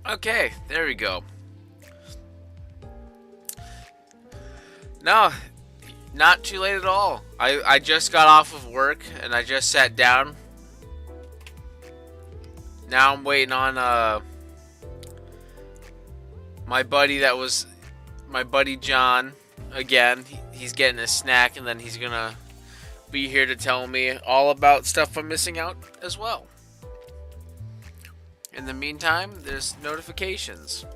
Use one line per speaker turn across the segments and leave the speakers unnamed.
Okay, there we go. No, not too late at all. I just got off of work and I just sat down. Now I'm waiting on my buddy my buddy John again. He's getting a snack and then he's gonna be here to tell me all about stuff I'm missing out as well. In the meantime, there's notifications.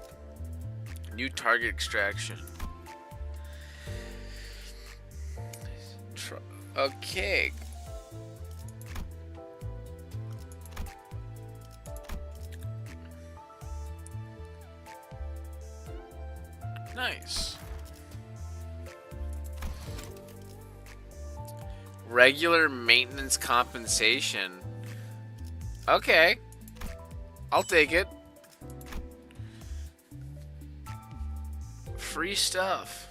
New target extraction. Okay. Nice. Regular maintenance compensation. Okay. I'll take it. Free stuff.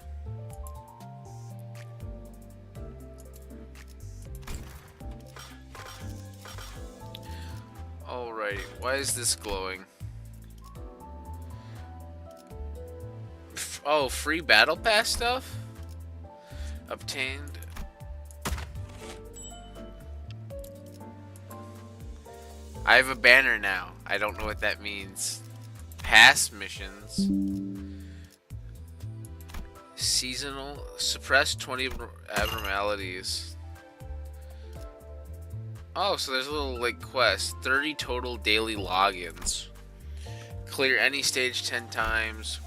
Alrighty, why is this glowing? Oh, free battle pass stuff? Obtained. I have a banner now. I don't know what that means. Past missions. Seasonal. Suppress 20 abnormalities. Oh, so there's a little, like, quest. 30 total daily logins. Clear any stage 10 times.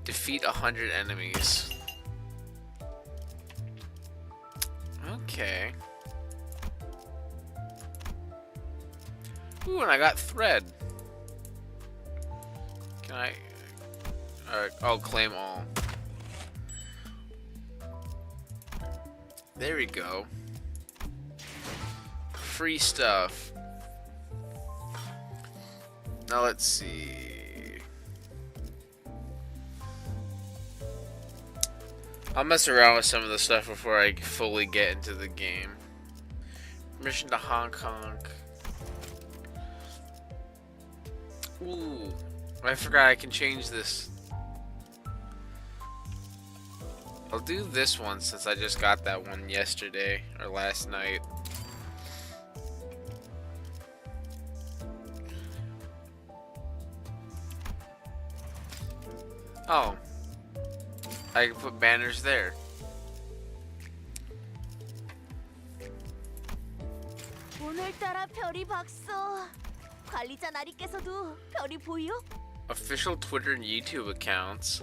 Defeat 100 enemies. Okay. Ooh, and I got thread. Can I... Alright, I'll claim all. There we go. Free stuff. Now let's see. I'll mess around with some of the stuff before I fully get into the game. Mission to Hong Kong. Ooh, I forgot I can change this. I'll do this one since I just got that one yesterday or last night. Oh, I can put banners there.
오늘따라 별이 박서. 관리자 나리께서도 별이 보여?
Official Twitter and YouTube accounts.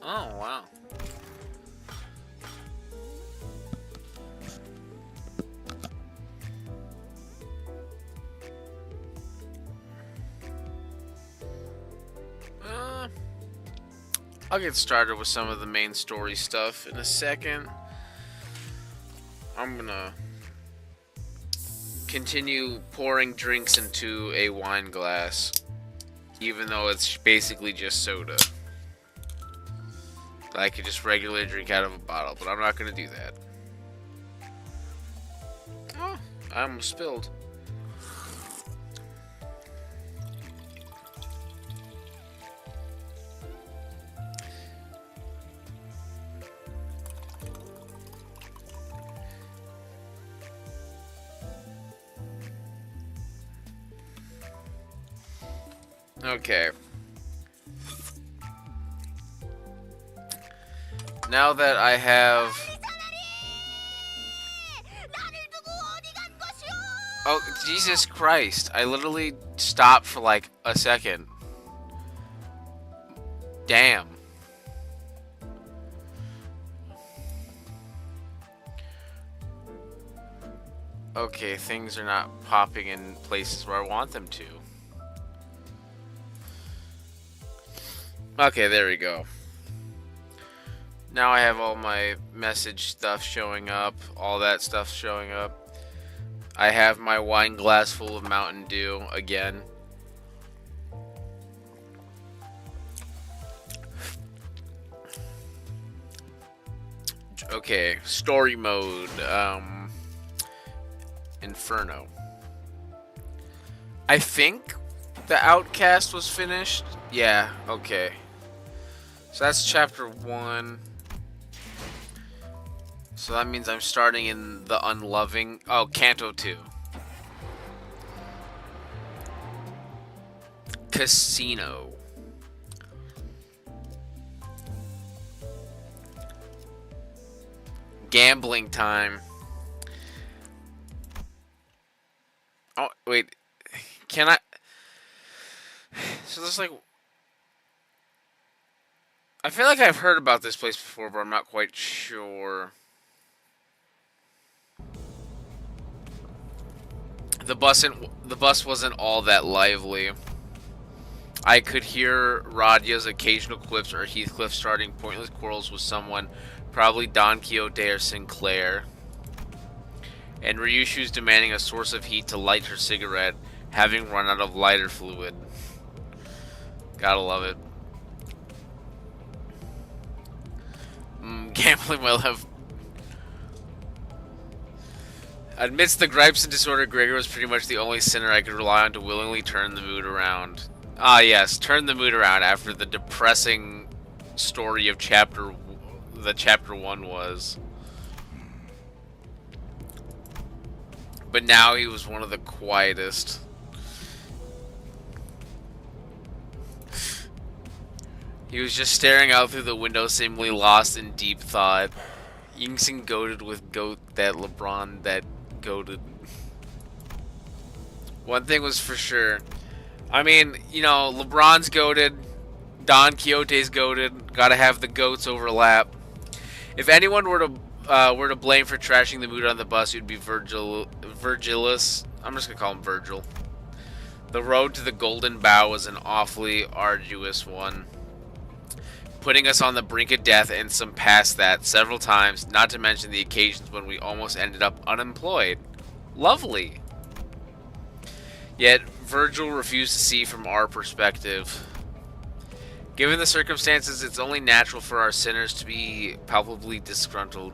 Oh, wow. I'll get started with some of the main story stuff in a second. I'm gonna continue pouring drinks into a wine glass, even though it's basically just soda. I could just regularly drink out of a bottle, but I'm not gonna do that. Oh, I almost spilled. Okay. Now that I have... Oh, Jesus Christ. I literally stopped for like a second. Damn. Okay, things are not popping in places where I want them to. Okay, there we go. Now I have all my message stuff showing up, all that stuff showing up. I have my wine glass full of Mountain Dew again. Okay, story mode. Inferno. I think The Outcast was finished? Yeah, okay. So that's chapter 1. So that means I'm starting in the Unloving. Oh, Canto 2. Casino. Gambling time. Oh, wait. Can I... So there's like... I feel like I've heard about this place before, but I'm not quite sure. The bus wasn't all that lively. I could hear Radya's occasional quips or Heathcliff starting pointless quarrels with someone, probably Don Quixote or Sinclair. And Ryushu's demanding a source of heat to light her cigarette, having run out of lighter fluid. Gotta love it. Gambling will have... Amidst the gripes and disorder, Gregor was pretty much the only sinner I could rely on to willingly turn the mood around. Ah yes, turn the mood around after the depressing story of chapter 1 was. But now he was one of the quietest. He was just staring out through the window, seemingly lost in deep thought. Yingxing goaded with goat that LeBron that goaded. One thing was for sure. I mean, you know, LeBron's goated, Don Quixote's goated. Gotta have the goats overlap. If anyone were to blame for trashing the mood on the bus, it would be Virgilus. I'm just gonna call him Virgil. The road to the Golden Bough was an awfully arduous one, putting us on the brink of death and some past that several times, not to mention the occasions when we almost ended up unemployed. Lovely. Yet, Virgil refused to see from our perspective. Given the circumstances, it's only natural for our sinners to be palpably disgruntled.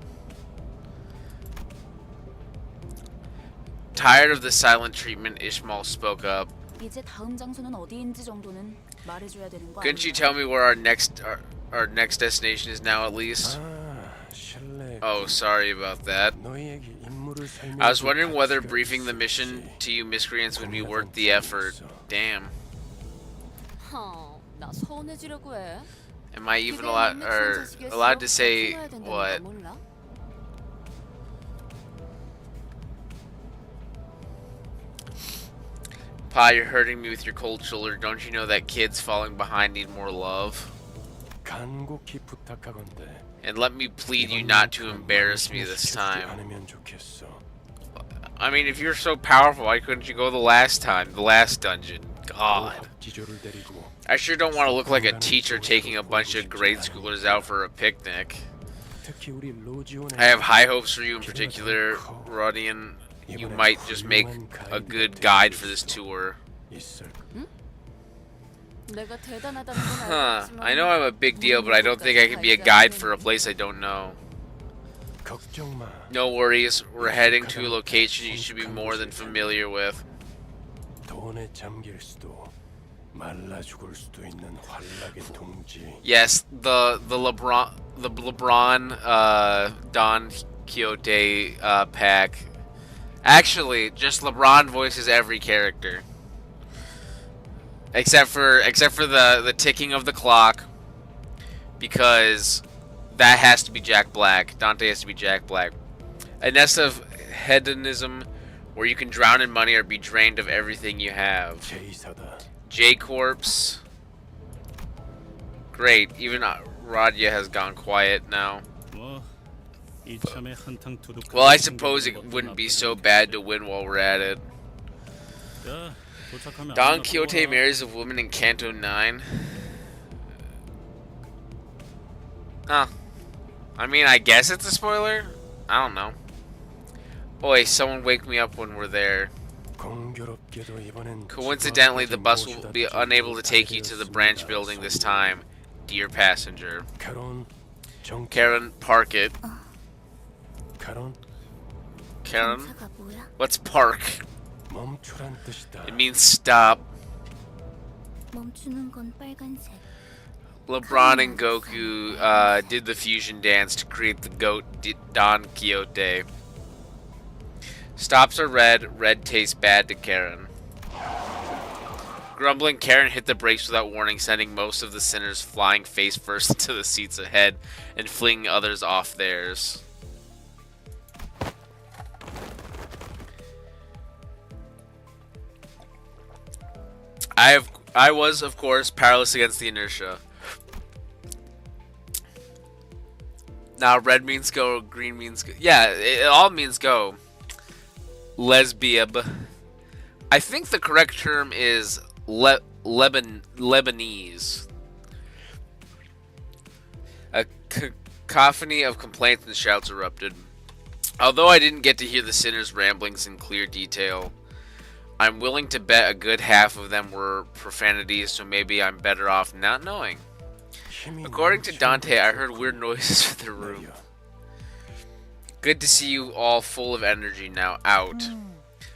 Tired of the silent treatment, Ishmael spoke up.
이제 다음 장소는 어디인지 정도는 말해줘야 되는 거
Couldn't you tell me where our next destination is now, at least? Oh, sorry about that. I was wondering whether briefing the mission to you miscreants would be worth the effort. Damn.
나 서운해지려고 해.
Am I even allowed to say what? Pa, you're hurting me with your cold shoulder. Don't you know that kids falling behind need more love? And let me plead you not to embarrass me this time. I mean, if you're so powerful, why couldn't you go the last time? The last dungeon. God. I sure don't want to look like a teacher taking a bunch of grade schoolers out for a picnic. I have high hopes for you in particular, Rodian. You might just make a good guide for this tour. Huh. I know I'm a big deal, but I don't think I can be a guide for a place I don't know. No worries, we're heading to a location you should be more than familiar with. Yes, the LeBron Don Quixote pack. Actually, just LeBron voices every character. Except for the ticking of the clock, because that has to be Jack Black. Dante has to be Jack Black. A nest of hedonism where you can drown in money or be drained of everything you have. J-Corpse. Great, even Radya has gone quiet now. Well, I suppose it wouldn't be so bad to win while we're at it. Don Quixote marries a woman in Canto 9. Huh. I mean, I guess it's a spoiler? I don't know. Oi, someone wake me up when we're there. Coincidentally, the bus will be unable to take you to the branch building this time, dear passenger. Karen, park it. Karen? What's park? It means stop.
멈추는 건 빨간색.
LeBron and Goku did the fusion dance to create the goat Don Quixote. Stops are red. Red tastes bad to Karen. Grumbling, Karen hit the brakes without warning, sending most of the sinners flying face first into the seats ahead and flinging others off theirs. I was, of course, powerless against the inertia. Now, red means go, green means go. Yeah, it all means go. Lesbiab. I think the correct term is Lebanese. A cacophony of complaints and shouts erupted. Although I didn't get to hear the sinners' ramblings in clear detail, I'm willing to bet a good half of them were profanities, so maybe I'm better off not knowing. According to Dante, I heard weird noises in the room. Good to see you all full of energy now. Out.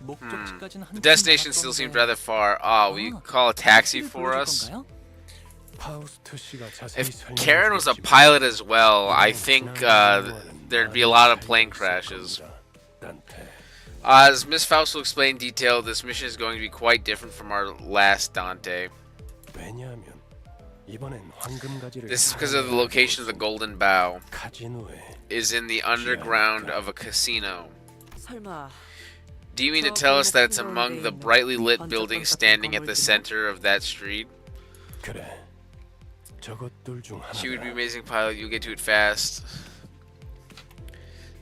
The destination still seemed rather far. Will you call a taxi for us? If Karen was a pilot as well, I think there'd be a lot of plane crashes. As Miss Faust will explain in detail, this mission is going to be quite different from our last Dante. This is because of the location of the Golden Bow. Is in the underground of a casino. Do you mean to tell us that it's among the brightly lit buildings standing at the center of that street? She would be an amazing pilot. You'll get to it fast.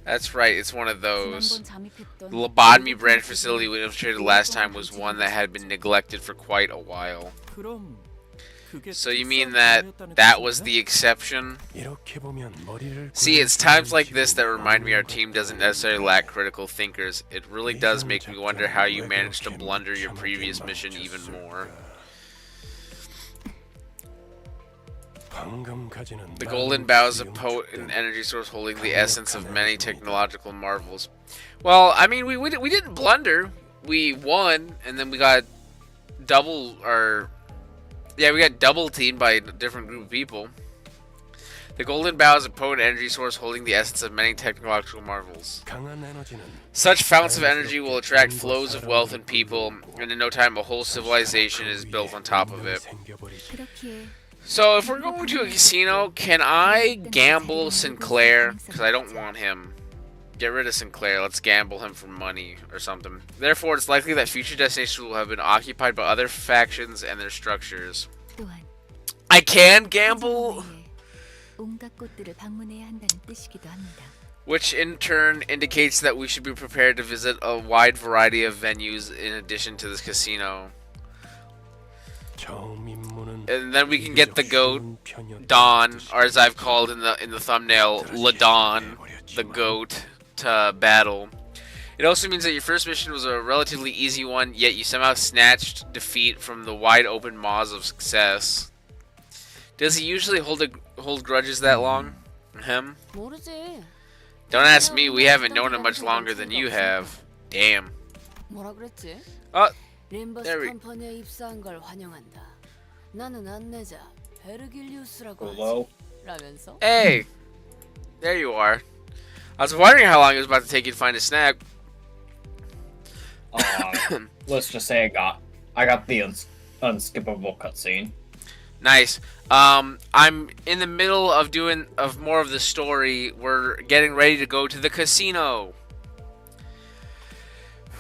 That's right, it's one of those. The lobotomy branch facility we infiltrated last time was one that had been neglected for quite a while. So you mean that was the exception? See, it's times like this that remind me our team doesn't necessarily lack critical thinkers. It really does make me wonder how you managed to blunder your previous mission even more. The Golden Bow is a potent energy source holding the essence of many technological marvels. Well, I mean, we didn't blunder. We won, and then we got double teamed by a different group of people. The Golden Bow is a potent energy source holding the essence of many technological marvels. Such fountains of energy will attract flows of wealth and people, and in no time a whole civilization is built on top of it. So if we're going to a casino, can I gamble Sinclair? Because I don't want him. Get rid of Sinclair. Let's gamble him for money or something. Therefore, it's likely that future destinations will have been occupied by other factions and their structures. I can gamble? Which in turn indicates that we should be prepared to visit a wide variety of venues in addition to this casino. And then we can get the goat, Don, or as I've called in the thumbnail, Ladon, the goat, to battle. It also means that your first mission was a relatively easy one, yet you somehow snatched defeat from the wide open maws of success. Does he usually hold grudges that long? Him? Don't ask me, we haven't known him much longer than you have. Damn. Oh, there we go.
Hello?
Hey! There you are. I was wondering how long it was about to take you to find a snack.
Let's just say I got the unskippable cutscene.
Nice. I'm in the middle of more of the story. We're getting ready to go to the casino.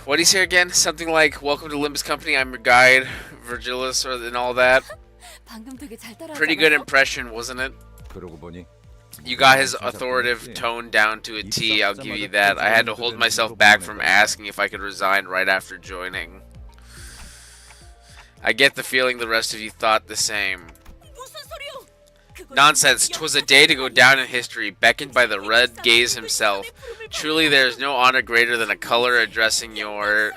What do you say again? Something like, "Welcome to Limbus Company, I'm your guide, Virgilus," and all that. Pretty good impression, wasn't it? You got his authoritative tone down to a T, I'll give you that. I had to hold myself back from asking if I could resign right after joining. I get the feeling the rest of you thought the same. Nonsense, 'twas a day to go down in history, beckoned by the red gaze himself. Truly there is no honor greater than a color addressing your...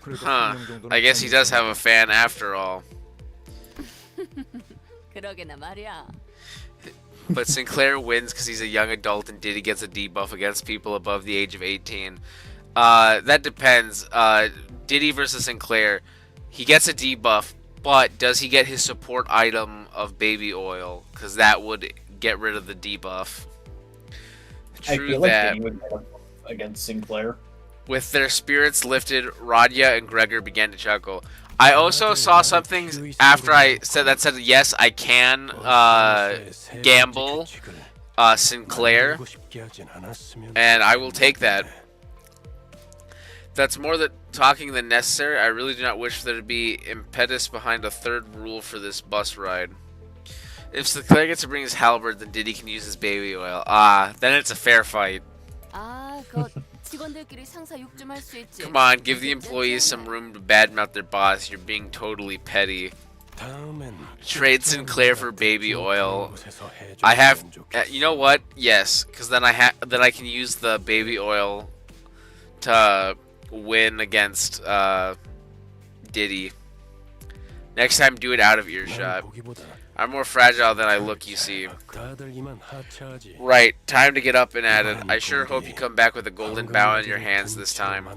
Huh, I guess he does have a fan after all. But Sinclair wins because he's a young adult and Diddy gets a debuff against people above the age of 18. That depends. Diddy versus Sinclair. He gets a debuff, but does he get his support item of baby oil? Because that would get rid of the debuff.
I
True
feel like
that.
Diddy would get up against Sinclair.
With their spirits lifted, Radya and Gregor began to chuckle. I also saw something after I said yes, I can gamble Sinclair, and I will take that. That's more talking than necessary. I really do not wish there to be impetus behind a third rule for this bus ride. If Sinclair gets to bring his halberd, then Diddy can use his baby oil. Then it's a fair fight. Come on, give the employees some room to badmouth their boss. You're being totally petty. Trade Sinclair for baby oil. I have, you know what? Yes, because then I can use the baby oil to win against Diddy. Next time, do it out of earshot. I'm more fragile than I look, you see. Right, time to get up and at it. I sure hope you come back with a golden bow in your hands this time.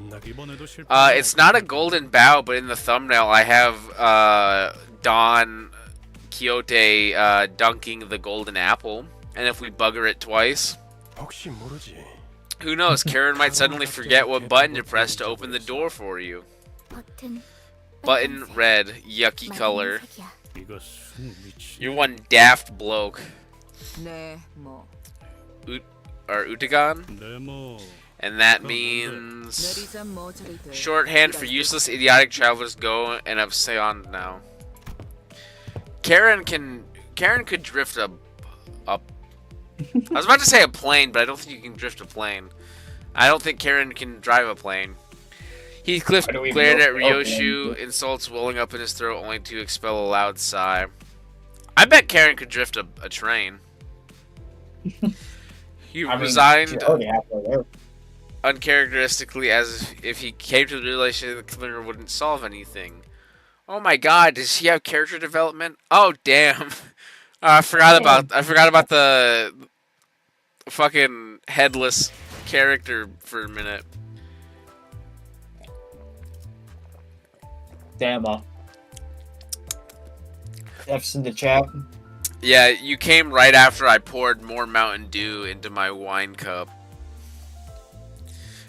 It's not a golden bow, but in the thumbnail I have Don Quixote dunking the golden apple. And if we bugger it twice, who knows, Karen might suddenly forget what button to press to open the door for you. Button red, yucky color. You're one daft bloke. Utagon? And that means shorthand for useless idiotic travelers. Go and abscond now. Karen could drift a I was about to say a plane, but I don't think you can drift a plane. I don't think Karen can drive a plane. Heathcliff glared at Ryoshu, insults welling up in his throat only to expel a loud sigh. I bet Karen could drift a train. He resigned uncharacteristically, as if he came to the realization that the cleaner wouldn't solve anything. Oh my god, does he have character development? Oh damn. I forgot about the fucking headless character for a minute.
Damn. F's in the chat.
Yeah, you came right after I poured more Mountain Dew into my wine cup.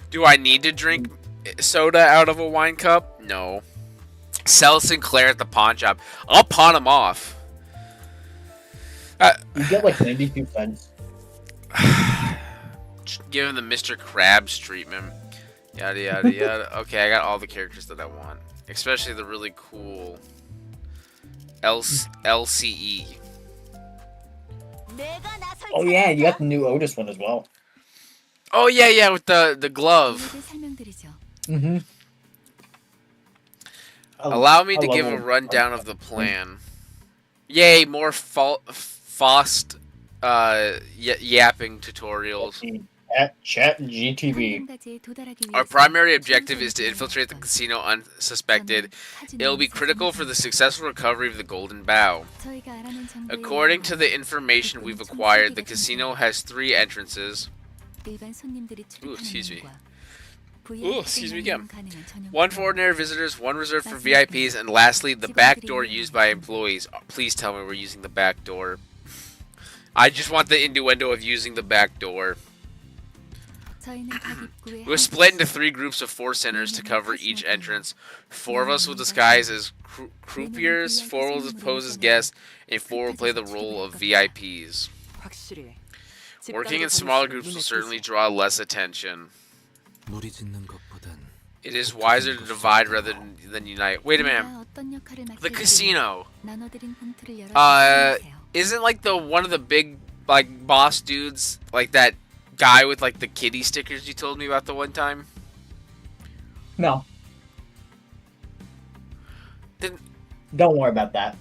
Do I need to drink soda out of a wine cup? No. Sell Sinclair at the pawn shop. I'll pawn him off.
You get like 92 cents.
Give him the Mr. Krabs treatment. Yada yada yada. Okay, I got all the characters that I want. Especially the really cool LCE.
Oh yeah, you got the new Otis one as well.
Oh yeah, with the glove.
Mm-hmm.
Allow me to give a rundown of the plan. Yay, more Faust yapping tutorials.
Chat GTV.
Our primary objective is to infiltrate the casino unsuspected. It will be critical for the successful recovery of the Golden Bow. According to the information we've acquired, the casino has 3 entrances. Ooh, excuse me. Ooh, excuse me again. 1 for ordinary visitors, 1 reserved for VIPs, and lastly, the back door used by employees. Please tell me we're using the back door. I just want the innuendo of using the back door. We're split into 3 groups of 4 sinners to cover each entrance. 4 of us will disguise as croupiers, 4 will pose as guests, and 4 will play the role of VIPs. Working in smaller groups will certainly draw less attention. It is wiser to divide rather than unite. Wait a minute. The casino. Isn't like one of the big like boss dudes like that guy with like the kitty stickers you told me about the one time?
No.
Then
don't worry about that.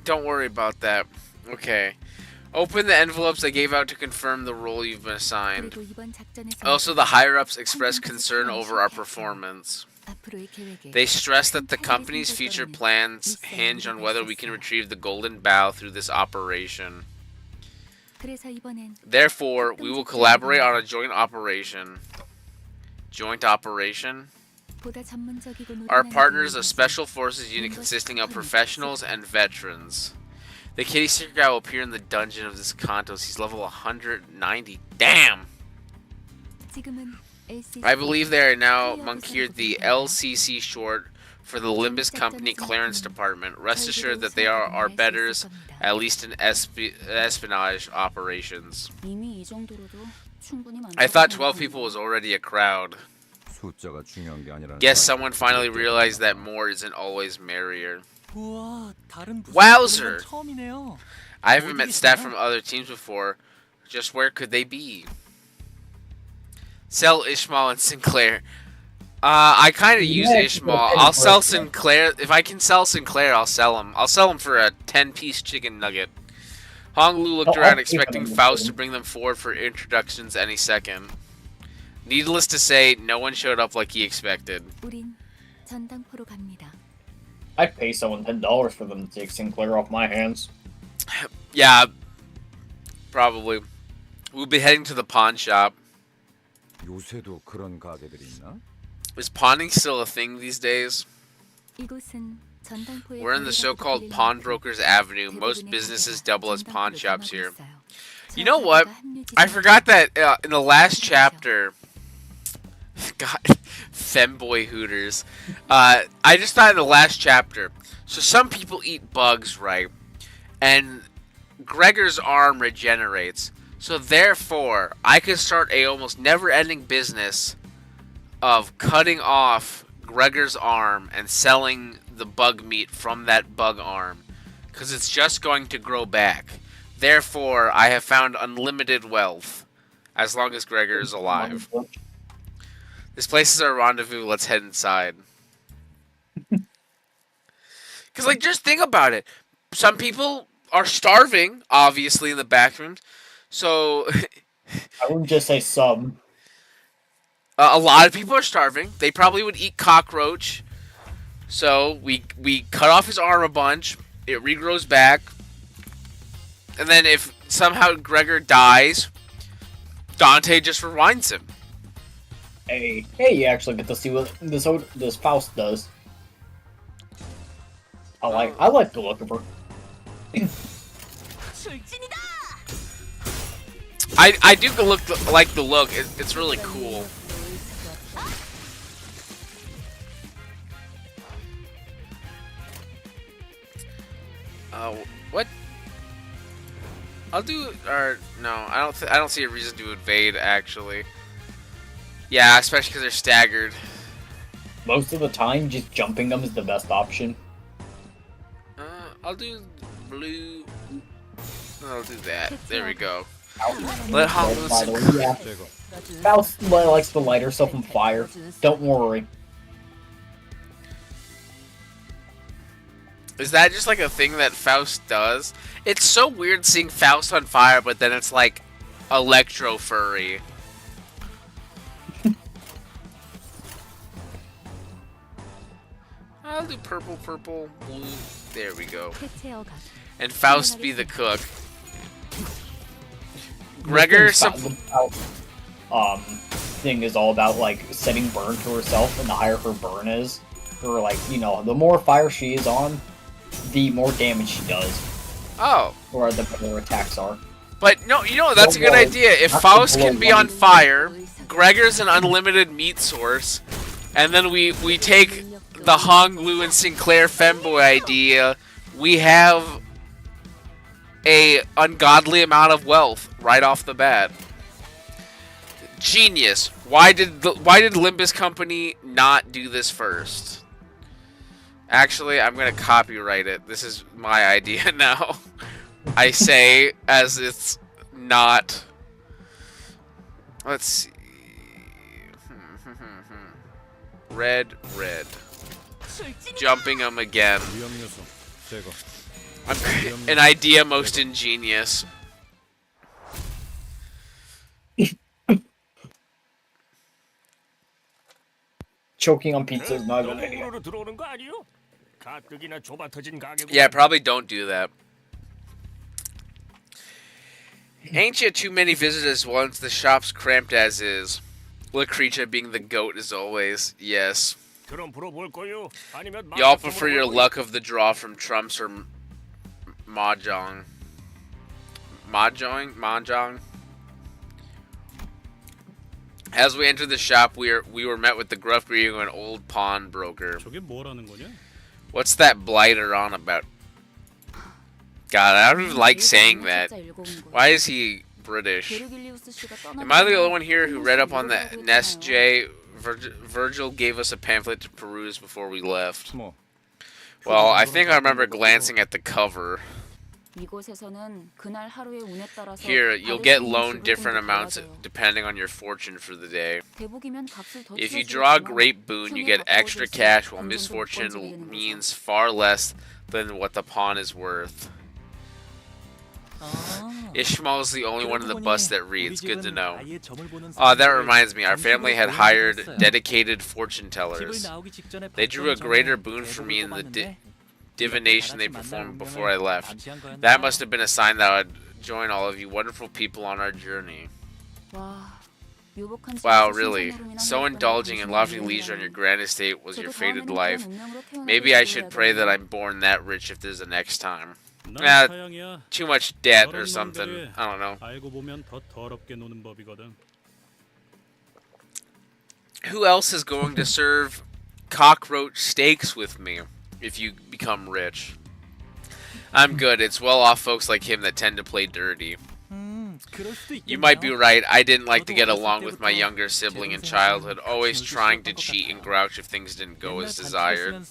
Don't worry about that. Okay. Open the envelopes I gave out to confirm the role you've been assigned. Also, the higher-ups expressed concern over our performance. They stress that the company's future plans hinge on whether we can retrieve the Golden Bow through this operation. Therefore, we will collaborate on a joint operation. Joint operation? Our partner is a special forces unit consisting of professionals and veterans. The kitty sticker guy will appear in the dungeon of this Kantos. He's level 190. Damn! I believe they are now monkeyed the LCC short for the Limbus Company Clearance Department. Rest assured that they are our betters, at least in espionage operations. I thought 12 people was already a crowd. Guess someone finally realized that more isn't always merrier. Wowzer! I haven't met staff from other teams before. Just where could they be? Sell Ishmael and Sinclair. I kind of use Ishmael. I'll sell Sinclair. If I can sell Sinclair, I'll sell him. I'll sell him for a 10-piece chicken nugget. Hong Lu looked around expecting Faust to bring them forward for introductions any second. Needless to say, no one showed up like he expected.
I'd pay someone $10 for them to take Sinclair off my hands.
Yeah, probably. We'll be heading to the pawn shop. Is pawning still a thing these days? We're in the so-called Pawnbrokers Avenue. Most businesses double as pawn shops here. You know what? I forgot that in the last chapter... God, femboy hooters. I just thought in the last chapter. So some people eat bugs, right? And Gregor's arm regenerates. So therefore, I could start a almost never-ending business of cutting off Gregor's arm and selling the bug meat from that bug arm. Because it's just going to grow back. Therefore, I have found unlimited wealth. As long as Gregor is alive. This place is our rendezvous. Let's head inside. Because, like, just think about it. Some people are starving, obviously, in the back rooms. So...
I wouldn't just say some.
A lot of people are starving. They probably would eat cockroach. So, we cut off his arm a bunch. It regrows back. And then if somehow Gregor dies, Dante just rewinds him.
Hey, you actually get to see what this Faust does. I like the look of her.
I do like the look. It's really cool. What? I'll do. Or no, I don't see a reason to invade. Actually. Yeah, especially because they're staggered.
Most of the time, just jumping them is the best option.
I'll do blue. I'll do that. There we go. Let Hong Lu
yeah. Faust likes to light herself on fire. Don't worry.
Is that just like a thing that Faust does? It's so weird seeing Faust on fire, but then it's like electro furry. I'll do purple, blue. There we go. And Faust be the cook. Gregor,
thing is all about like setting burn to herself, and the higher her burn is, or like the more fire she is on, the more damage she does.
Oh.
Or the better attacks are.
But no, that's a good idea. If Faust can be on fire, Gregor's an unlimited meat source, and then we take the Hong Lu and Sinclair femboy idea, we have a ungodly amount of wealth right off the bat. Genius. Why did Limbus Company not do this first? Actually, I'm gonna copyright it. This is my idea now. I say as it's not. Let's see. Red. Jumping them again. An idea most ingenious.
Choking on pizza is not a good idea.
Yeah, probably don't do that. Ain't you too many visitors once? The shop's cramped as is. Lucretia being the goat as always. Yes. Y'all prefer your luck of the draw from trumps or mahjong? Mahjong? As we entered the shop, we were met with the gruff greeting of an old pawnbroker. What's that blighter on about? God, I don't even like saying that. Why is he British? Am I the only one here who read up on the Nest J? Virgil gave us a pamphlet to peruse before we left. Well, I think I remember glancing at the cover. Here, you'll get loaned different amounts depending on your fortune for the day. If you draw a great boon, you get extra cash, while misfortune means far less than what the pawn is worth. Ishmael is the only one in the bus that reads. Good to know. That reminds me, our family had hired dedicated fortune tellers. They drew a greater boon for me in the divination they performed before I left. That must have been a sign that I'd join all of you wonderful people on our journey. Wow, really? So indulging in lofty leisure on your grand estate was your fated life. Maybe I should pray that I'm born that rich if there's a next time. Too much debt or something. I don't know. Who else is going to serve cockroach steaks with me if you become rich? I'm good. It's well-off folks like him that tend to play dirty. You might be right. I didn't like to get along with my younger sibling in childhood, always trying to cheat and grouch if things didn't go as desired.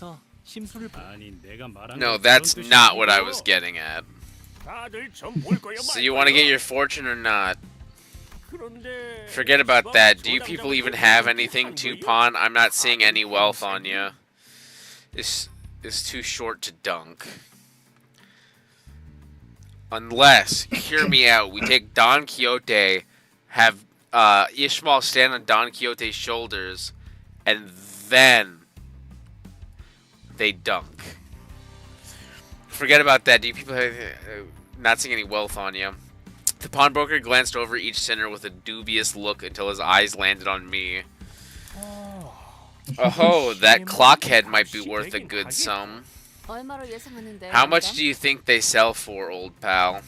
No, that's not what I was getting at. So you want to get your fortune or not? Forget about that. Do you people even have anything to pawn? I'm not seeing any wealth on you. This is too short to dunk. Unless, hear me out, we take Don Quixote, have Ishmael stand on Don Quixote's shoulders, and then they dunk. Forget about that. Do you people have not seeing any wealth on you? The pawnbroker glanced over each sinner with a dubious look until his eyes landed on me. Oh, that clockhead might be worth a good sum. How much do you think they sell for, old pal?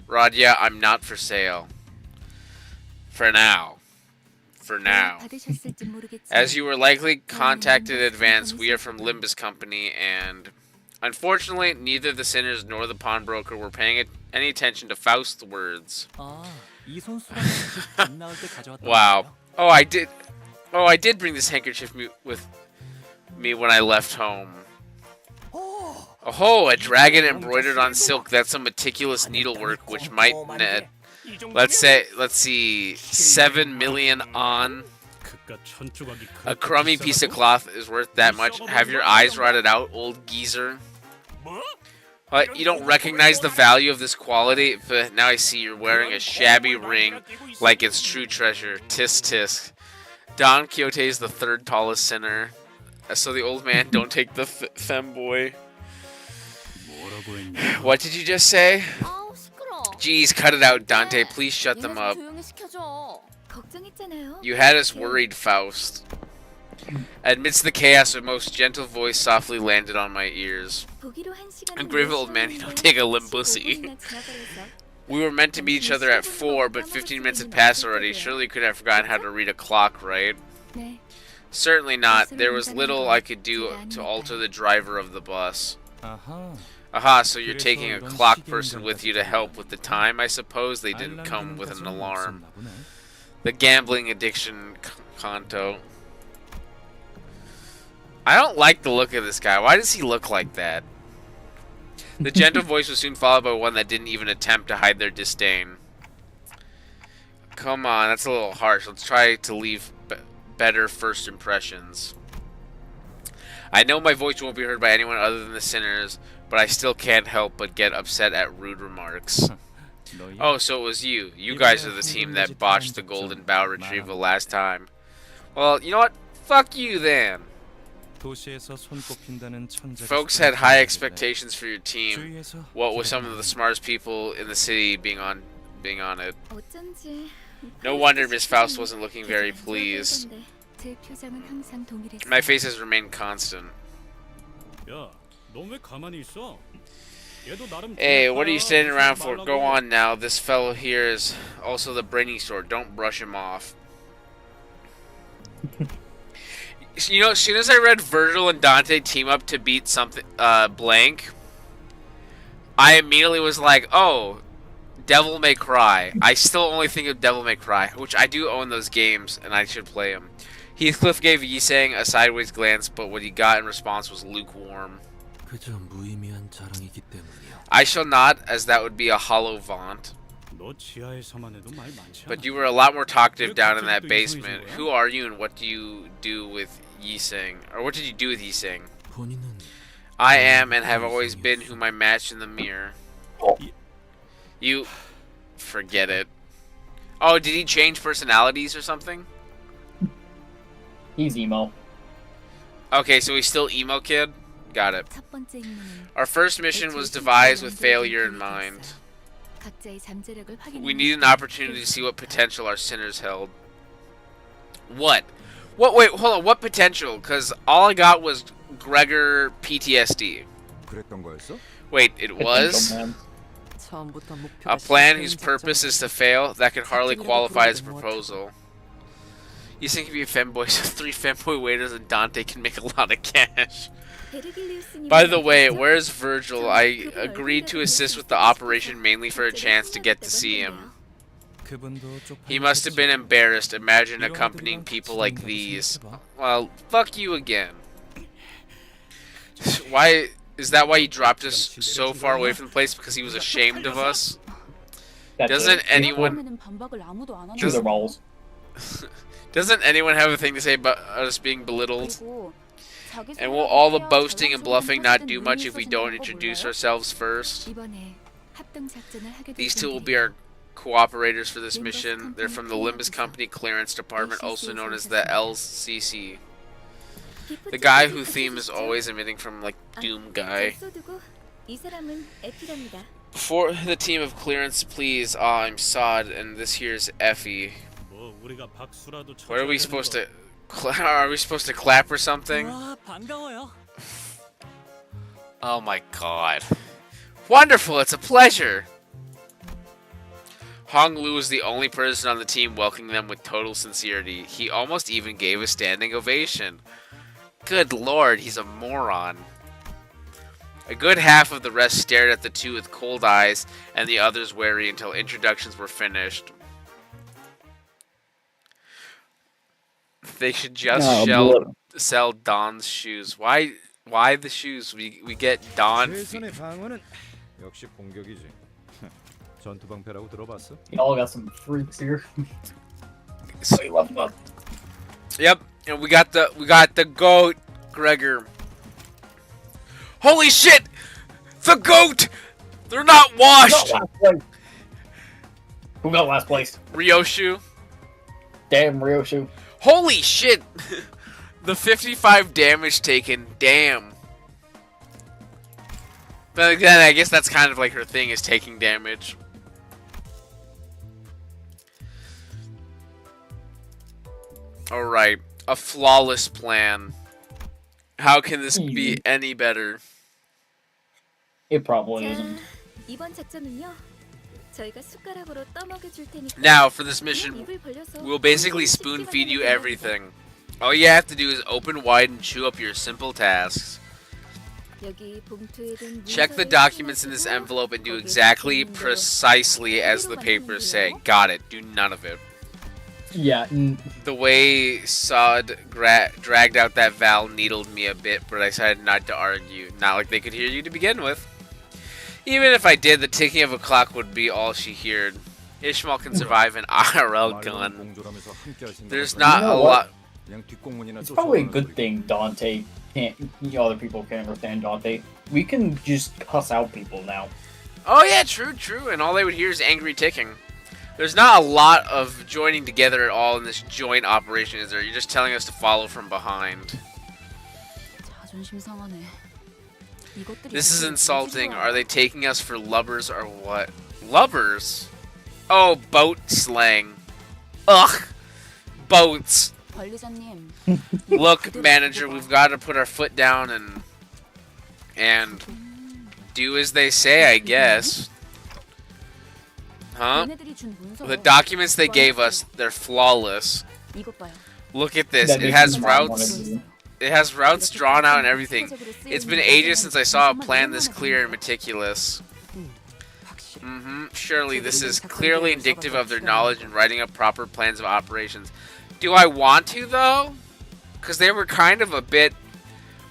Radya, I'm not for sale. For now. For now. As you were likely contacted in advance, we are from Limbus Company, and unfortunately, neither the sinners nor the pawnbroker were paying any attention to Faust's words. Wow. Oh, I did bring this handkerchief with me when I left home. Oh, a dragon embroidered on silk. That's some meticulous needlework, which might net, let's see, 7 million on. A crummy piece of cloth is worth that much. Have your eyes rotted out, old geezer? What? You don't recognize the value of this quality? But now I see you're wearing a shabby ring like it's true treasure. Tisk tisk. Don Quixote is the third tallest sinner. So the old man don't take the femboy. What did you just say? Jeez, cut it out, Dante. Please shut them up. You had us worried, Faust. Amidst the chaos, a most gentle voice softly landed on my ears. I'm grave old man, you don't take a limp pussy. We were meant to meet each other at 4, but 15 minutes had passed already. Surely you could have forgotten how to read a clock, right? Certainly not. There was little I could do to alter the driver of the bus. Aha, so you're taking a clock person with you to help with the time, I suppose? They didn't come with an alarm. The gambling addiction Kanto. I don't like the look of this guy. Why does he look like that? The gentle voice was soon followed by one that didn't even attempt to hide their disdain. Come on, that's a little harsh. Let's try to leave better first impressions. I know my voice won't be heard by anyone other than the sinners, but I still can't help but get upset at rude remarks. Oh, so it was you. You guys are the team that botched the golden bow retrieval last time. Well, you know what? Fuck you then. Folks had high expectations for your team. What with some of the smartest people in the city being on it. No wonder Miss Faust wasn't looking very pleased.
제 표정은 항상 동일했어.
My face has remained constant.
야, 너 왜 가만히 있어? 얘도 나름
Hey, what are you standing around for?
말라고.
Go on now. This fellow here is also the brainy sort. Don't brush him off. You know, as soon as I read Virgil and Dante team up to beat something, blank, I immediately was like, oh, Devil May Cry. I still only think of Devil May Cry, which I do own those games, and I should play them. Heathcliff gave Yisang a sideways glance, but what he got in response was lukewarm. I shall not, as that would be a hollow vaunt.
너 지하에서만 해도 말 많지 않아.
But you were a lot more talkative down in that basement. Who are you and what do you do with Yisang? Or what did you do with Yisang? I am and have always been whom I matched in the mirror. You... forget it. Oh, did he change personalities or something?
He's emo.
Okay, so he's still emo kid? Got it.
첫 번째 임무는
Our first mission was devised with failure in mind.
각자의 잠재력을
We
확인하는
needed an opportunity to see what potential our sinners held. What? What? Wait, hold on. What potential? Because all I got was Gregor PTSD. Wait, it was?
Man.
A plan whose purpose is to fail? That could hardly qualify as a proposal. You think if you femboy, so 3 femboy waiters and Dante can make a lot of cash. By the way, where's Virgil? I agreed to assist with the operation mainly for a chance to get to see him. He must have been embarrassed. Imagine accompanying people like these. Well, fuck you again. Why is that why he dropped us so far away from the place? Because he was ashamed of us? Doesn't anyone
Chew the balls.
Doesn't anyone have a thing to say about us being belittled? And will all the boasting and bluffing not do much if we don't introduce ourselves first? These two will be our cooperators for this mission. They're from the Limbus Company Clearance Department, also known as the LCC. The guy whose theme is always emitting from, like, Doom Guy. Before the team of clearance, please. I'm Sod, and this here's Effie.
뭐 우리가 박수라도
What are we
쳐줘야
supposed
되는
to... Are we supposed to clap or something?
거. 와, 반가워요.
Oh my god. Wonderful, it's a pleasure! Hong Lu was the only person on the team welcoming them with total sincerity. He almost even gave a standing ovation. Good lord, he's a moron. A good half of the rest stared at the two with cold eyes, and the others wary until introductions were finished. They should just sell Don's shoes. Why the shoes? We get Don.
최선의 방어는 역시 공격이지. 전투 방패라고 들어봤어?
Y'all got some freaks here.
So,
We love them.
yep, and we got the goat, Gregor. Holy shit! The goat! They're not washed!
Who got last place?
Ryoshu.
Damn, Ryoshu.
Holy shit! The 55 damage taken, damn. But again, I guess that's kind of like her thing, is taking damage. Alright, a flawless plan. How can this be any better?
It probably isn't.
이번 작전은요. 저희가 숟가락으로 떠먹여 줄 테니까.
Now, for this mission,
입을 벌려서
we'll basically spoon feed you everything. All you have to do is open wide and chew up your simple tasks.
여기 봉투에 든
Check the documents in this envelope and do exactly, precisely as the papers say. Got it. Do none of it.
Yeah.
The way Sod dragged out that vowel needled me a bit, but I decided not to argue. Not like they could hear you to begin with. Even if I did, the ticking of a clock would be all she heard. Ishmael can survive an IRL gun. There's not a lot...
It's probably a good thing Dante can't, other people can't understand Dante. We can just cuss out people now.
Oh yeah, true, and all they would hear is angry ticking. There's not a lot of joining together at all in this joint operation, is there? You're just telling us to follow from behind.
자존심 상하네.
This is insulting. Are they taking us for lubbers or what? Lubbers? Oh, boat slang. Ugh. Boats.
관리자님.
Look, manager, we've got to put our foot down and do as they say, I guess. Huh?
얘네들이 준 문서.
The documents they gave us, they're flawless.
이것 봐요.
Look at this.
That
It
makes
has
me not wanna
routes.
do.
It has routes drawn out and everything. It's been ages since I saw a plan this clear and meticulous. Surely this is clearly indicative of their knowledge in writing up proper plans of operations. Do I want to, though? Because they were kind of a bit...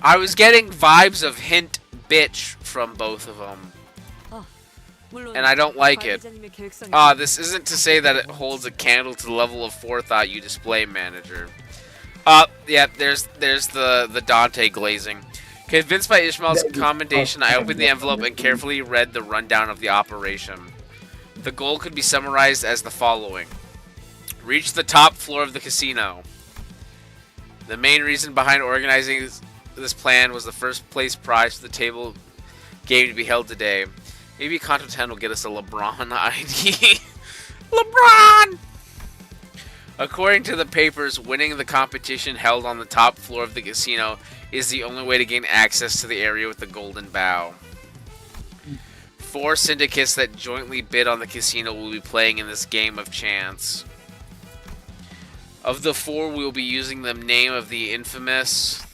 I was getting vibes of hint bitch from both of them. And I don't like it. This isn't to say that it holds a candle to the level of forethought you display, manager. Yeah, there's the Dante glazing. Convinced by Ishmael's commendation, I opened the envelope and carefully read the rundown of the operation. The goal could be summarized as the following. Reach the top floor of the casino. The main reason behind organizing this plan was the first place prize for the table game to be held today. Maybe Kanto 10 will get us a LeBron ID. LeBron! According to the papers, winning the competition held on the top floor of the casino is the only way to gain access to the area with the golden bow. 4 syndicates that jointly bid on the casino will be playing in this game of chance. Of the 4, we will be using the name of the infamous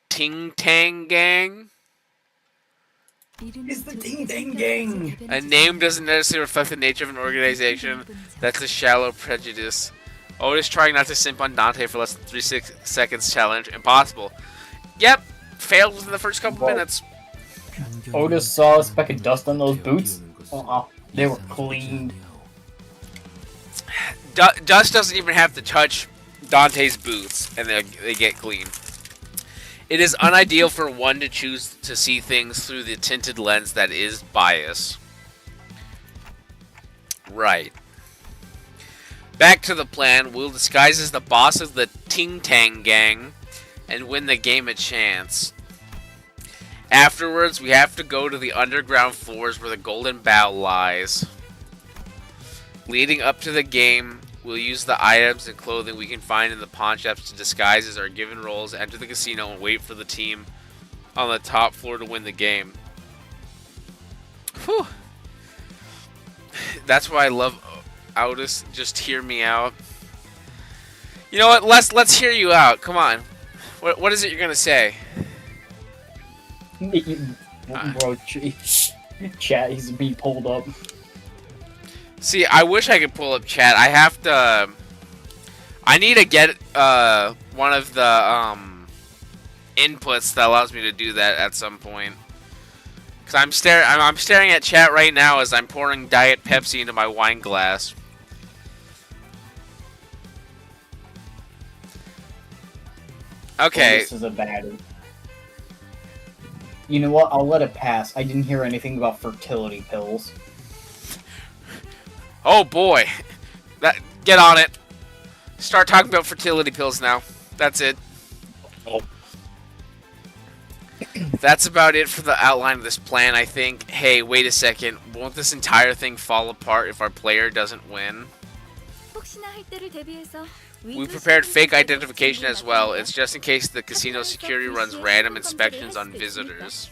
Ting Tang Gang.
It's the Ting Tang Gang!
A name doesn't necessarily reflect the nature of an organization. That's a shallow prejudice. Otis trying not to simp on Dante for less than 3 seconds challenge. Impossible. Yep, failed within the first couple minutes.
Otis saw a speck of dust on those boots. They were cleaned.
Dust doesn't even have to touch Dante's boots, and they get clean. It is unideal for one to choose to see things through the tinted lens that is bias. Right. Back to the plan, we'll disguise as the boss of the Ting Tang Gang and win the game a chance. Afterwards, we have to go to the underground floors where the golden bow lies. Leading up to the game, we'll use the items and clothing we can find in the pawnshops to disguise as our given roles, enter the casino, and wait for the team on the top floor to win the game. Whew. That's why I love Otis. Just hear me out. You know what? Let's hear you out. Come on. What is it you're gonna say?
Bro, chat, he's being pulled up.
See, I wish I could pull up chat. I have to. I need to get one of the inputs that allows me to do that at some point. Cause I'm staring at chat right now as I'm pouring Diet Pepsi into my wine glass. Okay.
Oh, this is a baddie. You know what? I'll let it pass. I didn't hear anything about fertility pills.
Oh boy, get on it. Start talking about fertility pills now. That's it.
Oh.
That's about it for the outline of this plan, I think. Hey, wait a second. Won't this entire thing fall apart if our player doesn't win? We prepared fake identification as well. It's just in case the casino security runs random inspections on visitors.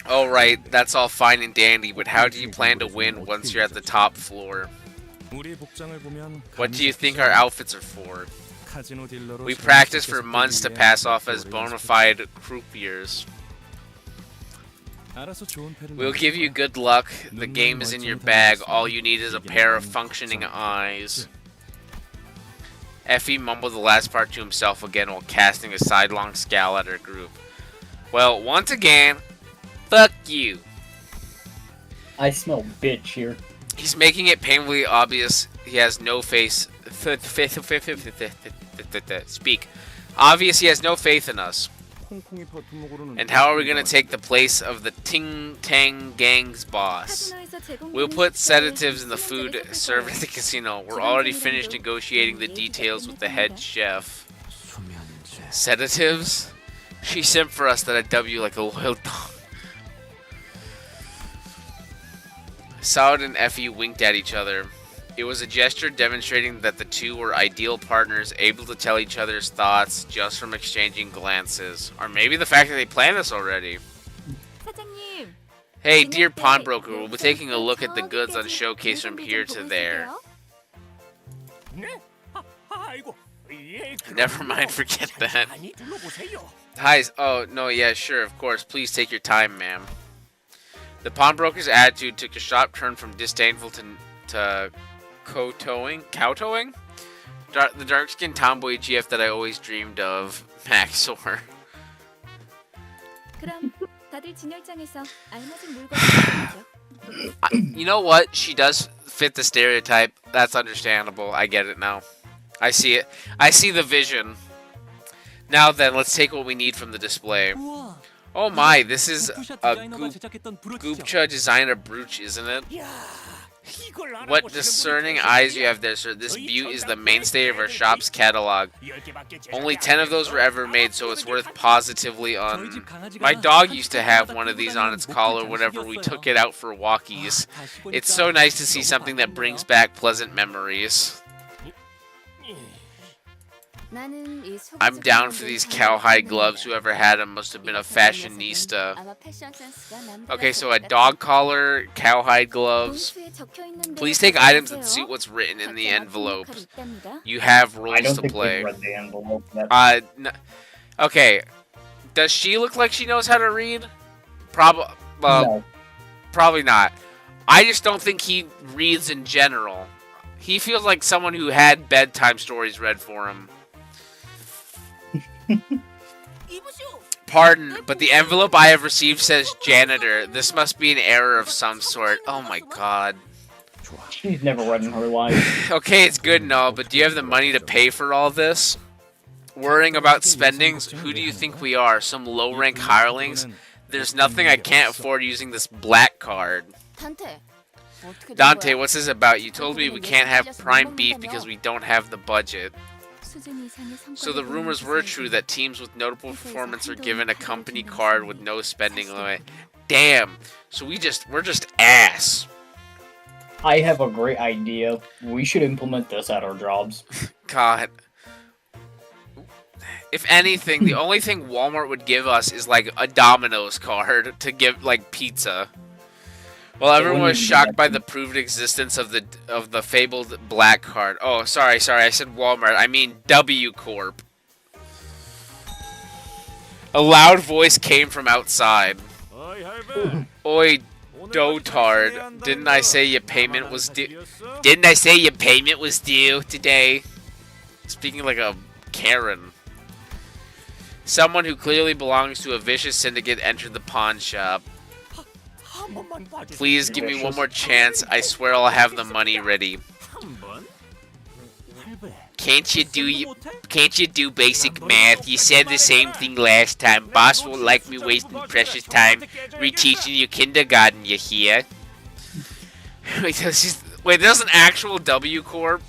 Alright, that's all fine and dandy, but how do you plan to win once you're at the top floor? What do you think our outfits are for? We practiced for months to pass off as bona fide croupiers. We'll give you good luck. The game is in your bag. All you need is a pair of functioning eyes. Effie mumbled the last part to himself again while casting a sidelong scowl at her group. Well, once again, fuck you.
I smell bitch here.
He's making it painfully obvious he has no face. Speak. Obvious he has no faith in us. And how are we going to take the place of the Ting Tang Gang's boss? We'll put sedatives in the food served at the casino. We're already finished negotiating the details with the head chef. Sedatives? She simped for us that I'd W like a loyal dog. Salad and Effie winked at each other. It was a gesture demonstrating that the two were ideal partners, able to tell each other's thoughts just from exchanging glances. Or maybe the fact that they planned this already.
사장님.
Hey, dear pawnbroker, we'll be taking a look at the goods on showcase from here to there. Never mind, forget that. Hi, oh, no, yeah, sure, of course. Please take your time, ma'am. The pawnbroker's attitude took a sharp turn from disdainful to kowtowing? The dark-skinned tomboy GF that I always dreamed of, Maxor.
그럼 다들 진열장에서 알맞은 물건을 찾죠.
You know what? She does fit the stereotype. That's understandable. I get it now. I see it. I see the vision. Now then, let's take what we need from the display. Oh my, this is a Goopcha designer brooch, isn't it? What discerning eyes you have there, sir. This beaut is the mainstay of our shop's catalog. Only 10 of those were ever made, so it's worth positively on... My dog used to have one of these on its collar whenever we took it out for walkies. It's so nice to see something that brings back pleasant memories. I'm down for these cowhide gloves. Whoever had them must have been a fashionista. Okay, so a dog collar, cowhide gloves. Please take items that suit what's written in the envelope. You have roles to play.
Read the envelope.
Okay. Does she look like she knows how to read?
No.
Probably not. I just don't think he reads in general. He feels like someone who had bedtime stories read for him. Pardon, but the envelope I have received says janitor. This must be an error of some sort. Oh my god.
She's never read in her life.
Okay, it's good and all, but do you have the money to pay for all this? Worrying about spendings? Who do you think we are? Some low-rank hirelings? There's nothing I can't afford using this black card. Dante, what's this about? You told me we can't have prime beef because we don't have the budget. So the rumors were true that teams with notable performance are given a company card with no spending limit. Damn. So we're just ass.
I have a great idea. We should implement this at our jobs.
God. If anything, the only thing Walmart would give us is like a Domino's card to give like pizza. Well, everyone was shocked by the proved existence of the fabled black card. Oh, sorry, I said Walmart. I mean W Corp. A loud voice came from outside. Oi, dotard! Didn't I say your payment was due? Didn't I say your payment was due today? Speaking like a Karen. Someone who clearly belongs to a vicious syndicate entered the pawn shop. Please give me one more chance. I swear I'll have the money ready. Can't you do basic math? You said the same thing last time. Boss won't like me wasting precious time reteaching you kindergarten, you hear? Wait, there's an actual W Corp?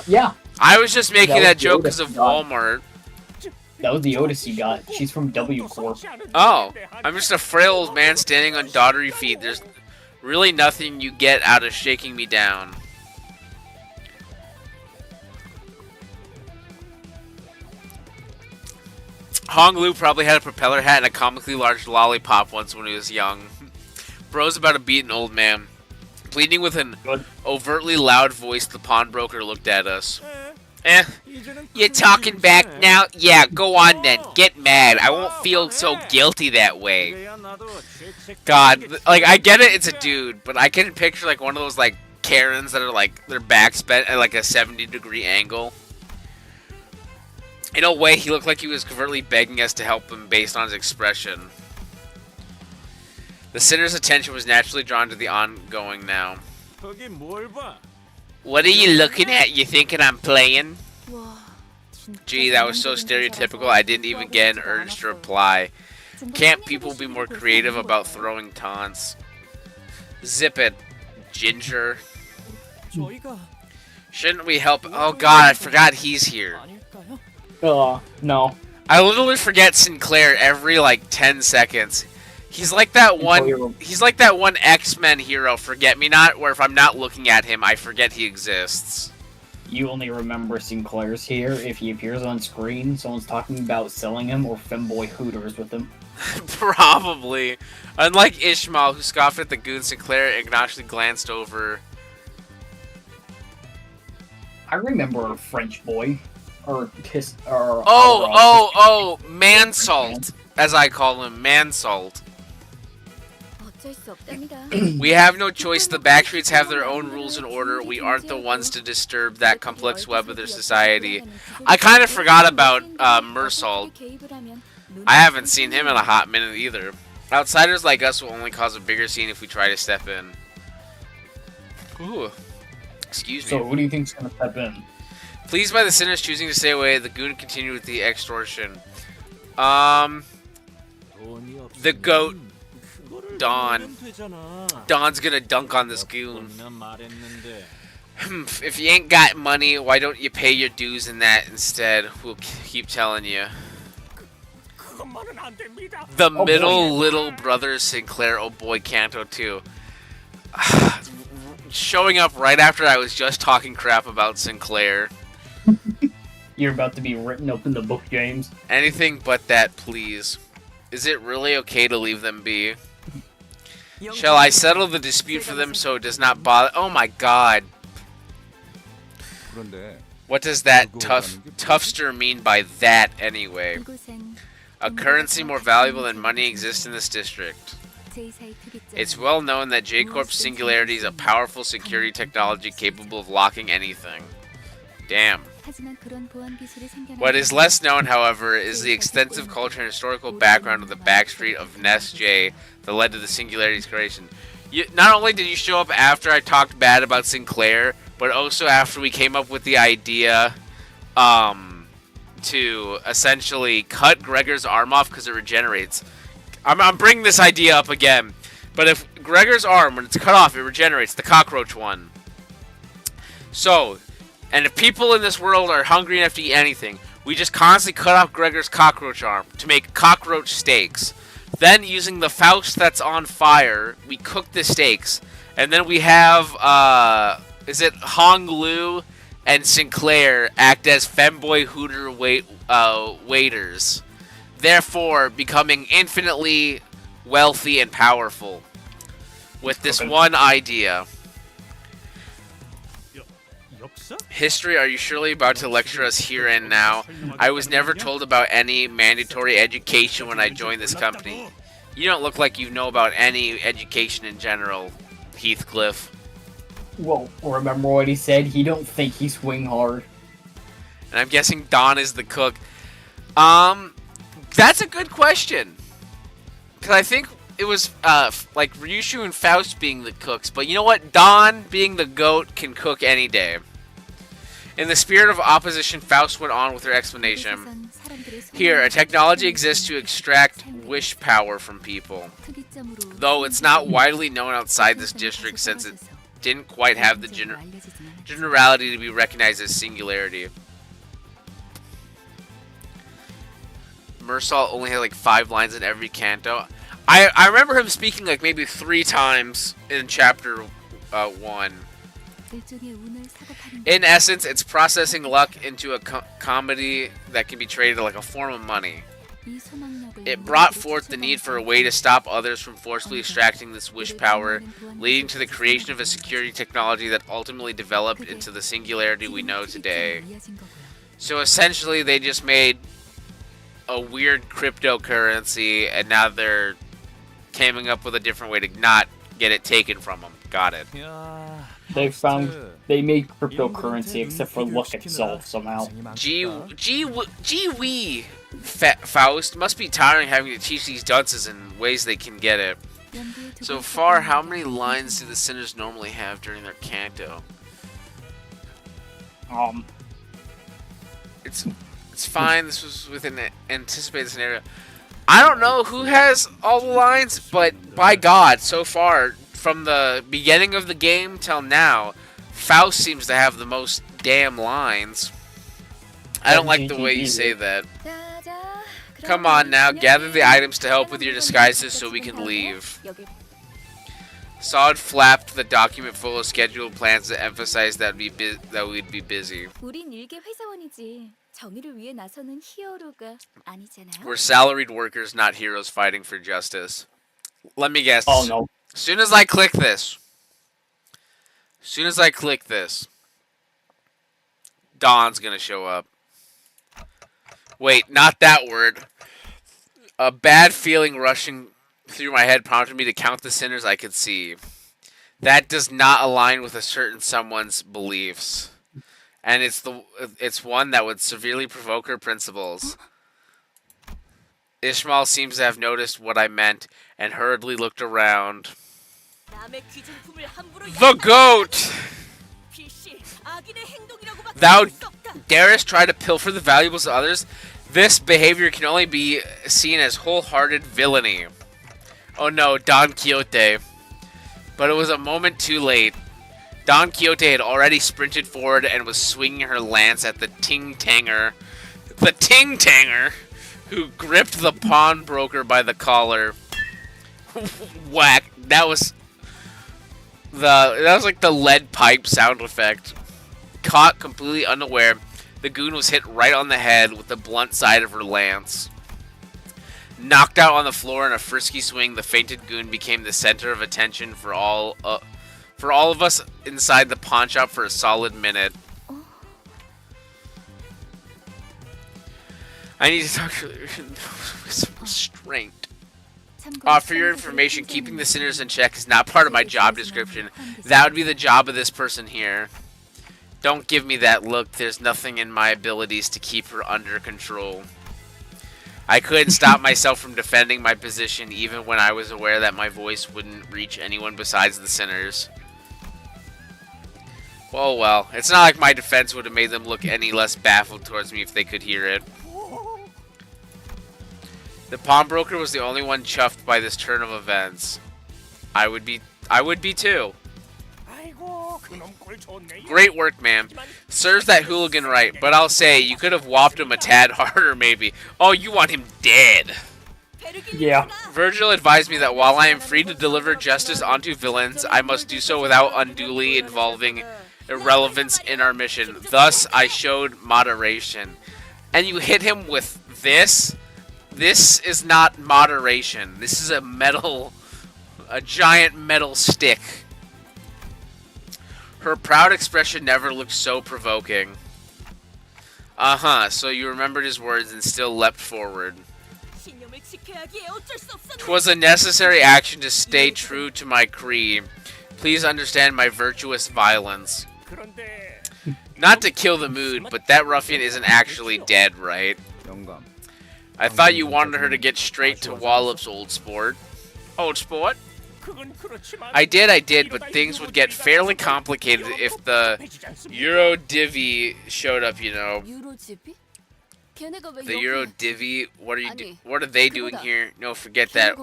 Yeah.
I was just making that joke because of Walmart.
That was the Odyssey got. She's from W Corp.
Oh, I'm just a frail old man standing on daughtery feet. There's really nothing you get out of shaking me down. Hong Lu probably had a propeller hat and a comically large lollipop once when he was young. Bro's about to beat an old man. Pleading with an overtly loud voice, the pawnbroker looked at us. You're talking back now? Yeah, go on then. Get mad. I won't feel so guilty that way. God, like, I get it, it's a dude, but I can picture, like, one of those, like, Karens that are, like, their back's bent at, like, a 70-degree angle. In a way, he looked like he was covertly begging us to help him based on his expression. The sitter's attention was naturally drawn to the ongoing now. What are you looking at? You thinking I'm playing? Gee, that was so stereotypical, I didn't even get an urge to reply. Can't people be more creative about throwing taunts? Zip it, Ginger. Shouldn't we help? Oh god, I forgot he's here.
No.
I literally forget Sinclair every, like, 10 seconds. He's like that
Until you're-
one. He's like that one X-Men hero, Forget Me Not, where if I'm not looking at him, I forget he exists.
You only remember Sinclair's here if he appears on screen, someone's talking about selling him, or femboy hooters with him.
Probably. Unlike Ishmael, who scoffed at the goon, Sinclair obnoxiously glanced over.
I remember French boy, or
Mansalt, as I call him, Mansalt.
어쩔 수 없답니다.
We have no choice. The backstreets have their own rules and order. We aren't the ones to disturb that complex web of their society. I kind of forgot about Mersalt. I haven't seen him in a hot minute either. Outsiders like us will only cause a bigger scene if we try to step in. Ooh. Excuse me.
So who do you think's gonna step in?
Pleased by the sinners choosing to stay away, the goon continued with the extortion. The goat, Don. Don's gonna dunk on this goon. If you ain't got money, why don't you pay your dues in that instead? We'll keep telling you. The middle little brother Sinclair, oh boy, Kanto too. Showing up right after I was just talking crap about Sinclair.
You're about to be written up in the book, James.
Anything but that, please. Is it really okay to leave them be? Shall I settle the dispute for them so it does not bother? Oh my god. What does that toughster mean by that anyway?
이곳엔
A currency more valuable than money exists in this district.
제2사의 특이점.
It's well known that J-Corp's Singularity is a powerful security technology capable of locking anything. Damn.
하지만 그런 보안 기술이 생겨나는
What is less known, however, is the extensive culture and historical background of the backstreet of Nest J that led to the Singularity's creation. Not only did you show up after I talked bad about Sinclair, but also after we came up with the idea to essentially cut Gregor's arm off because it regenerates. I'm bringing this idea up again. But if Gregor's arm, when it's cut off, it regenerates, the cockroach one. So, and if people in this world are hungry enough to eat anything, we just constantly cut off Gregor's cockroach arm to make cockroach steaks. Then, using the Faust that's on fire, we cook the steaks. And then we have, is it Hong Lu and Sinclair act as femboy hooter waiters. Therefore, becoming infinitely wealthy and powerful. With this one idea. History, are you surely about to lecture us here and now? I was never told about any mandatory education when I joined this company. You don't look like you know about any education in general, Heathcliff.
Well, remember what he said? He don't think he swing hard.
And I'm guessing Don is the cook. That's a good question. Because I think it was, like, Ryushu and Faust being the cooks. But you know what? Don, being the goat, can cook any day. In the spirit of opposition, Faust went on with her explanation.
이곳에선 사람들의
Here, a technology exists to extract wish power from people.
특이점으로
Though it's not widely known outside this district since it didn't quite have the
알려지진 않았지만
generality to be recognized as singularity. Mersalt only had like 5 lines in every canto. I remember him speaking like maybe 3 times in chapter 1.
일종의 운을 사고파는
In essence, it's processing luck into a comedy that can be traded like a form of money.
이 소망력을
It brought forth the need for a way to stop others from forcibly extracting this wish power, leading to the creation of a security technology that ultimately developed into the singularity we know today. So essentially, they just made a weird cryptocurrency, and now they're coming up with a different way to not get it taken from them. Got it.
They made cryptocurrency except for luck itself somehow.
Gee wee, Faust. Must be tiring having to teach these dunces in ways they can get it. So far, how many lines do the sinners normally have during their canto? It's fine. This was within an anticipated scenario. I don't know who has all the lines, but by God, so far, from the beginning of the game till now, Faust seems to have the most damn lines. I don't like the way you say that.
자자
Come on now, gather the items to help with your disguises so we can leave. Solid flapped the document full of scheduled plans to emphasize that we'd be busy.
우린 일개 회사원이지. 정의를 위해 나서는 히어로가 아니잖아요.
We're salaried workers, not heroes fighting for justice. Let me guess.
Oh no.
As soon as I click this, Dawn's gonna show up. Wait, not that word. A bad feeling rushing through my head prompted me to count the sinners I could see. That does not align with a certain someone's beliefs. And it's one that would severely provoke her principles. Ishmael seems to have noticed what I meant and hurriedly looked around. The goat! Thou darest try to pilfer the valuables of others? This behavior can only be seen as wholehearted villainy. Oh no, Don Quixote. But it was a moment too late. Don Quixote had already sprinted forward and was swinging her lance at the ting-tanger. The ting-tanger, who gripped the pawnbroker by the collar. Whack. That was like the lead pipe sound effect. Caught completely unaware, the goon was hit right on the head with the blunt side of her lance. Knocked out on the floor in a frisky swing, the fainted goon became the center of attention for all of us inside the pawnshop for a solid minute. I need to talk to with some restraint. For your information, keeping the sinners in check is not part of my job description. That would be the job of this person here. Don't give me that look. There's nothing in my abilities to keep her under control. I couldn't stop myself from defending my position even when I was aware that my voice wouldn't reach anyone besides the sinners. Well, it's not like my defense would have made them look any less baffled towards me if they could hear it. The pawnbroker was the only one chuffed by this turn of events. I would be too. Great work, man. Serves that hooligan right, but I'll say, you could have whopped him a tad harder, maybe. Oh, you want him dead.
Yeah.
Virgil advised me that while I am free to deliver justice onto villains, I must do so without unduly involving irrelevance in our mission. Thus, I showed moderation. And you hit him with this? This is not moderation. This is a giant metal stick. Her proud expression never looked so provoking. So you remembered his words and still leapt forward. 'Twas a necessary action to stay true to my creed. Please understand my virtuous violence. Not to kill the mood, but that ruffian isn't actually dead, right? I thought you wanted her to get straight to Wallop's old sport. Old sport? I did, but things would get fairly complicated if the Euro Divvy showed up, you know. The Euro Divvy, what are they doing here? No, forget that.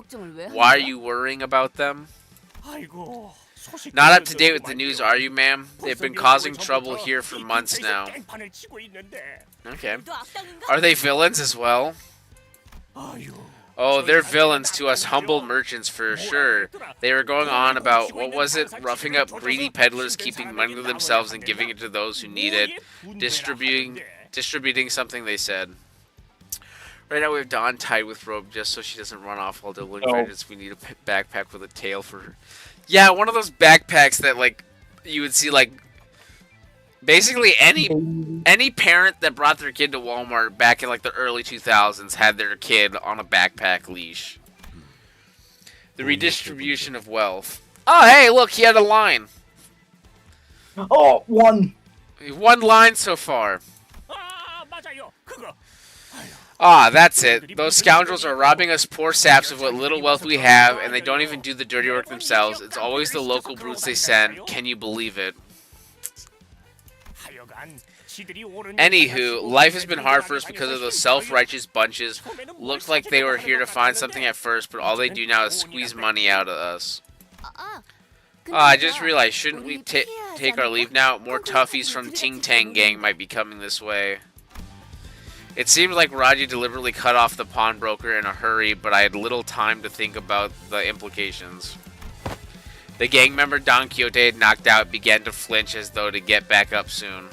Why are you worrying about them? Not up to date with the news, are you, ma'am? They've been causing trouble here for months now. Okay. Are they villains as well? Oh, they're villains to us humble merchants for sure. They were going on about, what was it? Roughing up greedy peddlers, keeping money to themselves and giving it to those who need it. Distributing something, they said. Right now we have Dawn tied with rope just so she doesn't run off while delivering items. We need a backpack with a tail for her. Yeah, one of those backpacks that, like, you would see, like, basically any parent that brought their kid to Walmart back in, like, the early 2000s had their kid on a backpack leash. The redistribution of wealth. Oh, hey, look, he had a line.
Oh, one.
One line so far. Ah, that's it. Those scoundrels are robbing us poor saps of what little wealth we have, and they don't even do the dirty work themselves. It's always the local brutes they send. Can you believe it? Anywho, life has been hard for us because of those self-righteous bunches. Looked like they were here to find something at first, but all they do now is squeeze money out of us. I just realized, shouldn't we take our leave now? More toughies from Ting Tang Gang might be coming this way. It seemed like Raji deliberately cut off the pawnbroker in a hurry, but I had little time to think about the implications. The gang member Don Quixote had knocked out began to flinch as though to get back up soon.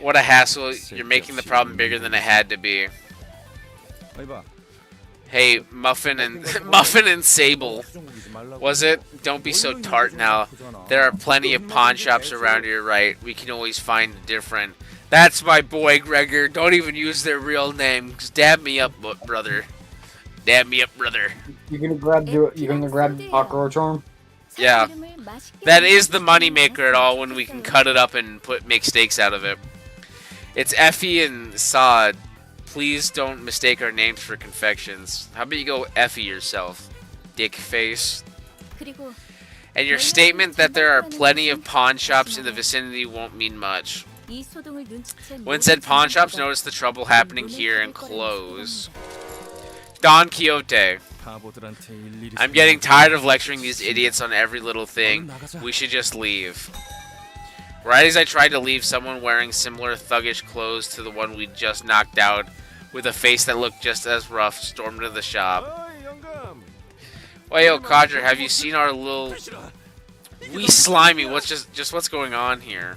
What a hassle, you're making the problem bigger than it had to be. Hey, Muffin and Sable. Was it? Don't be so tart now. There are plenty of pawn shops around here, right? We can always find a different. That's my boy, Gregor. Don't even use their real names. Dab me up, brother. Dab me up, brother.
You're gonna grab the cockroach arm?
Yeah. That is the moneymaker at all when we can cut it up and make steaks out of it. It's Effie and Saad. Please don't mistake our names for confections. How about you go Effie yourself, dick face? And your statement that there are plenty of pawn shops in the vicinity won't mean much. When said pawn shops, notice the trouble happening here and close. Don Quixote. I'm getting tired of lecturing these idiots on every little thing. We should just leave. Right as I tried to leave, someone wearing similar thuggish clothes to the one we just knocked out, with a face that looked just as rough, stormed into the shop. Wait, yo, Codger, have you seen our little wee slimy? What's going on here?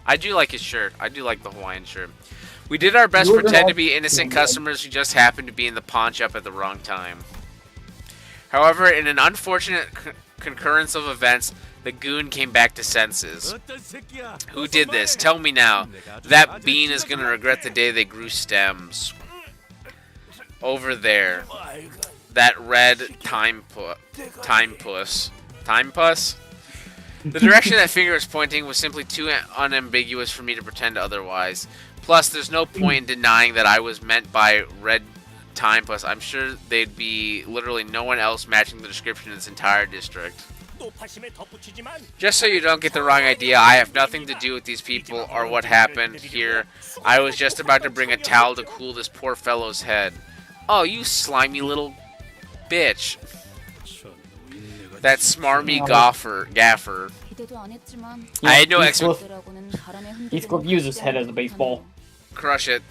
I do like his shirt. I do like the Hawaiian shirt. We did our best to pretend to be innocent customers who just happened to be in the pawn shop at the wrong time. However, in an unfortunate concurrence of events, the goon came back to senses. Who did this? Tell me now. That bean is gonna regret the day they grew stems. Over there. That red timepuss. Timepuss? The direction that finger was pointing was simply too unambiguous for me to pretend otherwise. Plus, there's no point in denying that I was meant by red timepuss. I'm sure there'd be literally no one else matching the description in this entire district. Just so you don't get the wrong idea, I have nothing to do with these people or what happened here. I was just about to bring a towel to cool this poor fellow's head. Oh, you slimy little bitch. That smarmy gaffer. I had no expectations.
He's going to use his head as a baseball.
Crush it.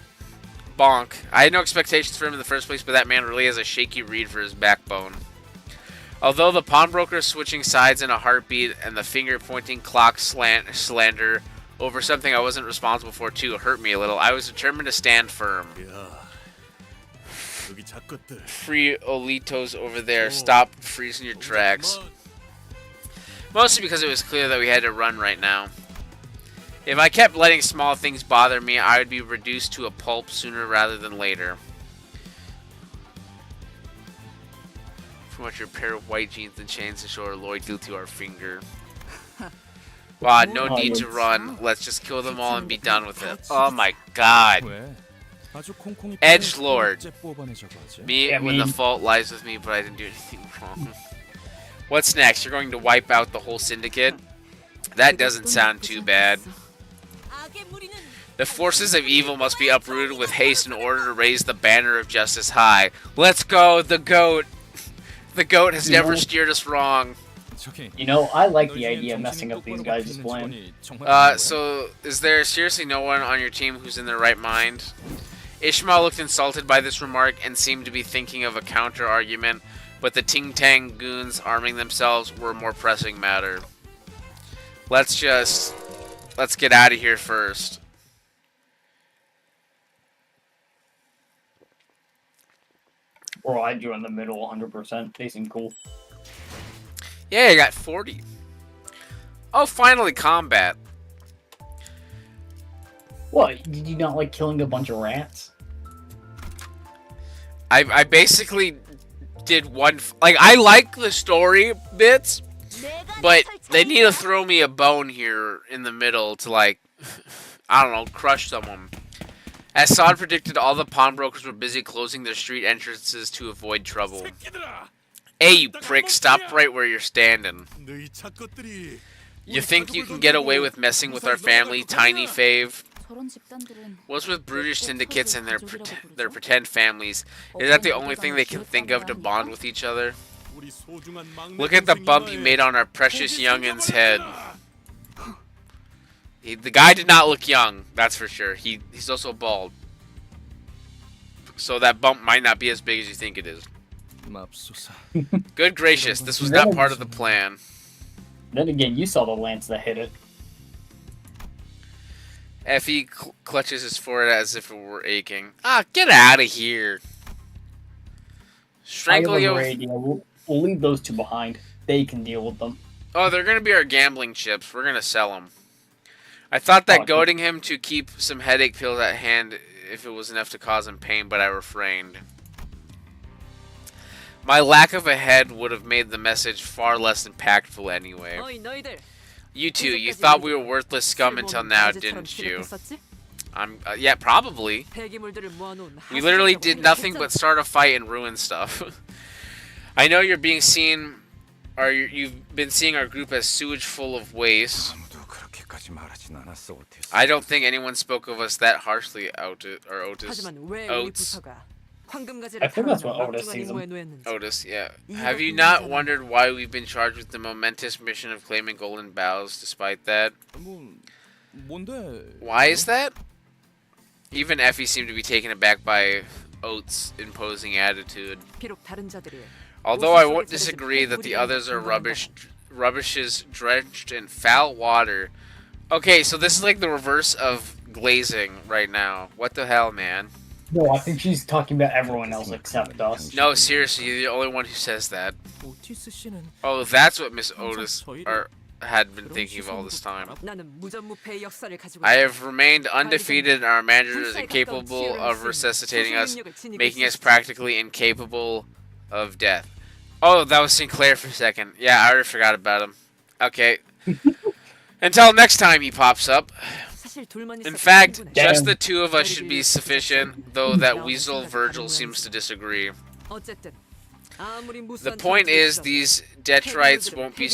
Bonk. I had no expectations for him in the first place, but that man really has a shaky reed for his backbone. Although the pawnbroker switching sides in a heartbeat and the finger-pointing clock slander over something I wasn't responsible for too hurt me a little, I was determined to stand firm. Free Olitos over there. Stop freezing your tracks. Mostly because it was clear that we had to run right now. If I kept letting small things bother me, I would be reduced to a pulp sooner rather than later. From what your pair of white jeans and chains to show our loyalty to our finger. Wow, no need to run. Let's just kill them all and be done with it. Oh my god. Edgelord. Me when the fault lies with me, but I didn't do anything wrong. What's next? You're going to wipe out the whole syndicate? That doesn't sound too bad. The forces of evil must be uprooted with haste in order to raise the banner of justice high. Let's go, the goat! The goat has never steered us wrong.
You know, I like the idea of messing up these guys' plan.
So, is there seriously no one on your team who's in their right mind? Ishmael looked insulted by this remark and seemed to be thinking of a counter-argument, but the Ting Tang goons arming themselves were a more pressing matter. Let's get out of here first.
Or I'd you in the middle 100%. They seem cool.
Yeah, I got 40. Oh, finally combat.
What? Did you not like killing a bunch of rats?
I basically did one... Like, I like the story bits, but they need to throw me a bone here in the middle to, like, I don't know, crush someone. As Sod predicted, all the pawnbrokers were busy closing their street entrances to avoid trouble. Hey, you prick, stop right where you're standing. You think you can get away with messing with our family, tiny fave? What's with brutish syndicates and their pretend families? Is that the only thing they can think of to bond with each other? Look at the bump you made on our precious youngin's head. The guy did not look young, that's for sure. He's also bald. So that bump might not be as big as you think it is. Good gracious, this was not part of the plan.
Then again, you saw the lance that hit it.
Effie clutches his forehead as if it were aching. Ah, get out of here. Strangle you.
We'll leave those two behind. They can deal with them.
Oh, they're going to be our gambling chips. We're going to sell them. I thought that goading him to keep some headache pills at hand if it was enough to cause him pain, but I refrained. My lack of a head would have made the message far less impactful anyway. You two, you thought we were worthless scum until now, didn't you? Yeah, probably. We literally did nothing but start a fight and ruin stuff. I know you're being seen, or you've been seeing our group as sewage full of waste. I don't think anyone spoke of us that harshly, Otis. Oats.
I think that's what Otis sees him.
Otis, yeah. Have you not wondered why we've been charged with the momentous mission of claiming golden bows despite that? Why is that? Even Effie seemed to be taken aback by Oats' imposing attitude. Although I won't disagree that the others are rubbishes drenched in foul water. Okay, so this is like the reverse of glazing right now. What the hell, man?
No, I think she's talking about everyone else except us.
No, seriously, you're the only one who says that. Oh, that's what Miss Otis had been thinking of all this time. I have remained undefeated and our manager is incapable of resuscitating us, making us practically incapable of death. Oh, that was Sinclair for a second. Yeah, I already forgot about him. Okay. Until next time he pops up. In fact, just the two of us should be sufficient, though that Weasel Virgil seems to disagree. The point is, these detrites won't be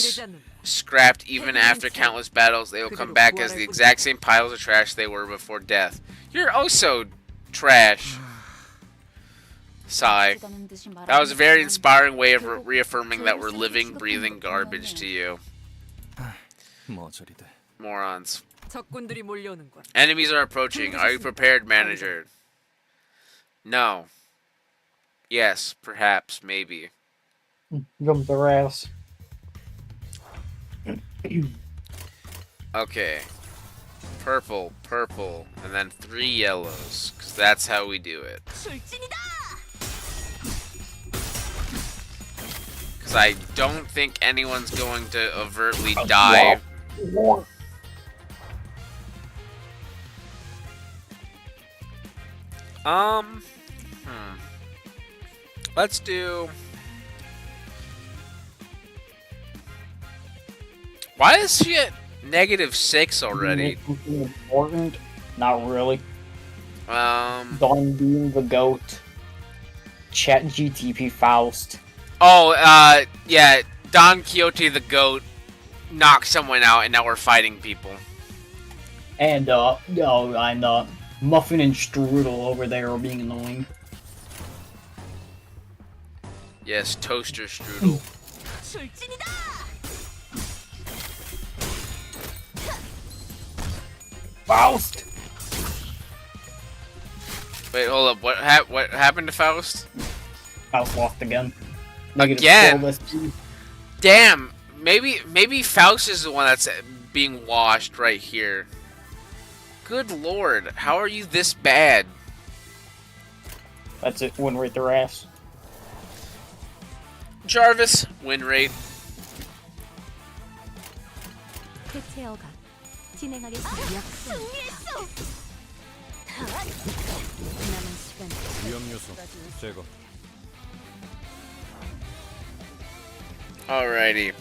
scrapped even after countless battles. They will come back as the exact same piles of trash they were before death. You're oh so trash. Sigh. That was a very inspiring way of reaffirming that we're living, breathing garbage to you. Morons. Enemies are approaching. Are you prepared, manager? No. Yes, perhaps, maybe.
Jump their ass.
Okay. Purple, purple, and then 3 yellows. Because that's how we do it. Because I don't think anyone's going to overtly die. Let's do... Why is she at -6 already?
Important? Not really. Don being the goat. Chat GTP Faust.
Oh, yeah, Don Quixote the goat knocked someone out and now we're fighting people.
And, Muffin and Strudel over there are being annoying.
Yes, Toaster Strudel.
Faust!
Wait, hold up. What happened to Faust?
Faust lost again.
Again? Damn. Maybe Faust is the one that's being washed right here. Good lord. How are you this bad?
That's it. Win rate their ass.
Jarvis, win rate. Alrighty.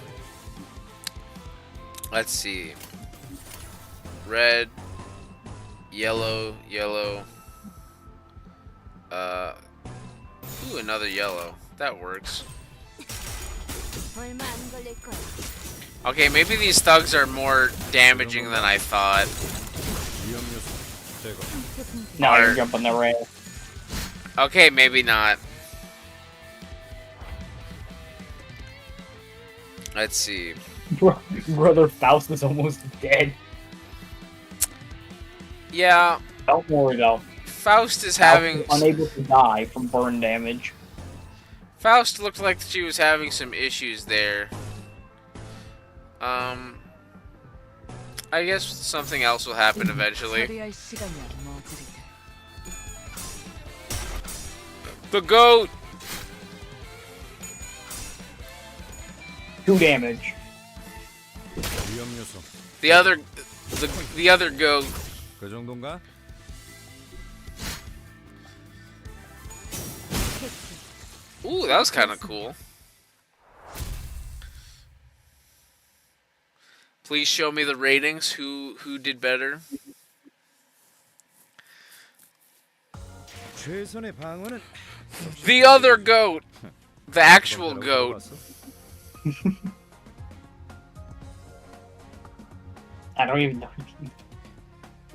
Let's see. Red, yellow, yellow. Ooh, another yellow. That works. Okay, maybe these thugs are more damaging than I thought.
Now you're jumping the rail.
Okay, maybe not. Let's see.
Brother Faust is almost dead.
Yeah,
Don't worry though.
Faust is
Faust
having...
is unable to die from burn damage.
Faust looked like she was having some issues there. I guess something else will happen eventually. The goat!
2 damage.
위험 요소.
The other goat.
그 정도인가?
Ooh, that was kind of cool. Please show me the ratings. Who did better?
최선의 방어는
The other goat. The actual goat.
I don't even know.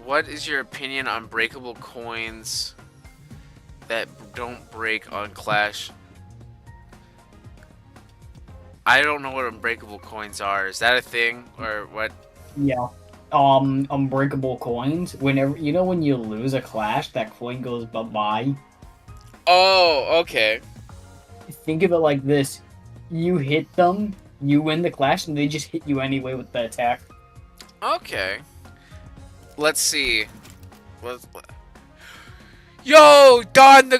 What is your opinion on breakable coins that don't break on Clash? I don't know what unbreakable coins are. Is that a thing or what?
Yeah. Unbreakable coins. Whenever when you lose a clash, that coin goes bye-bye.
Oh, okay.
Think of it like this: you hit them, you win the clash, and they just hit you anyway with the attack.
Okay. Let's see. Yo, Don the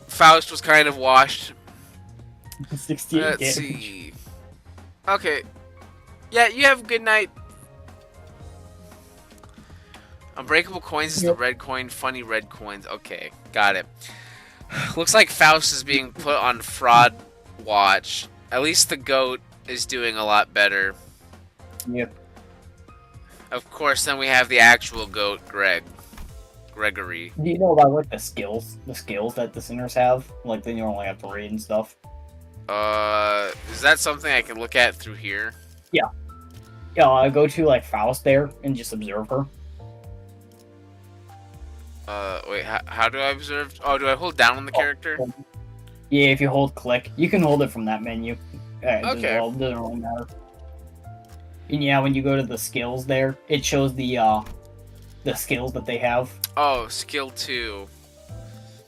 Faust was kind of washed.
68
Let's
damage.
see. Okay. Yeah, you have a good night. Unbreakable coins is the red coin. Funny red coins. Okay, got it. Looks like Faust is being put on fraud watch. At least the goat is doing a lot better.
Yep.
Of course, then we have the actual goat, Gregory.
Do you know about like the skills that the sinners have? Like they normally have to read and stuff.
Is that something I can look at through here?
Yeah, go to like Faust there and just observe her.
Wait, how do I observe? Oh, do I hold down on the character?
Yeah, if you hold click, you can hold it from that menu.
Okay.
Doesn't really matter. And yeah, when you go to the skills there, it shows the skills that they have.
Oh, skill 2.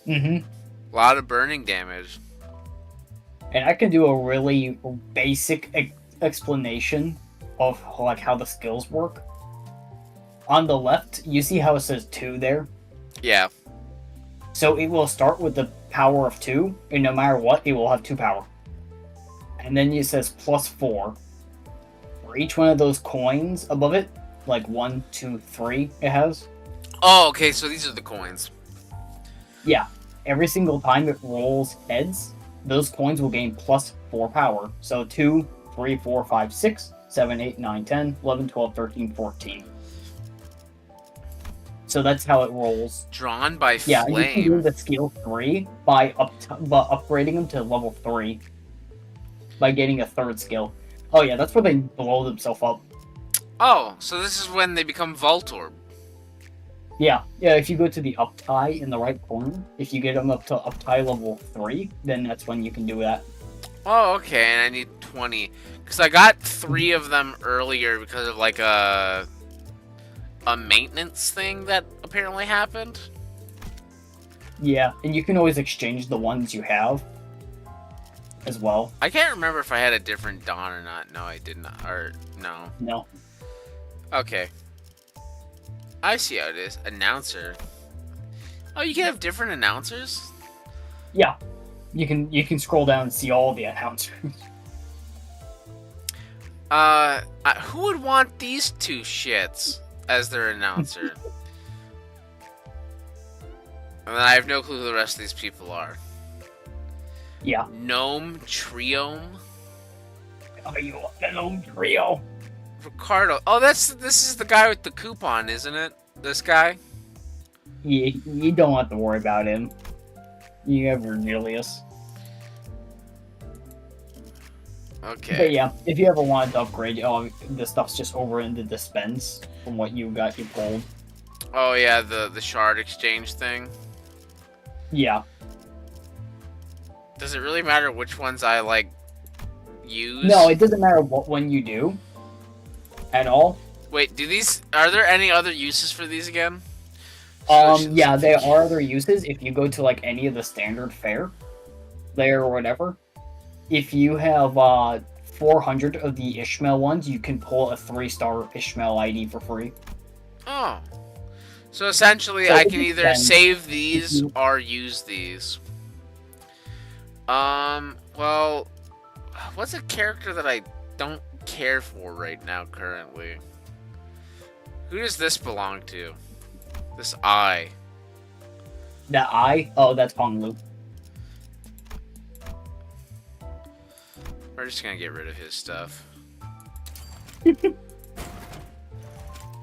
Mm-hmm.
A lot of burning damage.
And I can do a really basic explanation of like how the skills work. On the left, you see how it says 2 there?
Yeah.
So it will start with the power of 2, and no matter what, it will have 2 power. And then it says +4. For each one of those coins above it, like 1, 2, 3, it has.
Oh, okay, so these are the coins.
Yeah. Every single time it rolls heads, those coins will gain +4 power. So 2, 3, 4, 5, 6, 7, 8, 9, 10, 11, 12, 13, 14. So that's how it rolls.
Drawn by
Yeah,
flame.
you can do the skill 3 by upgrading them to level 3. By getting a 3rd skill. Oh yeah, that's where they blow themselves up.
Oh, so this is when they become Voltorb.
Yeah, if you go to the uptie in the right corner, if you get them up to uptie level 3, then that's when you can do that.
Oh, okay, and I need 20. Because I got 3 of them earlier because of like a maintenance thing that apparently happened.
Yeah, and you can always exchange the ones you have as well.
I can't remember if I had a different Dawn or not. No, I did not. Or, no.
No.
Okay. I see how it is. Announcer. Oh, you can have different announcers?
Yeah. You can scroll down and see all the announcers.
Who would want these 2 shits as their announcer? And I have no clue who the rest of these people are.
Yeah.
Gnome Triome?
Oh, you want the Gnome Trio?
Ricardo. Oh, this is the guy with the coupon, isn't it? This guy?
Yeah, you don't have to worry about him. You have Cornelius.
Okay.
But yeah, if you ever wanted to upgrade, this stuff's just over in the dispense from what you pulled.
Oh yeah, the shard exchange thing.
Yeah.
Does it really matter which ones I like use?
No, it doesn't matter what one you do at all.
Wait, are there any other uses for these again?
Yeah, there are other uses. If you go to like any of the standard fare there or whatever, if you have 400 of the Ishmael ones, you can pull a 3-star Ishmael ID for free.
Oh. So essentially,
So
I
it
can either
depends.
save these or use these. Well, what's a character that I don't care for right now currently? Who does this belong to? This eye.
That eye? Oh, that's Honglu.
We're just gonna get rid of his stuff.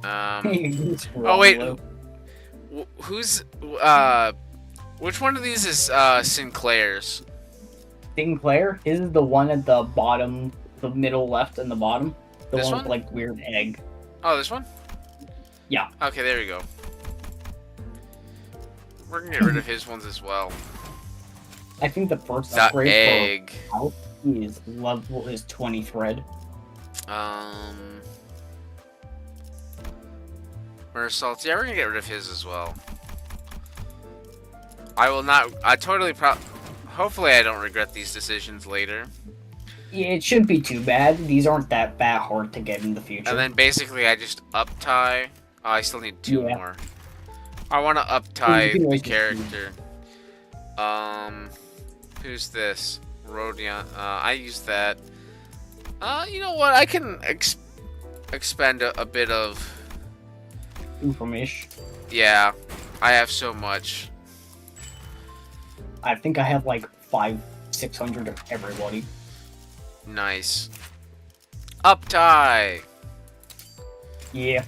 Oh wait, who's which one of these is Sinclair's?
Sinclair? His is the one at the bottom, the middle left and the bottom. The
This
one
one?
with like weird egg.
Oh, this one?
Yeah.
Okay, there we go. We're gonna get rid of his ones as well.
I think the first
The
upgrade
egg.
for health is 20 thread.
Mersault. Yeah, we're gonna get rid of his as well. I will not. Hopefully, I don't regret these decisions later.
Yeah, it shouldn't be too bad. These aren't that bad hard to get in the future.
And then basically, I just up-tie. Oh, I still need 2
Yeah.
more. I want to
You
up-tie
can
the
always
character. Who's this? Rodion. I use that. You know what? I can expend a bit of.
Information.
Yeah, I have so much.
I think I have like 600 of everybody.
Nice. Up-tie.
Yeah.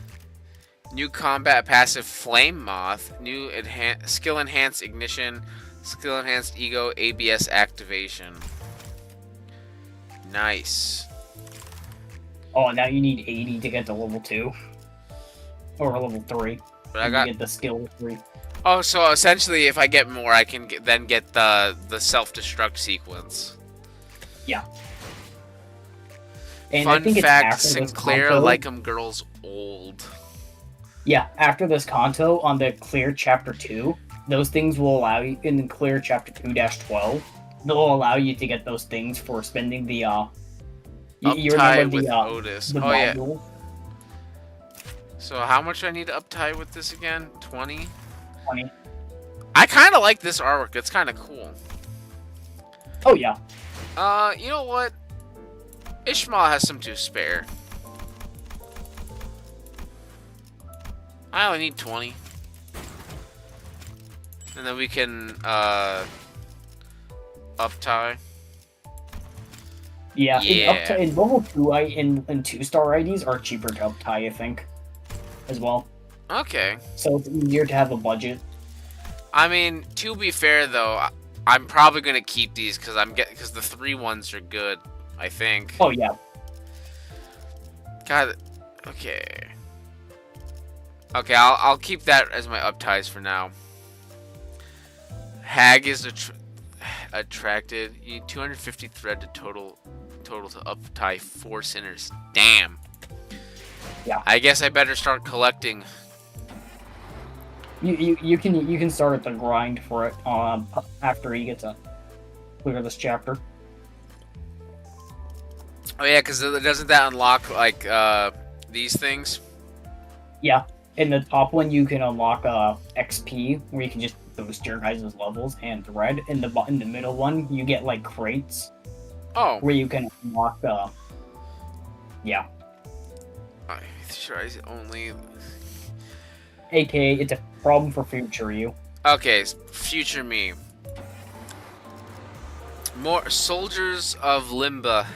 New combat passive Flame Moth. New skill enhanced ignition. Skill enhanced ego ABS activation. Nice.
Oh, now you need 80 to get to level 2. Or level 3.
But I got.
get the skill 3.
Oh, so essentially, if I get more, I can then get the self-destruct sequence.
Yeah. And
Fun
I think
fact:
it's after
Sinclair
this
like 'em girls old.
Yeah, after this conto on the Clear Chapter 2, those things will allow you, in Clear Chapter 2-12, they'll allow you to get those things for spending the, you
Up-tie
remember
with
the,
Otis.
the
Oh yeah.
module?
So how much do I need to up-tie with this again? 20?
20.
I kind of like this artwork. It's kind of cool.
Oh, yeah.
You know what? Ishmael has some to spare. I only need 20. And then we can, up-tie.
Yeah,
Yeah.
in level 2, in 2-star IDs are cheaper to up-tie, I think, as well.
Okay.
So it's easier to have a budget.
I mean, to be fair though, I'm probably gonna keep these because the 3 ones are good. I think.
Oh, yeah.
God. Okay. Okay, I'll keep that as my up-ties for now. Hag is attracted. You need 250 thread to total to up-tie 4 sinners. Damn.
Yeah.
I guess I better start collecting.
You can start at the grind for it after you get to clear this chapter.
Oh yeah, because doesn't that unlock like these things?
Yeah, in the top one you can unlock XP where you can just boost your guys' levels and thread. In the middle one you get like crates
Oh.
where you can unlock yeah.
Tries only.
AKA it's a problem for future you.
Okay, future me. More soldiers of Limba.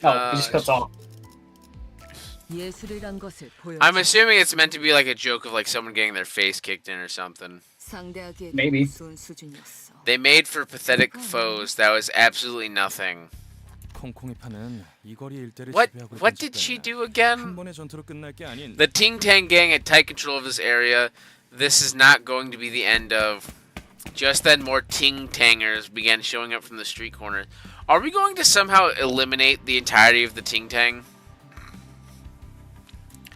Oh, it just cuts off.
I'm assuming it's meant to be like a joke of like someone getting their face kicked in or something.
Maybe.
They made for pathetic foes. That was absolutely nothing. What did she do again? The Ting Tang gang had tight control of this area. This is not going to be the end of. Just then, more Ting Tangers began showing up from the street corner. Are we going to somehow eliminate the entirety of the Ting Tang?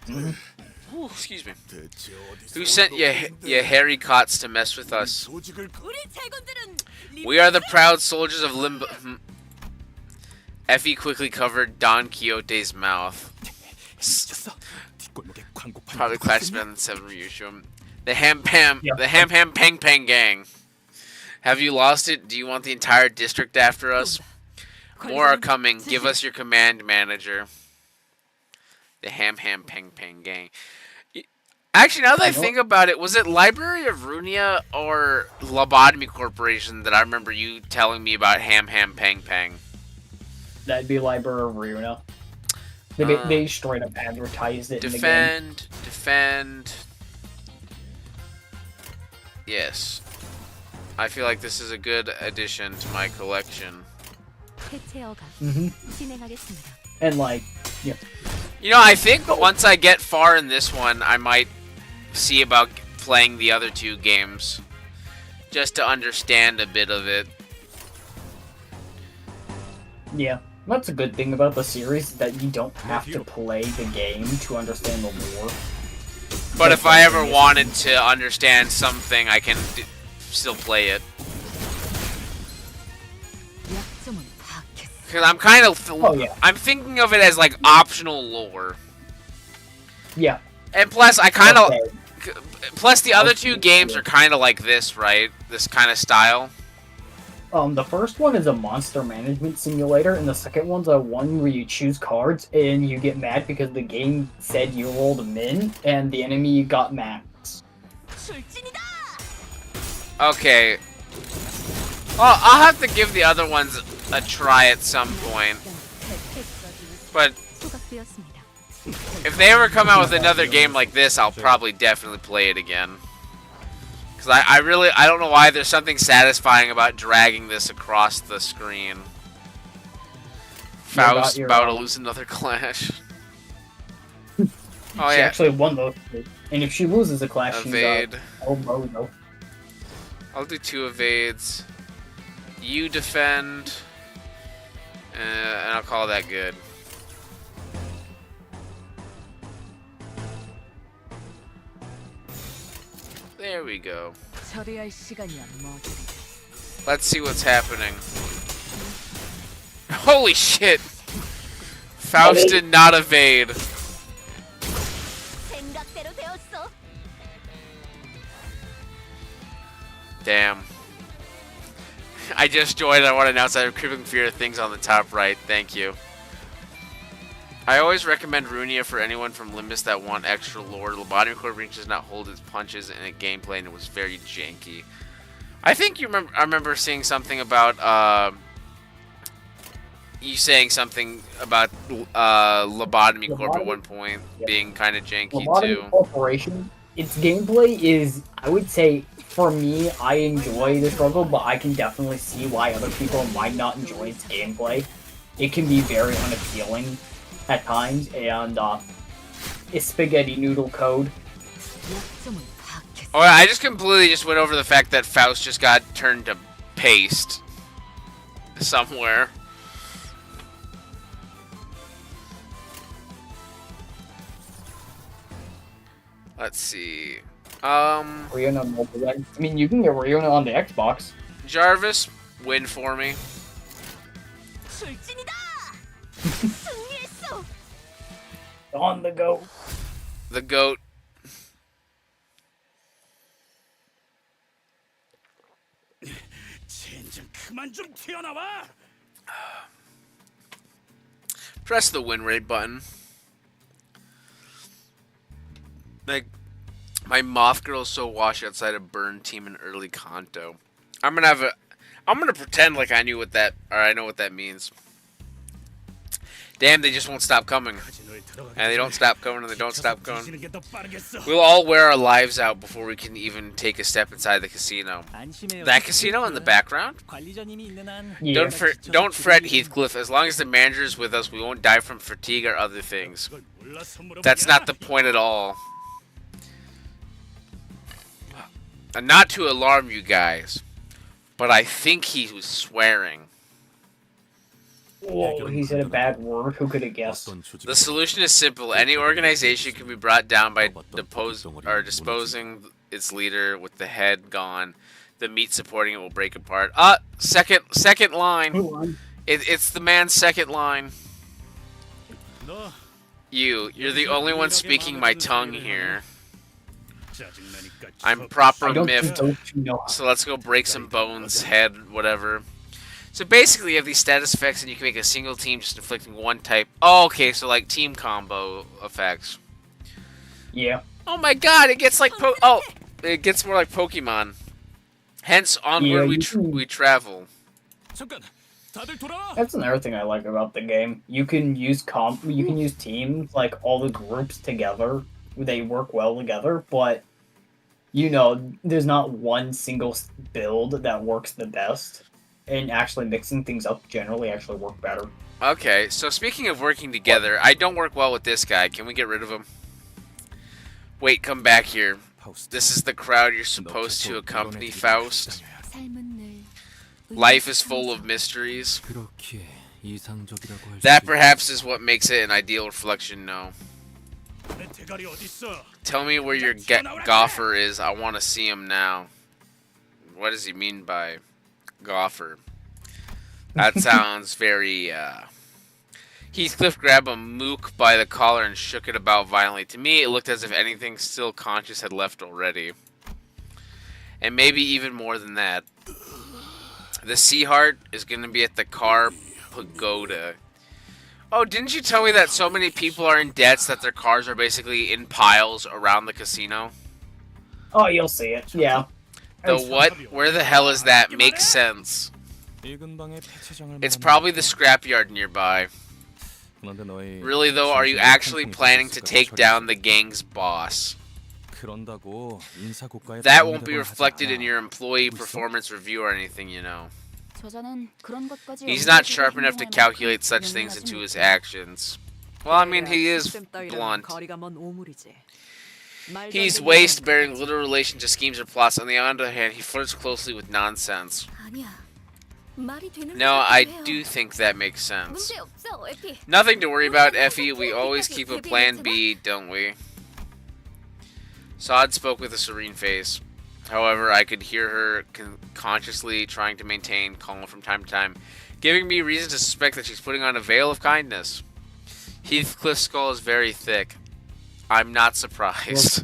Ooh, excuse me. Who sent you hairy cots to mess with us? We are the proud soldiers of Limbo. Effie quickly covered Don Quixote's mouth. Probably classed better than 7 Ryushu. The ham pang pang gang. Have you lost it? Do you want the entire district after us? More are coming. Give us your command, manager. The ham pang pang gang. Actually, now that I think about it, was it Library of Runia or Lobotomy Corporation that I remember you telling me about ham pang pang?
That'd be Library of Runa. They straight up advertised it in the game.
Defend. Yes. I feel like this is a good addition to my collection.
And like, yeah.
You know, I think once I get far in this one, I might see about playing the other 2 games. Just to understand a bit of it.
Yeah. That's a good thing about the series, that you don't have to play the game to understand the lore.
But if I ever wanted to understand something, I can still play it. Because I'm kind of... I'm thinking of it as, like, optional lore.
Yeah.
And plus, I kind of... Plus, the other 2 games are kind of like this, right? This kind of style.
The first one is a monster management simulator, and the second one's a one where you choose cards, and you get mad because the game said you rolled a min, and the enemy got max.
Okay. Well, I'll have to give the other ones a try at some point. But if they ever come out with another game like this, I'll probably definitely play it again. Because I don't know why, there's something satisfying about dragging this across the screen. Faust about to lose another clash. Oh
She
yeah.
actually won those, and if she loses a clash,
Evade.
she's no.
I'll do 2 evades. You defend. And I'll call that good. There we go. Let's see what's happening. Holy shit! Faust did not evade. Damn. I just joined. I want to announce I have crippling fear of things on the top right. Thank you. I always recommend Runia for anyone from Limbus that want extra lore. Lobotomy Corporation does not hold its punches in a gameplay, and it was very janky. I think you remember. I remember seeing something about you saying something about Lobotomy Corp at one point being kind of janky too.
Corporation. Its gameplay is, I would say, for me, I enjoy the struggle, but I can definitely see why other people might not enjoy its gameplay. It can be very unappealing at times, and it's spaghetti noodle code.
Oh, I just completely went over the fact that Faust just got turned to paste somewhere. Let's see.
Riona mobile. I mean, you can get Riona on the Xbox.
Jarvis, win for me.
On the go.
The goat. Press the win rate button. Like, my moth girl's so washed outside a burn team in early Kanto. I'm gonna pretend like I knew what that, or I know what that means. Damn, they just won't stop coming. And they don't stop coming, and they don't stop coming. We'll all wear our lives out before we can even take a step inside the casino. That casino in the background?
Yeah.
Don't fret, Heathcliff. As long as the manager is with us, we won't die from fatigue or other things. That's not the point at all. And not to alarm you guys, but I think he was swearing.
Whoa, he said a bad word. Who could have guessed?
The solution is simple. Any organization can be brought down by disposing its leader with the head gone. The meat supporting it will break apart. Second line. It's the man's second line.
너
You're the only one speaking my tongue here.
짜증나니까
I'm proper
I don't
miffed.
don't you know.
So let's go break some bones, head, whatever. So basically, you have these status effects, and you can make a single team just inflicting one type. Oh, okay, so like team combo effects.
Yeah.
Oh my God, it gets like it gets more like Pokemon. Hence, onward
Yeah,
we travel.
잠깐 다들 돌아와.
That's another thing I like about the game. You can use teams, like all the groups together. They work well together, but you know, there's not one single build that works the best. And actually mixing things up generally actually work better.
Okay, so speaking of working together, I don't work well with this guy. Can we get rid of him? Wait, come back here. This is the crowd you're supposed to accompany, Faust.
삶은 늘
Life is full of mysteries.
그렇게 이상적이라고 할
That perhaps is what makes it an ideal reflection, no.
내 대가리 어딨어?
Tell me where your gopher is. I want to see him now. What does he mean by gopher? That sounds very, Heathcliff grabbed a mook by the collar and shook it about violently. To me, it looked as if anything still conscious had left already. And maybe even more than that. The Sea Heart is going to be at the Car Pagoda. Oh, didn't you tell me that so many people are in debts that their cars are basically in piles around the casino?
Oh, you'll see it. Yeah.
The what? Where the hell is that? Makes sense. It's probably the scrapyard nearby. Really though, are you actually planning to take down the gang's boss? That won't be reflected in your employee performance review or anything, you know.
저자는 그런 것까지
He's not sharp enough to calculate such things into his actions. Well, I mean, he is blunt. He's waste bearing little relation to schemes or plots. On the other hand, he flirts closely with nonsense.
아니야. 말이 되는
No, I
소리예요.
do think that makes sense.
문제 없어, 에피.
Nothing to worry about, Effie. We always keep a plan B, don't we? Sod spoke with a serene face. However, I could hear her consciously trying to maintain calm from time to time, giving me reason to suspect that she's putting on a veil of kindness. Heathcliff's skull is very thick. I'm not surprised.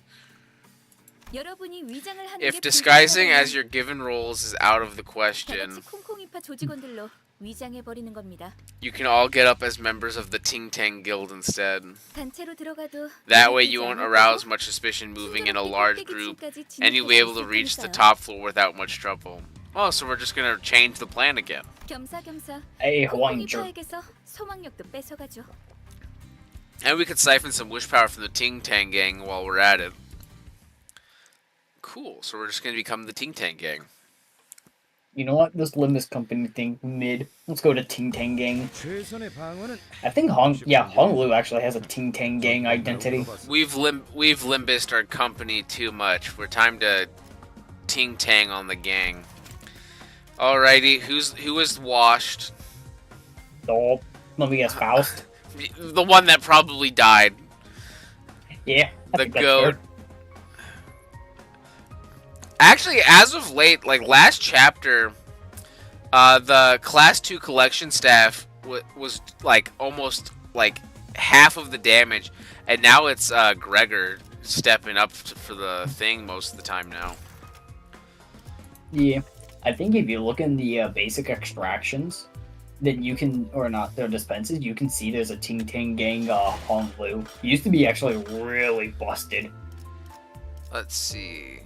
여러분이 위장을 하는
If
게
disguising
불가능하다면
as your given roles is out of the
다
question,
같이 콩콩이파 조직원들로 위장해 버리는 겁니다.
you can all get up as members of the Ting Tang Guild instead.
단체로 들어가도
That way you won't arouse much suspicion moving in a large group, and you'll be able to reach the top floor without much trouble. Oh, so we're just gonna change the plan again.
겸사겸사
Hey, Hwanger.
콩콩이파에게서 소망력도 뺏어가죠.
And we could siphon some wish power from the Ting Tang Gang while we're at it. Cool, so we're just gonna become the Ting Tang Gang.
You know what? Let's limb this company thing mid. Let's go to Ting Tang Gang.
최선의 방어는
I think Honolulu actually has a Ting Tang Gang identity.
We've limbised our company too much. We're time to Ting Tang on the gang. Alrighty, who is washed?
Oh, let me guess, Faust.
The one that probably died.
Yeah. I
The
think that's
goat.
fair.
Actually, as of late, like last chapter, the Class 2 collection staff was like almost like half of the damage, and now it's Gregor stepping up for the thing most of the time now.
Yeah. I think if you look in the basic extractions, then you can, or not, their dispenses, you can see there's a Ting Tang Gang Honolulu. It used to be actually really busted.
Let's see.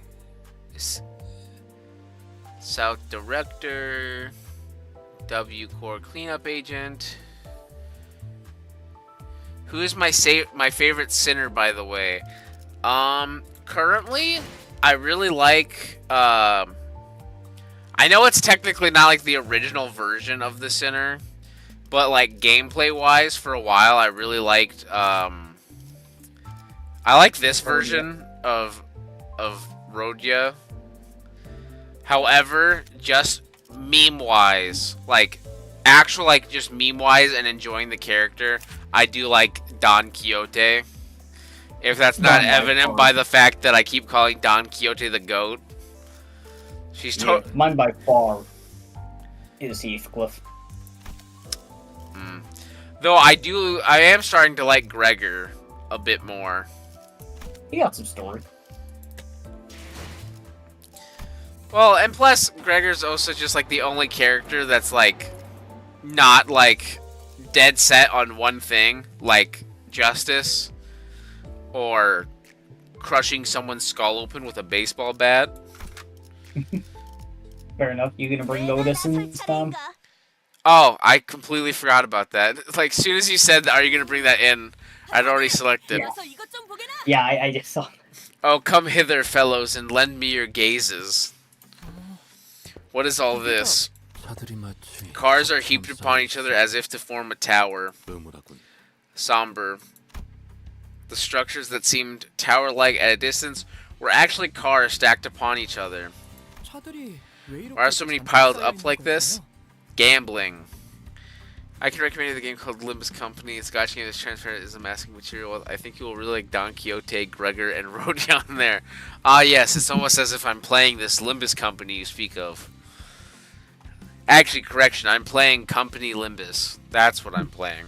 South Director, W Core Cleanup Agent. Who is my favorite sinner, by the way? Currently, I really like. I know it's technically not like the original version of the sinner, but like gameplay wise, for a while, I really liked. I like this version of Rodya. However, just meme-wise, like, actual, like, just meme-wise and enjoying the character, I do like Don Quixote. If that's not evident by the fact that I keep calling Don Quixote the GOAT. She's
mine by far is Heathcliff.
Though I am starting to like Gregor a bit more.
He got some story.
Well, and plus, Gregor's also just, like, the only character that's, like, not, like, dead set on one thing, like justice, or crushing someone's skull open with a baseball bat.
Fair enough. You gonna bring Lotus in this time?
Oh, I completely forgot about that. Like, as soon as you said, are you gonna bring that in, I'd already selected.
Yeah, I just saw.
Oh, come hither, fellows, and lend me your gazes. What is all this? Cars are heaped upon each other as if to form a tower. Somber. The structures that seemed tower-like at a distance were actually cars stacked upon each other. Why are so many piled up like this? Gambling. I can recommend you the game called Limbus Company. It's got you as transparent as a masking material. I think you will really like Don Quixote, Gregor, and Rodion there. Ah, yes, it's almost as if I'm playing this Limbus Company you speak of. Actually, correction, I'm playing Company Limbus. That's what I'm playing.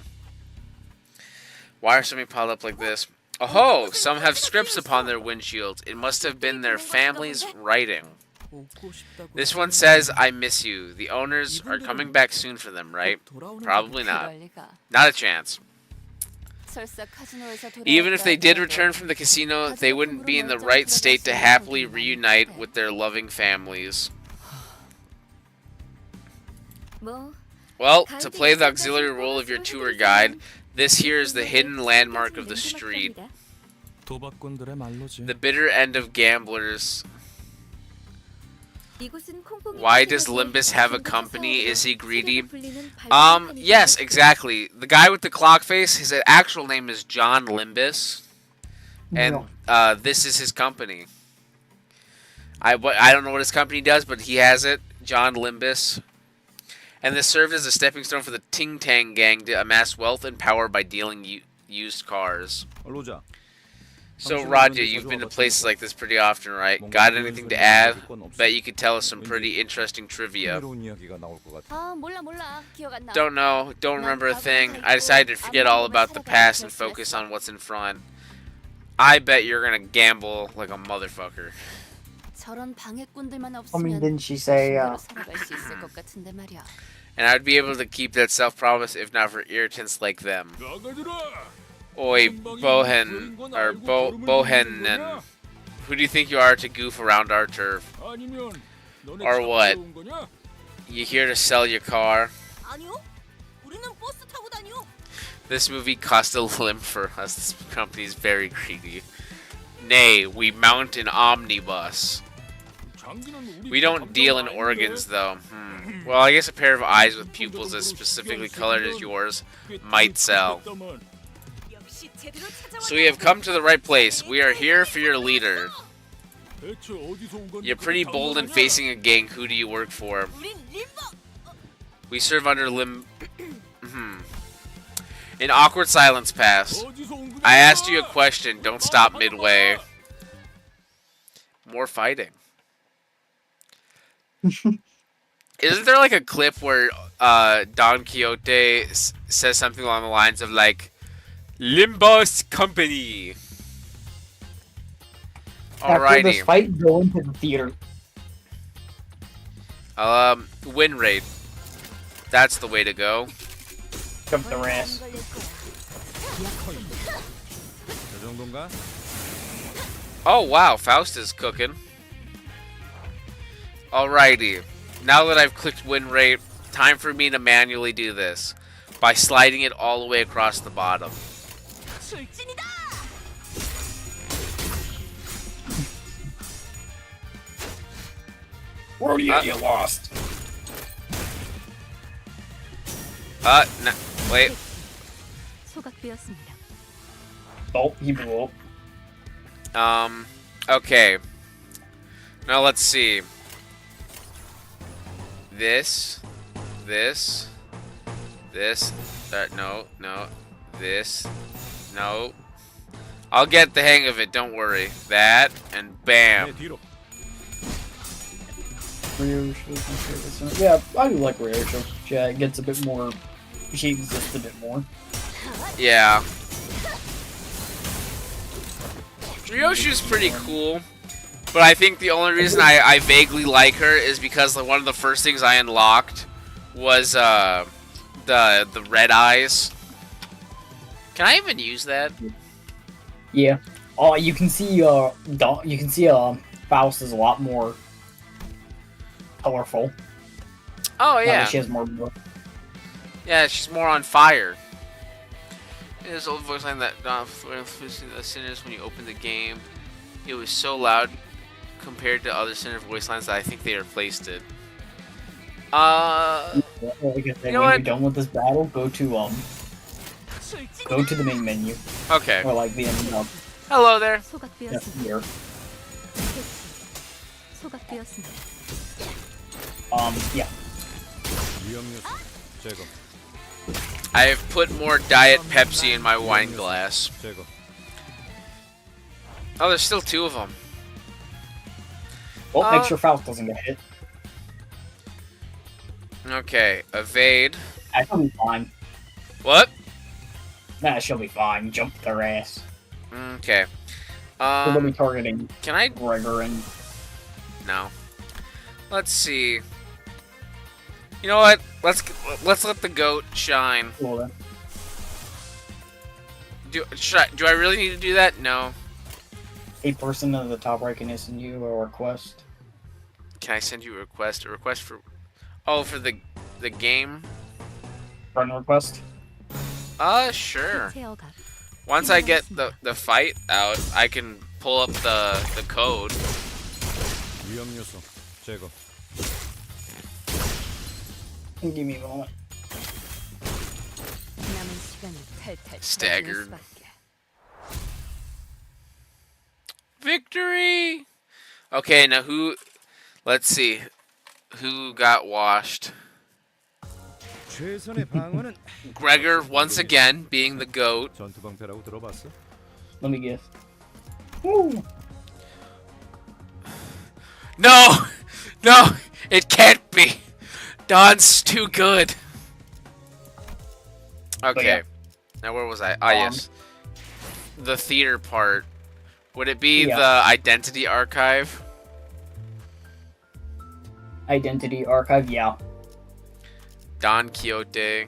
Why are so many piled up like this? Oh, some have scripts upon their windshields. It must have been their family's writing. This one says, I miss you. The owners are coming back soon for them, right? Probably not. Not a chance. Even if they did return from the casino, they wouldn't be in the right state to happily reunite with their loving families. Well, to play the auxiliary role of your tour guide, this here is the hidden landmark of the street. The bitter end of gamblers. Why does Limbus have a company? Is he greedy? Yes, exactly. The guy with the clock face, his actual name is John Limbus. And this is his company. I don't know what his company does, but he has it. John Limbus. And this served as a stepping stone for the Ting Tang gang to amass wealth and power by dealing used cars. So, Raja, you've been to places like this pretty often, right? Got anything to add? Bet you could tell us some pretty interesting trivia. Don't know. Don't remember a thing. I decided to forget all about the past and focus on what's in front. I bet you're gonna gamble like a motherfucker.
I mean, didn't she say,
And I'd be able to keep that self-promise if not for irritants like them. Oi, Bohen, or Bohennen. Who do you think you are to goof around our turf? Or what? You here to sell your car? This movie cost a limb for us. This company's very greedy. Nay, we mount an omnibus. We don't deal in organs, though. Well, I guess a pair of eyes with pupils as specifically colored as yours might sell. So we have come to the right place. We are here for your leader. You're pretty bold in facing a gang. Who do you work for? We serve under An awkward silence passed. I asked you a question. Don't stop midway. More fighting. Isn't there like a clip where Don Quixote says something along the lines of like, Limbus Company. Alrighty.
After this fight, go into the theater.
Win rate. That's the way to go.
Jump the ass.
Oh wow, Faust is cooking. Alrighty. Now that I've clicked win rate, time for me to manually do this by sliding it all the way across the bottom.
Where you lost?
No, wait.
Oh, he blew up.
Okay. Now let's see. This, This. That. No. No. This. No. I'll get the hang of it. Don't worry. That and
내
bam.
뒤로.
Yeah, I do like Ryosho. Yeah, it gets a bit more. She exists a bit more.
Yeah. Ryoshu's pretty cool, but I think the only reason I vaguely like her is because like, one of the first things I unlocked was the red eyes. Can I even use that?
Yeah. Oh, you can see Faust is a lot more colorful.
Oh
Now
yeah.
that she has more.
Yeah, she's more on fire. There's old voice line that the sinners when you open the game. It was so loud compared to other sinner voice lines that I think they replaced it.
Like I said,
You know
when
what?
you're done with this battle, go to the main menu
Okay.
or like the end of
Hello there.
소각되었습니다.
here.
소각되었습니다.
Yeah.
위험 요소 제거.
I have put more Diet Pepsi in my wine glass.
제거.
Oh, there's still 2 of them.
Well, make sure Faust doesn't get hit.
Okay, evade.
She'll be fine.
What?
Nah, she'll be fine. Jump their ass.
Okay.
We're gonna be targeting
Can I?
Gregor and
No. Let's see. You know what? Let's let the goat shine.
Lola.
Do I really need to do that? No.
A person at the top right can send you a request.
Can I send you a request? A request for? Oh, for the game?
Friend request.
Sure.
체어가
Once I get the fight out, I can pull up the code.
위험 요소 제거.
Give me a moment.
남은 시간을 탈탈
Staggered.
털어주는 수밖에.
Victory! Okay, now who? Let's see. Who got washed?
최선의 방어는
Gregor once again being the goat.
전투 방패라고 들어봤어?
Let me guess. Woo!
No! No! It can't be! Don's too good! Okay.
yeah.
Now where was I? Ah, yes. The theater part. Would it be
Yeah.
the identity archive?
Identity archive, yeah.
Don Quixote.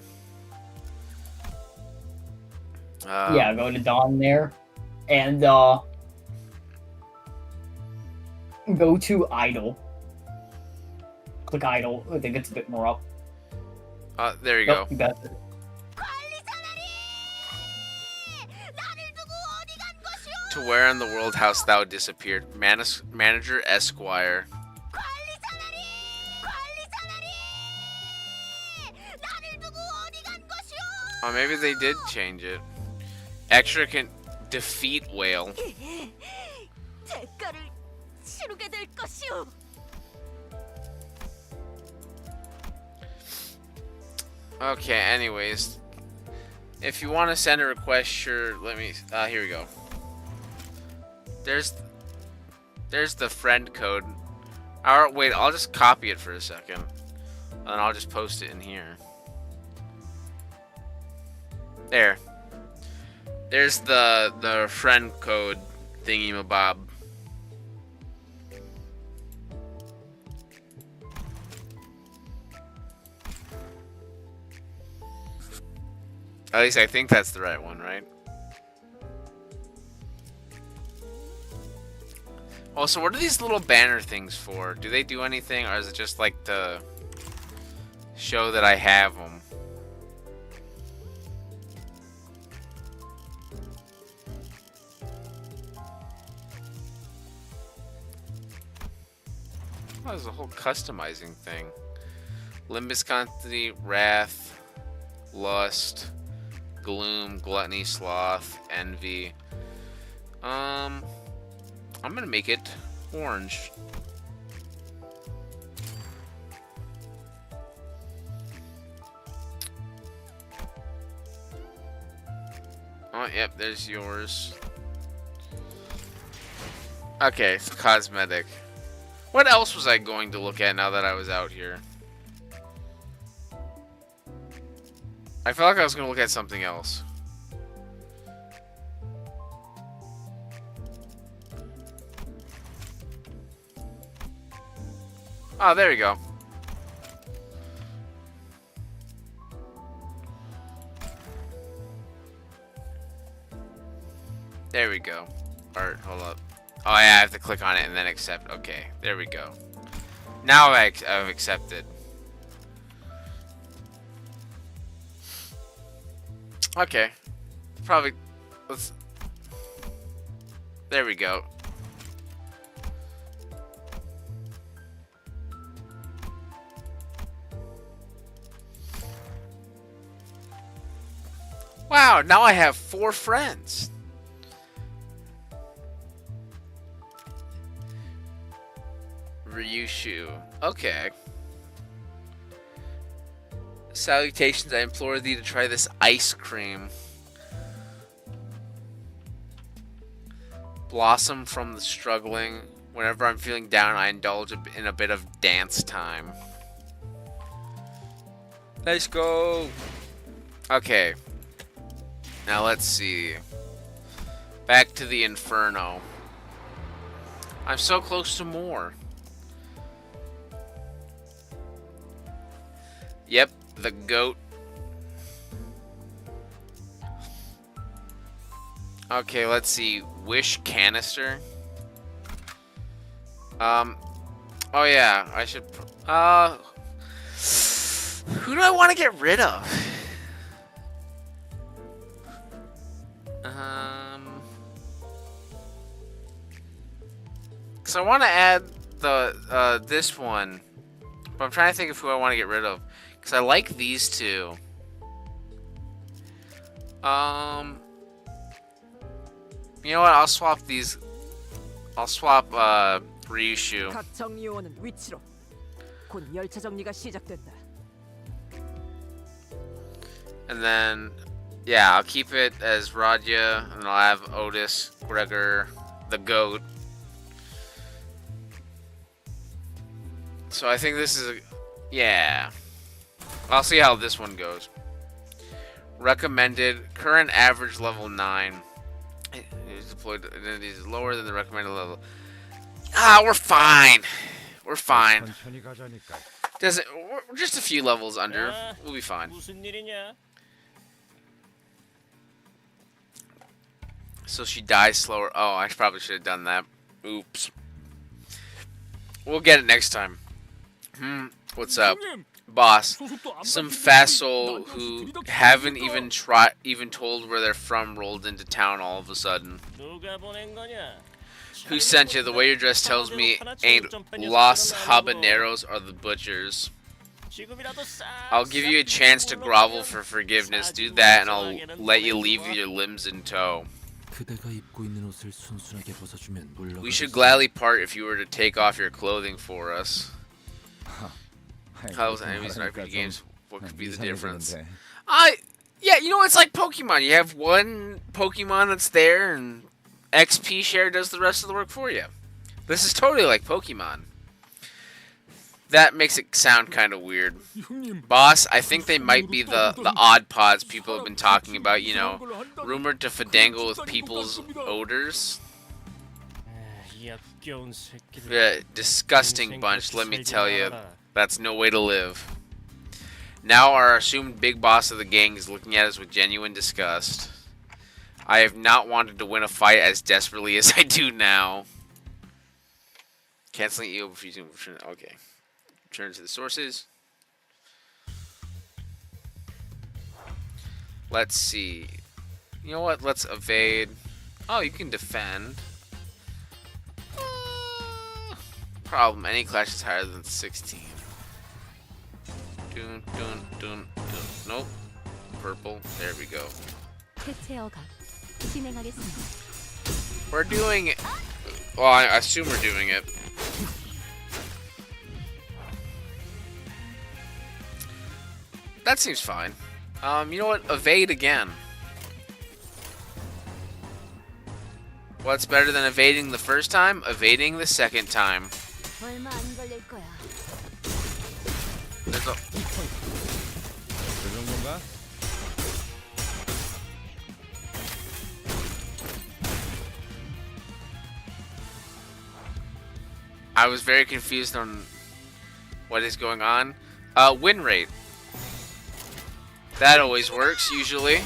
Yeah, go to Dawn there. And go to Idle. Click Idle. I think it's a bit more up.
There you
Nope,
go.
you got it.
To where in the world hast thou disappeared? Manager Esquire. Oh, maybe they did change it. Extra can defeat whale.
대가를 치르게 될 것이오.
Okay, anyways. If you want to send a request, sure, let me... here we go. There's the friend code. Alright, wait, I'll just copy it for a second. And I'll just post it in here. There. There's the friend code thingy-mabob. At least I think that's the right one, right? Also, what are these little banner things for? Do they do anything, or is it just like to show that I have them? Oh, there's a whole customizing thing. Limbus Quantity, Wrath, Lust, Gloom, Gluttony, Sloth, Envy. I'm gonna make it orange. Oh, yep, there's yours. Okay, it's cosmetic. What else was I going to look at now that I was out here? I felt like I was going to look at something else. Oh, there we go. There we go. Alright, hold up. Oh yeah, I have to click on it and then accept. Okay, there we go. Now I've accepted. Okay. Probably... let's... There we go. Wow, now I have 4 friends. Ryushu. Okay. Salutations, I implore thee to try this ice cream. Blossom from the struggling. Whenever I'm feeling down, I indulge in a bit of dance time. Let's go. Okay. Now let's see. Back to the Inferno. I'm so close to more. Yep, the goat. Okay, let's see. Wish canister. Oh yeah, I should. Who do I want to get rid of? Cause I want to add the this one, but I'm trying to think of who I want to get rid of. Cause I like these two. You know what? I'll swap these. I'll swap Ryushu.
각 정리요원은 위치로. 곧 열차 정리가 시작된다.
And then, yeah, I'll keep it as Radya, and I'll have Otis, Gregor, the goat. So I think this is a, yeah. I'll see how this one goes. Recommended, current average level 9. It is deployed, it is lower than the recommended level. Ah, we're fine. We're fine. Doesn't, we're just a few levels under. We'll be fine. So she dies slower. Oh, I probably should have done that. Oops. We'll get it next time. What's up? Boss. Some fassole who haven't even told where they're from rolled into town all of a sudden. Who sent you? The way you're dressed tells me ain't Los Habaneros or the butchers. I'll give you a chance to grovel for forgiveness. Do that and I'll let you leave your limbs in tow. We should gladly part if you were to take off your clothing for us. How enemies in RPG games? What could be the difference? Yeah, you know, it's like Pokemon. You have one Pokemon that's there, and XP share does the rest of the work for you. This is totally like Pokemon. That makes it sound kind of weird. Boss, I think they might be the odd pods people have been talking about, you know, rumored to fadangle with people's odors. Yeah, disgusting bunch, let me tell you. That's no way to live. Now our assumed big boss of the gang is looking at us with genuine disgust. I have not wanted to win a fight as desperately as I do now. Canceling EO before using... Okay. Return to the sources. Let's see. You know what? Let's evade. Oh, you can defend. Problem. Any clash is higher than 16. Dun, dun, dun, dun. Nope. Purple. There we go. We're doing it. Well, I assume we're doing it. That seems fine. You know what? Evade again. What's better than evading the first time? Evading the second time.
얼마 안 걸릴 거야.
There's a...
그 정도인가?
I was very confused on what is going on. Win rate. That always works, usually.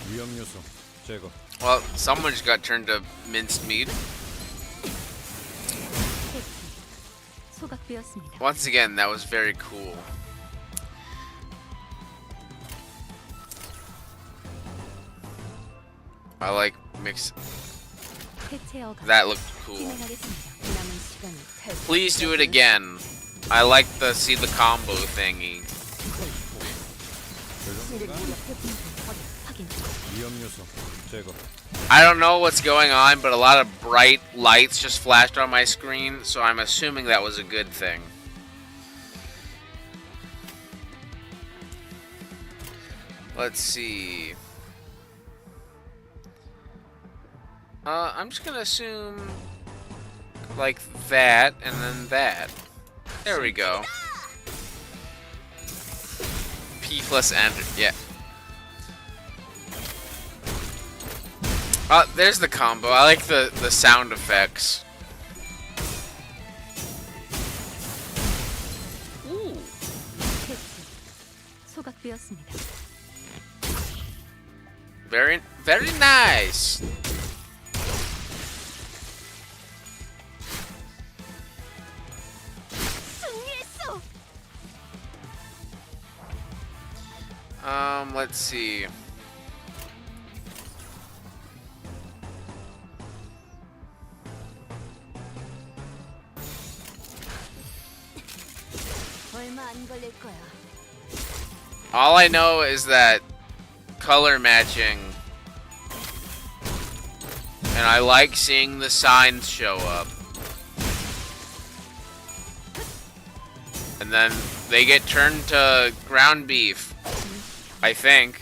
위험 요소 제거.
Well, someone just got turned to minced meat.
소각되었습니다.
Once again, that was very cool. I like mix.
해체어가
That looked cool.
진행하겠습니다. 남은 시간은 텔.
Please do it again. I like to see the combo thingy.
그 정도인가?
확인.
위험 요소 제거.
I don't know what's going on, but a lot of bright lights just flashed on my screen, so I'm assuming that was a good thing. Let's see. I'm just gonna assume like that and then that. There we go. P plus enter. Yeah. There's the combo. I like the sound effects. Ooh.
소각되었습니다.
Very nice.
승리했어.
Let's see.
얼마 안 걸릴 거야.
All I know is that color matching, and I like seeing the signs show up. And then they get turned to ground beef. I think.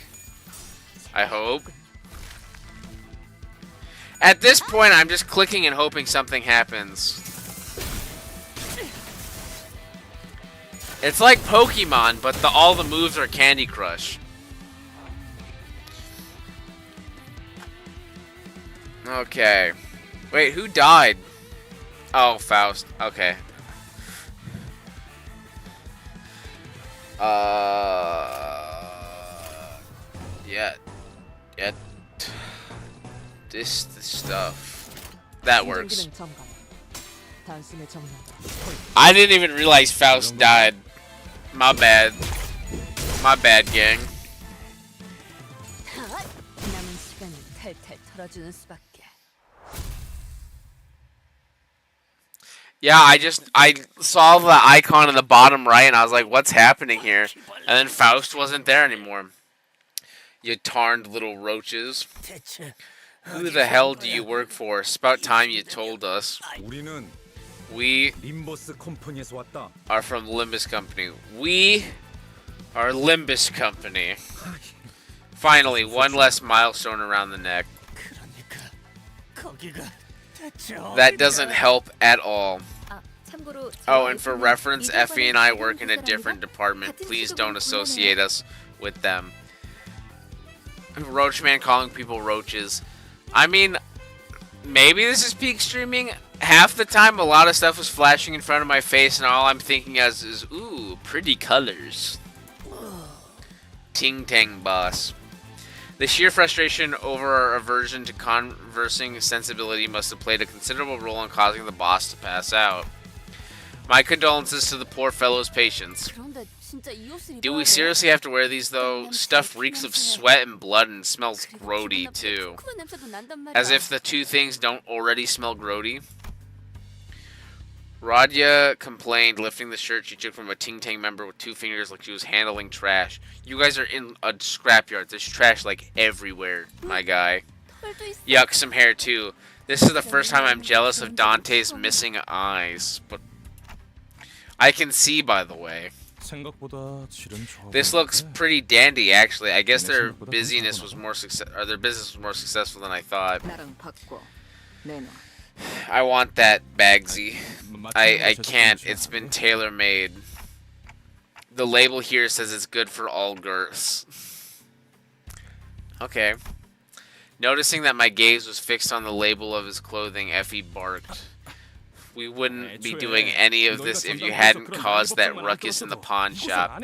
I hope. At this point, I'm just clicking and hoping something happens. It's like Pokemon, but all the moves are Candy Crush. Okay. Wait, who died? Oh, Faust. Okay. Yeah. This stuff. That works.
기능 점검. 단숨에 정리한다.
I didn't even realize Faust died. My bad. My bad, gang.
남은 시간은 탈탈 털어주는 수밖에.
Yeah, I saw the icon in the bottom right and I was like, what's happening here? And then Faust wasn't there anymore. You tarned little roaches. Who the hell do you work for? It's about time you told us.
우리는
We
림버스 컴퍼니에서 왔다.
are from Limbus Company. We are Limbus Company. Finally, one less milestone around the neck. That doesn't help at all.
아, 참고로
Oh, and for reference, Effie and I work in a different department. Please don't associate us with them. Roachman calling people roaches. I mean, maybe this is peak streaming. Half the time, a lot of stuff was flashing in front of my face, and all I'm thinking is, ooh, pretty colors. Ting Tang Boss. The sheer frustration over our aversion to conversing sensibility must have played a considerable role in causing the boss to pass out. My condolences to the poor fellow's patience.
그런데 진짜 이 옷을
Do
입어야
we
돼?
seriously have to wear these though? Stuff reeks of sweat and blood and smells
그리고
grody
기분 나쁘게
too.
시큼한 냄새도 난단 말이야.
As if the two things don't already smell grody. Radya complained, lifting the shirt she took from a Ting Tang member with 2 fingers like she was handling trash. You guys are in a scrapyard. There's trash like everywhere, my guy.
털도 있어.
Yuck, some hair too. This is the first time I'm jealous of Dante's missing eyes, but I can see, by the way.
생각보다 질은 좋아.
This looks pretty dandy, actually. I guess their busyness was more their business was more successful than I thought.
나랑 바꿔. 내놔.
I want that Bagsy. I can't. It's been tailor-made. The label here says it's good for all girths. Okay. Noticing that my gaze was fixed on the label of his clothing, Effie barked. We wouldn't be doing any of this if you hadn't caused that ruckus in the pawn shop.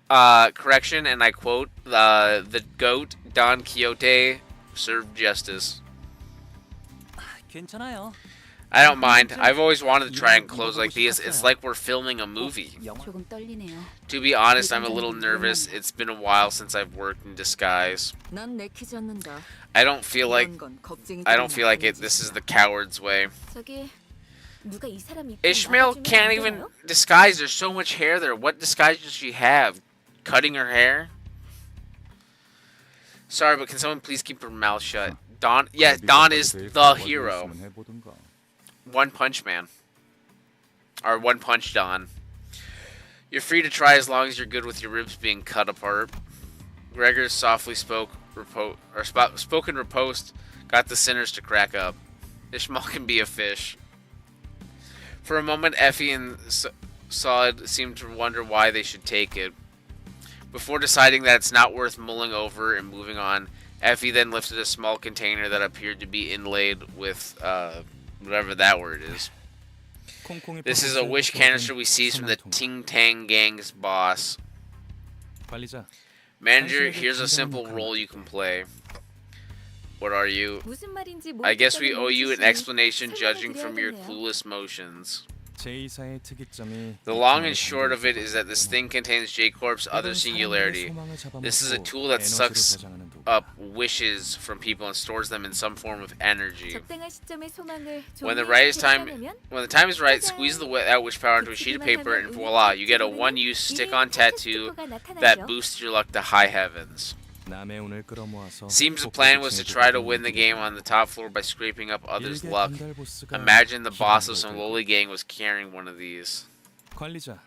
Correction, and I quote, the goat, Don Quixote, served justice.
괜찮아요.
I don't mind. I've always wanted to try and close like these. It's like we're filming a movie.
조금 떨리네요.
To be honest, I'm a little nervous. It's been a while since I've worked in disguise.
난 내키지 않는다.
I don't feel like this is the coward's way.
저기 누가 이 사람 입고
Ishmael
나가주면
can't
안
even
되나요?
disguise. There's so much hair there. What disguise does she have? Cutting her hair? Sorry, but can someone please keep her mouth shut? Don, yeah, Don is the hero. One Punch Man. Or One Punch Don. You're free to try as long as you're good with your ribs being cut apart. Gregor softly spoken riposte got the sinners to crack up. Ishmael can be a fish. For a moment, Effie and Sod seemed to wonder why they should take it. Before deciding that it's not worth mulling over and moving on, Effie then lifted a small container that appeared to be inlaid with, whatever that word is. This is a wish canister we seized from the Ting Tang Gang's boss. Manager, here's a simple role you can play. What are you?
무슨 말인지
I guess we owe you an
모르겠으니
explanation
설명을
judging from your
드려야겠네요.
clueless motions.
제2사의 특이점이
The long and short of it is that this thing contains J-Corp's other singularity. This is a tool that sucks up wishes from people and stores them in some form of energy.
적당한 시점에 소망을
When the
종이에
time is right, squeeze that wish power into a sheet of paper and voila, you get a one-use stick-on tattoo that boosts your luck to high heavens.
남의 운을 끌어모아서
Seems the plan was to try to win the game on the top floor by scraping up others' luck. Imagine the boss of some lowly gang was carrying one of these.
관리자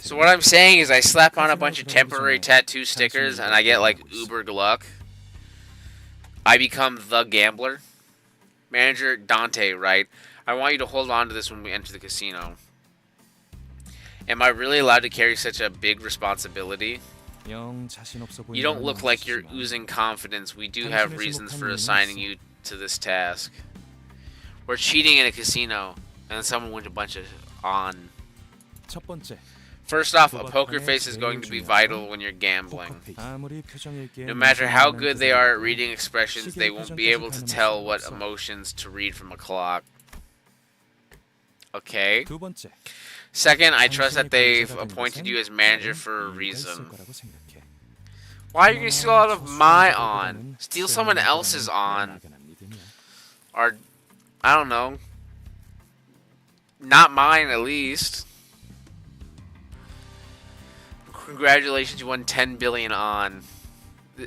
So what I'm saying is I slap on a bunch of temporary tattoo stickers and I get like uber luck. I become the gambler. Manager Dante, right? I want you to hold on to this when we enter the casino. Am I really allowed to carry such a big responsibility?
영 자신 없어
You don't look like you're oozing confidence. We do have reasons for assigning you to this task. We're cheating in a casino, and someone wins a bunch of on.
첫 번째,
First off, a poker face is going to be vital when you're gambling. No matter how good they are at reading expressions, they won't be able to tell what emotions to read from a clock. Okay.
두 번째,
Second, I trust that they've appointed you as manager for a reason. Why are you going to steal out of my on? Steal someone else's on. Or, I don't know. Not mine, at least. Congratulations, you won 10 billion on.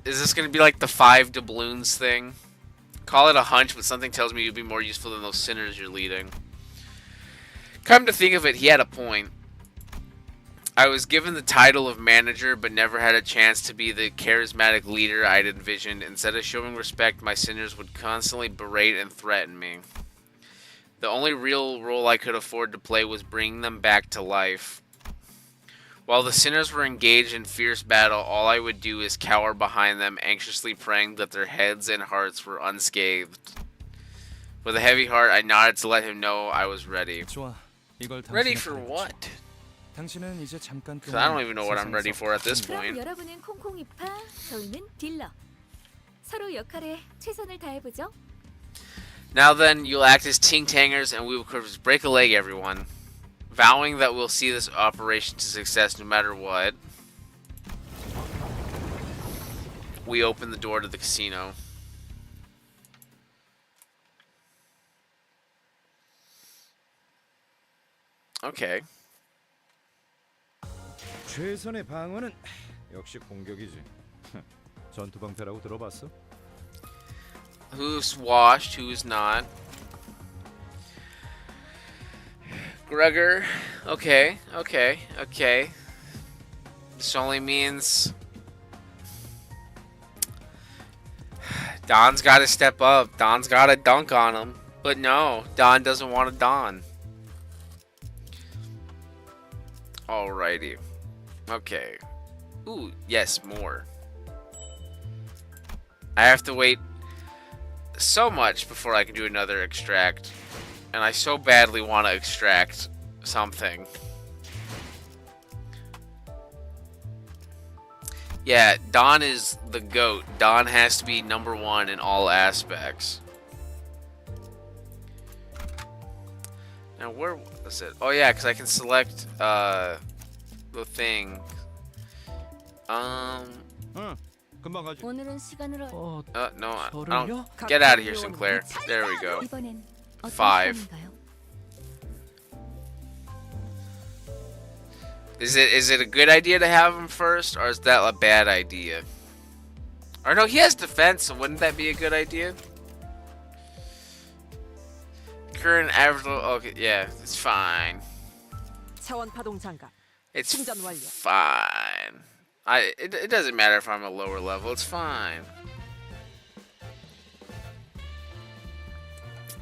Is this going to be like the 5 doubloons thing? Call it a hunch, but something tells me you'd be more useful than those sinners you're leading. Come to think of it, he had a point. I was given the title of manager, but never had a chance to be the charismatic leader I'd envisioned. Instead of showing respect, my sinners would constantly berate and threaten me. The only real role I could afford to play was bringing them back to life. While the sinners were engaged in fierce battle, all I would do is cower behind them, anxiously praying that their heads and hearts were unscathed. With a heavy heart, I nodded to let him know I was ready.
좋아. 이걸
Ready
당신의
for
거야.
what?
당신은 이제 잠깐
Because I don't even know what I'm ready for at this
그럼
point.
여러분은 콩콩이파, 저희는 딜러. 서로 역할에 최선을 다해보죠.
Now then, you'll act as ting-tangers and we will break a leg, everyone. Vowing that we'll see this operation to success no matter what. We open the door to the casino. Okay.
최선의 방어는 역시 공격이지. 전투 방패라고 들어봤어?
Who's washed, who's not. Gregor. Okay, okay, okay. This only means Don's got to step up. Don's got to dunk on him. But no, Don doesn't want to Don. Alrighty. Okay. Ooh, yes, more. I have to wait so much before I can do another extract. And I so badly want to extract something. Yeah, Don is the GOAT. Don has to be #1 in all aspects. Now, where was it? Oh, yeah, because I can select the thing.
금방 가지.
오늘은 시간으로
No, I
저를요?
don't. Get out of here, Sinclair. There we go.
이번엔 어떤
5.
시간인가요?
Is it a good idea to have him first, or is that a bad idea? Or no, he has defense, so wouldn't that be a good idea? Current average. Okay, yeah, it's fine.
차원 파동 장갑.
It's
충전 완료.
fine. It doesn't matter if I'm a lower level. It's fine.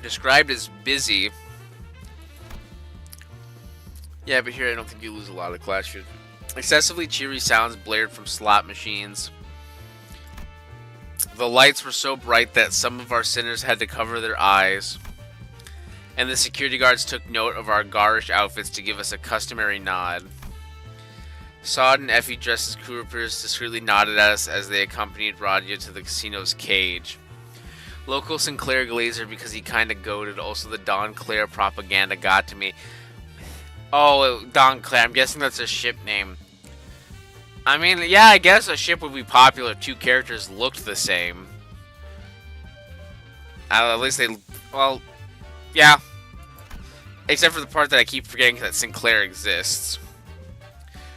Described as busy. Yeah, but here I don't think you lose a lot of class. Excessively cheery sounds blared from slot machines. The lights were so bright that some of our sinners had to cover their eyes. And the security guards took note of our garish outfits to give us a customary nod. Sod and Effie, dressed as crew reporters, discreetly nodded at us as they accompanied Radia to the casino's cage. Local Sinclair Glazer, because he kinda goaded. Also, the Don Claire propaganda got to me. Oh, Don Claire. I'm guessing that's a ship name. I mean, yeah, I guess a ship would be popular if 2 characters looked the same. At least they... Well, yeah. Except for the part that I keep forgetting that Sinclair exists.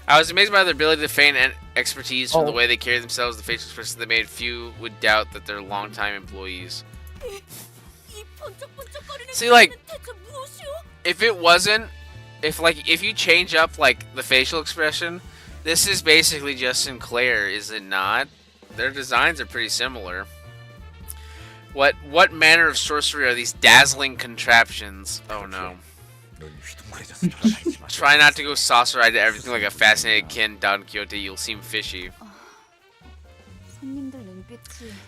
I was amazed by their ability to feign expertise from the way they carry themselves, the facial expressions they made. Few would doubt that they're longtime employees. See, like, if it wasn't... If you change up, like, the facial expression, this is basically just Sinclair, is it not? Their designs are pretty similar. What manner of sorcery are these dazzling contraptions? Oh no. Try not to go saucer-eyed to everything like a fascinated kin, Don Quixote, you'll seem fishy.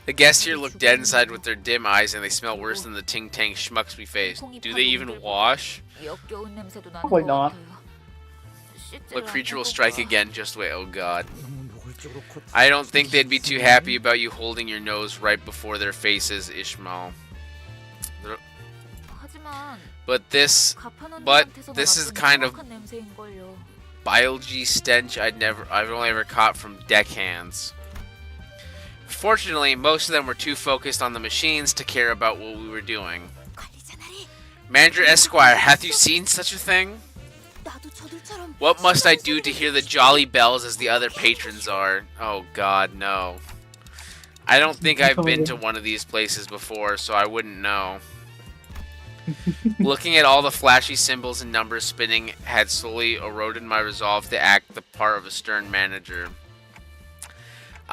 The guests here look dead inside with their dim eyes, and they smell worse than the ting-tang schmucks we face. Do they even wash?
Probably not.
The creature will strike again, just wait, oh god. I don't think they'd be too happy about you holding your nose right before their faces, Ishmael. But this is the kind of bilgy stench I've only ever caught from deckhands. Fortunately, most of them were too focused on the machines to care about what we were doing. Manager Esquire, hath you seen such a thing? What must I do to hear the jolly bells as the other patrons are? Oh god, no. I don't think I've been to one of these places before, so I wouldn't know. Looking at all the flashy symbols and numbers spinning had slowly eroded my resolve to act the part of a stern manager.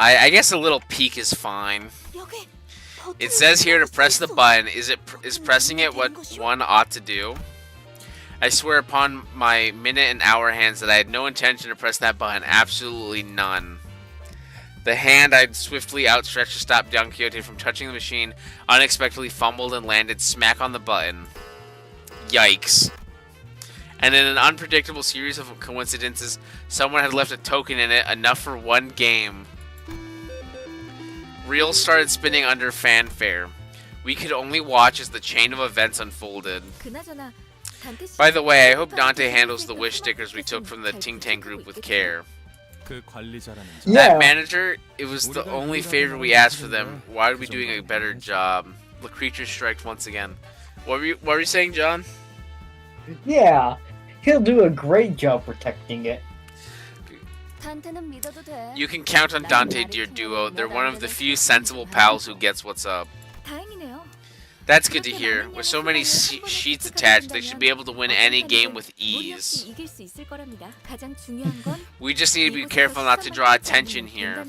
I guess a little peek is fine. It says here to press the button. Is pressing it what one ought to do? I swear upon my minute and hour hands that I had no intention to press that button. Absolutely none. The hand I'd swiftly outstretched to stop Don Quixote from touching the machine unexpectedly fumbled and landed smack on the button. Yikes. And in an unpredictable series of coincidences, someone had left a token in it, enough for one game. Reels started spinning under fanfare. We could only watch as the chain of events unfolded. By the way, I hope Dante handles the wish stickers we took from the Ting Tang group with care. That manager, it was the only favor we asked for them. Why are we doing a better job? The creature striked once again. What were you saying, John?
Yeah, he'll do a great job protecting it.
You can count on Dante, dear duo. They're one of the few sensible pals who gets what's up.
다행이네요.
That's good to hear. With so many sheets attached, they should be able to win any game with ease.
이길 수 있을 거랍니다. 가장 중요한 건
We just need to be careful not to draw attention here.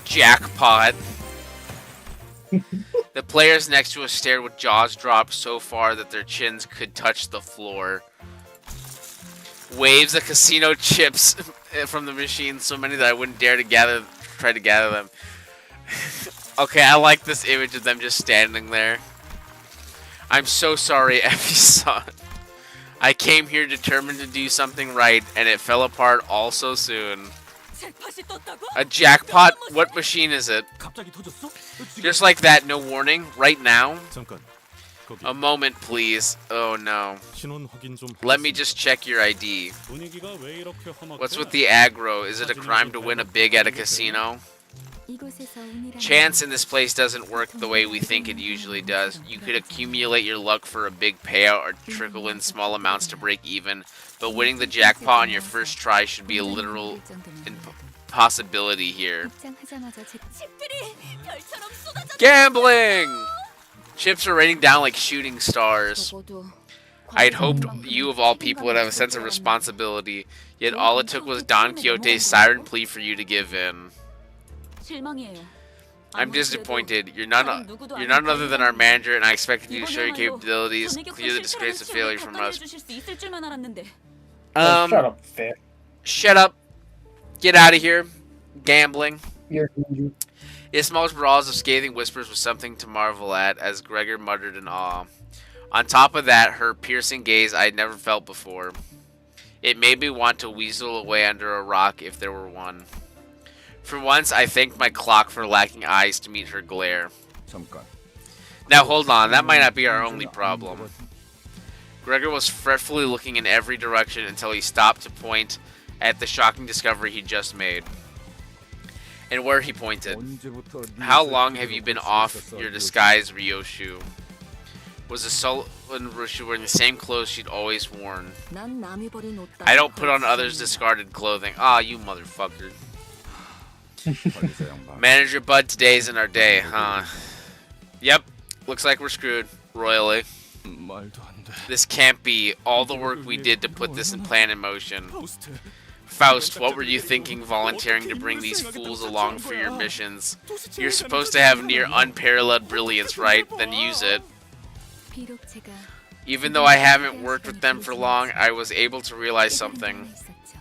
Jackpot. The players next to us stared with jaws dropped so far that their chins could touch the floor. Waves of casino chips from the machine, so many that I wouldn't dare to try to gather them. Okay, I like this image of them just standing there. I'm so sorry, Effie saw it. I came here determined to do something right, and it fell apart all so soon. A jackpot? What machine is it?
갑자기 터졌어?
Just like that, no warning, right now?
잠깐. 거기
A moment, please. Oh no.
신원 확인 좀.
Let me just check your ID.
분위기가 왜 이렇게 험악해?
What's with the aggro? Is it a crime to win a big at a casino?
이곳에서 운이라는
Chance in this place doesn't work the way we think it usually does. You could accumulate your luck for a big payout or trickle in small amounts to break even, but winning the jackpot on your first try should be a literal impossibility here.
입장하자마자 칩들이 별처럼 쏟아져.
Gambling! Chips are raining down like shooting stars.
적어도
I'd hoped you of all people would have a sense of responsibility, yet all it took was Don Quixote's siren plea for you to give in.
실망이에요.
I'm disappointed. You're none other than our manager, and I expected you to show your capabilities, clear the disgrace of failure from us.
Shut up, Fish.
Shut up. Get out of here. Gambling.
You're
Ismael's brawls of scathing whispers was something to marvel at, as Gregor muttered in awe. On top of that, her piercing gaze I'd never felt before. It made me want to weasel away under a rock if there were one. For once, I thanked my clock for lacking eyes to meet her glare.
잠깐.
Now hold on, that might not be our only problem. Gregor was fretfully looking in every direction until he stopped to point at the shocking discovery he just made. And where he pointed. How long have you been off your disguise, Ryoshu? Was the sullen Ryoshu wearing the same clothes she'd always worn?
난 남이 버린 옷
I don't put on others' discarded clothing. Ah, you motherfucker. Manager Bud, today's in our day, huh? Yep, looks like we're screwed, royally.
말도 안 돼.
This can't be all the work we did to put this plan in motion. Faust, what were you thinking volunteering to bring these fools along for your missions? You're supposed to have near unparalleled brilliance, right? Then use it.
비록 제가
Even though I haven't worked with them for long, I was able to realize something.
있었죠.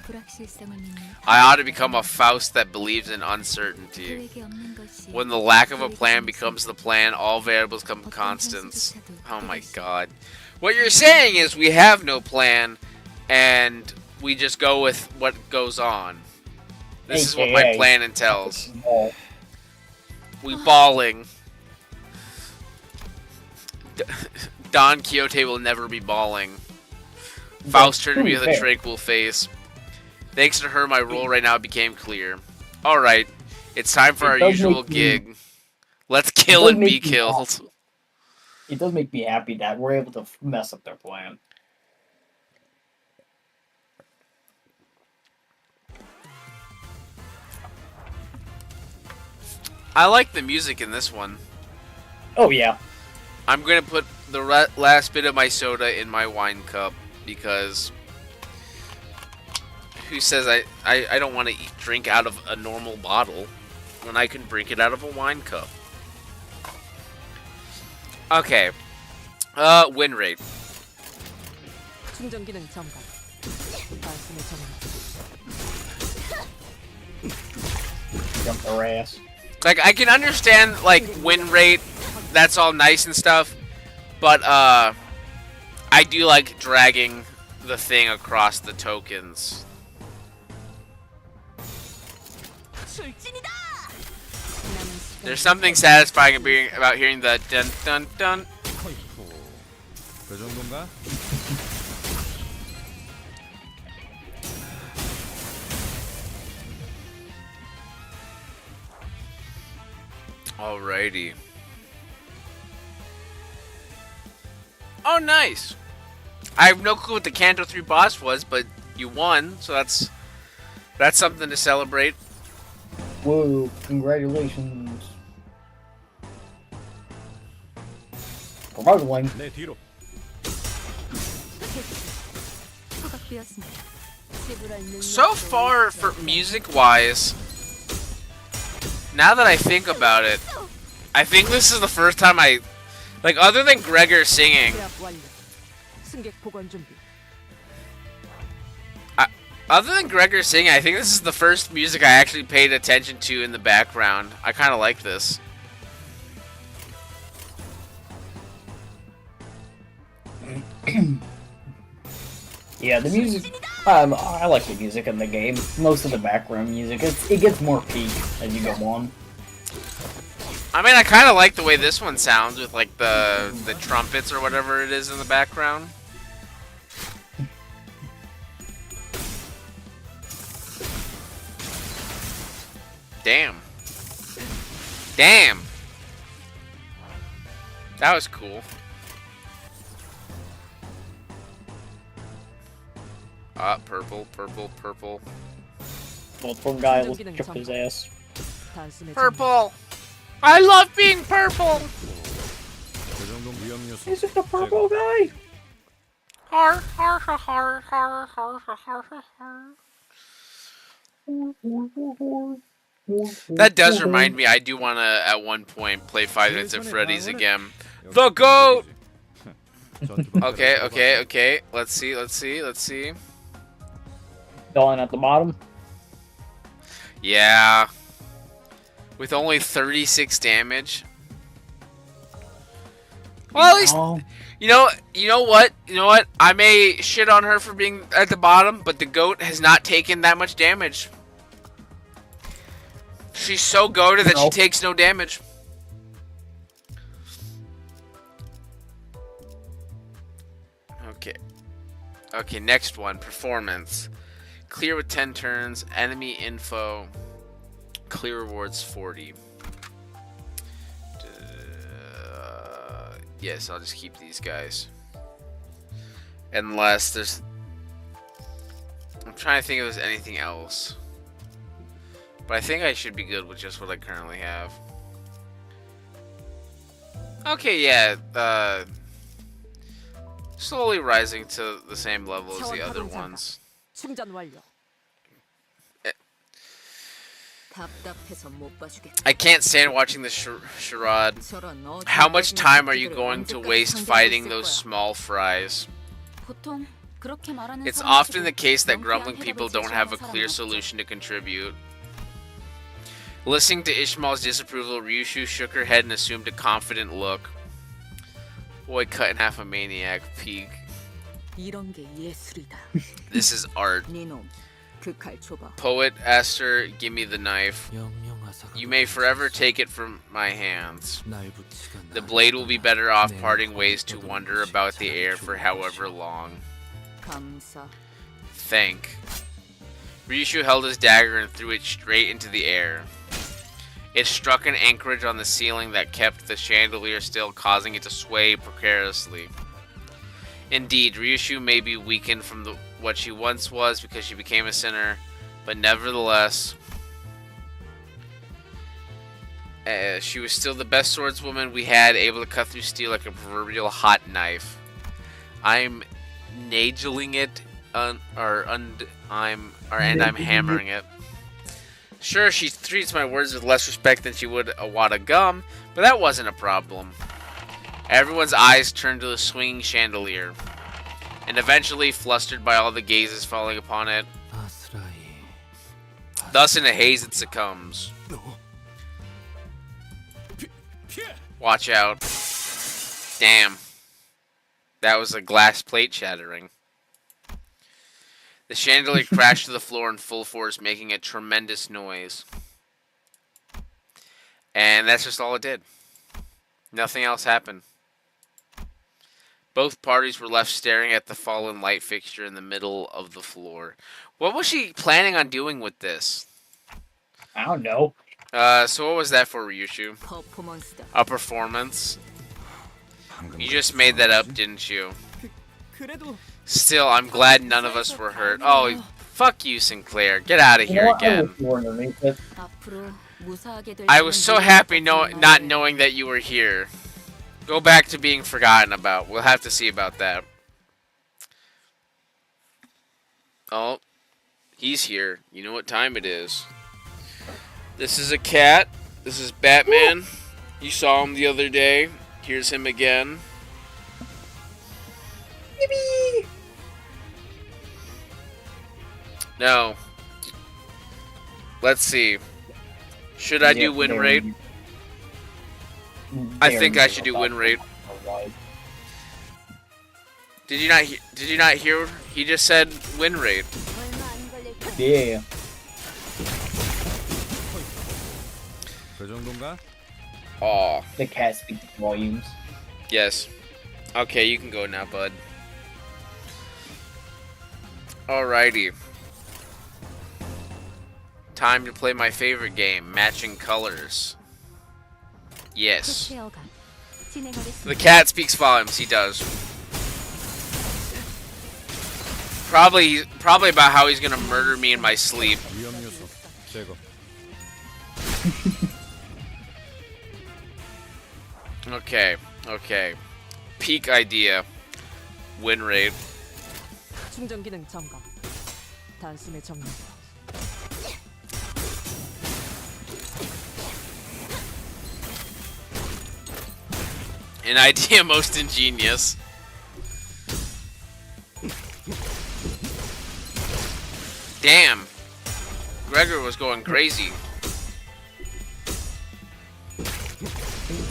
불확실성을 믿는
I ought to become a Faust that believes in uncertainty.
계획이 없는 것이
When the lack of a plan becomes the plan, all variables become constants. Oh my god. What you're saying is we have no plan, and we just go with what goes on. This is what my
AKA.
plan entails.
Oh,
We balling. Don Quixote will never be balling. Faust turned to me with a tranquil face. Thanks to her, my role right now became clear. Alright, it's time for
It
our
does
usual
make me-
gig. Let's kill
does
and be
make me
killed.
happy. It does make me happy that we're able to mess up their plan.
I like the music in this one.
Oh yeah.
I'm gonna put the last bit of my soda in my wine cup because who says I don't want to drink out of a normal bottle when I can drink it out of a wine cup? Okay. Win rate.
충전 기능 점검. 말씀을 정해.
Jump their ass.
Like, I can understand, like, win rate, that's all nice and stuff, but, I do like dragging the thing across the tokens.
출진이다.
There's something satisfying about hearing the dun dun dun.
그 정도인가?
Alrighty. Oh, nice! I have no clue what the Kanto 3 boss was, but you won, so that's something to celebrate.
Whoa, congratulations. Struggling.
내 뒤로.
소각되었습니다.
So far, for music-wise, now that I think about it, I think this is the first time like, other than Gregor singing,
제압 완료. 승객 보관 준비.
other than Gregor singing, I think this is the first music I actually paid attention to in the background. I kind of like this.
Yeah, the music. I like the music in the game. Most of the background music. It gets more peak as you go on.
I mean, I kind of like the way this one sounds with like the trumpets or whatever it is in the background. Damn. Damn. That was cool. Purple, purple, purple.
Well, poor guy tripped his ass.
단숨에
Purple! I love being purple!
그 정도 위험 요소.
He's just a purple guy.
Har, har, har, har, har, har, har, har, har. That does remind me, I do want to, at one point, play 5 Nights at Freddy's again. The GOAT! Okay, okay, okay. Let's see, let's see, let's see.
Dying at the bottom.
Yeah. With only 36 damage. Well, at least, you know what? You know what? I may shit on her for being at the bottom, but the GOAT has not taken that much damage. She's so goated that she takes no damage. Okay. Okay, next one. Performance. Clear with 10 turns. Enemy info. Clear rewards 40. Yes, I'll just keep these guys. Unless there's... I'm trying to think if there's anything else. But I think I should be good with just what I currently have. Okay, yeah. Slowly rising to the same level as the other ones.
충전 완료.
I can't stand watching the charade. How much time are you going to waste fighting those small fries? It's often the case that grumbling people don't have a clear solution to contribute. Listening to Ishmael's disapproval, Ryushu shook her head and assumed a confident look. Boy, cut in half a maniac. Peak. This is art. Poet asked her, "Give me the knife. You may forever take it from my hands. The blade will be better off parting ways to wander about the air for however long." Thank. Ryushu held his dagger and threw it straight into the air. It struck an anchorage on the ceiling that kept the chandelier still, causing it to sway precariously. Indeed, Ryushu may be weakened from what she once was because she became a sinner, but nevertheless, she was still the best swordswoman we had, able to cut through steel like a proverbial hot knife. I'm nageling it, and I'm hammering it. Sure, she treats my words with less respect than she would a wad of gum, but that wasn't a problem. Everyone's eyes turned to the swinging chandelier, and eventually, flustered by all the gazes falling upon it, thus in a haze it succumbs. Watch out. Damn. That was a glass plate shattering. The chandelier crashed to the floor in full force, making a tremendous noise. And that's just all it did. Nothing else happened. Both parties were left staring at the fallen light fixture in the middle of the floor. What was she planning on doing with this?
I don't know.
So what was that for, Ryushu? A performance? You just made that up, didn't you? Still, I'm glad none of us were hurt. Oh, fuck you, Sinclair. Get out of here again. I was so happy not knowing that you were here. Go back to being forgotten about. We'll have to see about that. Oh, he's here. You know what time it is. This is a cat. This is Batman. You saw him the other day. Here's him again.
Yippee!
No. Let's see. Should I do win rate? I think I should do win rate. Did you not hear? He just said win rate.
Yeah.
그 정도인가?
Aw.
The cat speaks volumes.
Yes. Okay, you can go now, bud. Alrighty. Time to play my favorite game, matching colors. Yes.
체어가 진행하겠습니다.
The cat speaks volumes, he does. Probably about how he's gonna murder me in my sleep.
위험 요소 제거.
Okay. Peak idea. Win rate.
충전 기능 점검. 단숨에 정리.
An idea most ingenious. Damn. Gregor was going crazy.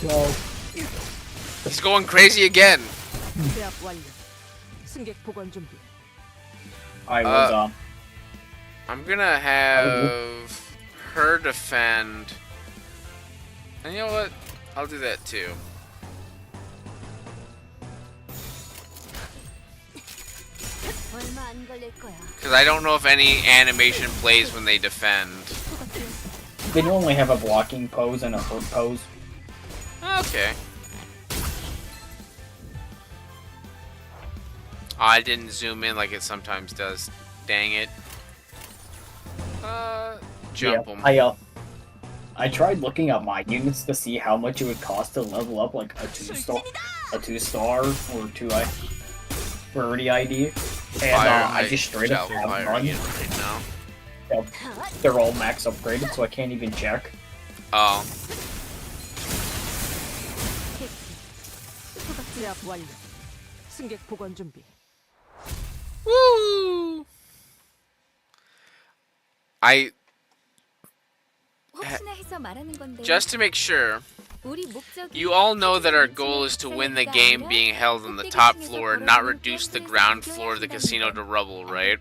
No.
He's going crazy again.
제압 완료. 승객 보관 준비.
I was
I'm gonna have her defend. And you know what? I'll do that too.
얼마 안 걸릴 거야.
Because I don't know if any animation plays when they defend.
They normally have a blocking pose and a hurt pose.
Okay. I didn't zoom in like it sometimes does. Dang it. Jump them.
I tried looking up my units to see how much it would cost to level up like a two star or 2 rarity ID, and I just straight up have none.
right now.
They're all max upgraded, so I can't even check.
Oh.
제압 완료. 승객 보관 준비.
Woo!
혹시나 해서 말하는 건데.
Just to make sure,
우리 목적이
you all know that our goal is to win the game being held on the top floor, not reduce the ground floor of the casino to rubble, right?